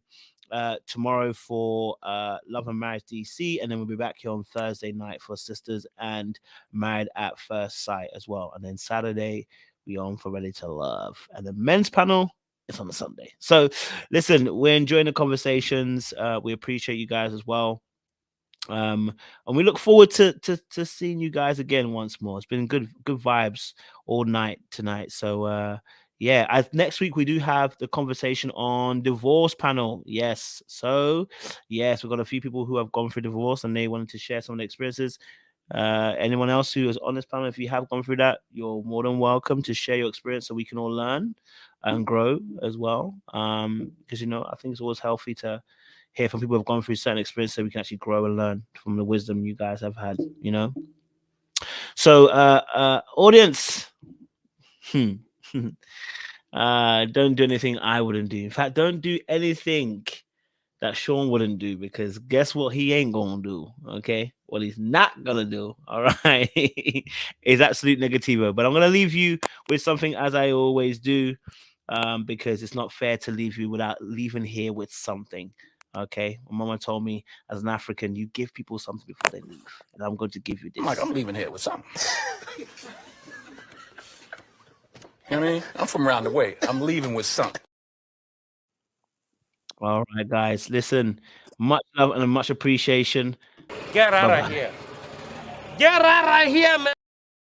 tomorrow for Love and Marriage DC, and then we'll be back here on Thursday night for Sisters and Married at First Sight as well. And then Saturday we on for Ready to Love, and the men's panel is on the Sunday. So listen, we're enjoying the conversations. We appreciate you guys as well. And we look forward to seeing you guys again once more. It's been good vibes all night tonight. So yeah, next week we do have the conversation on divorce panel. Yes. So yes, we've got a few people who have gone through divorce and they wanted to share some of the experiences. Anyone else who is on this panel, if you have gone through that, you're more than welcome to share your experience so we can all learn and grow as well. Because I think it's always healthy to hear from people who have gone through certain experiences so we can actually grow and learn from the wisdom you guys have had. So audience, don't do anything I wouldn't do. In fact, don't do anything that Sean wouldn't do, because guess what he ain't gonna do? Okay, what he's not gonna do, all right, is absolute negativo. But I'm gonna leave you with something, as I always do, because it's not fair to leave you without leaving here with something. Okay, my mama told me, as an African, you give people something before they leave, and I'm going to give you this. I'm leaving here with something. You know what I mean? I'm from around the way. I'm leaving with something. All right, guys. Listen, much love and much appreciation. Get out Bye-bye. of here. Get out of here, man.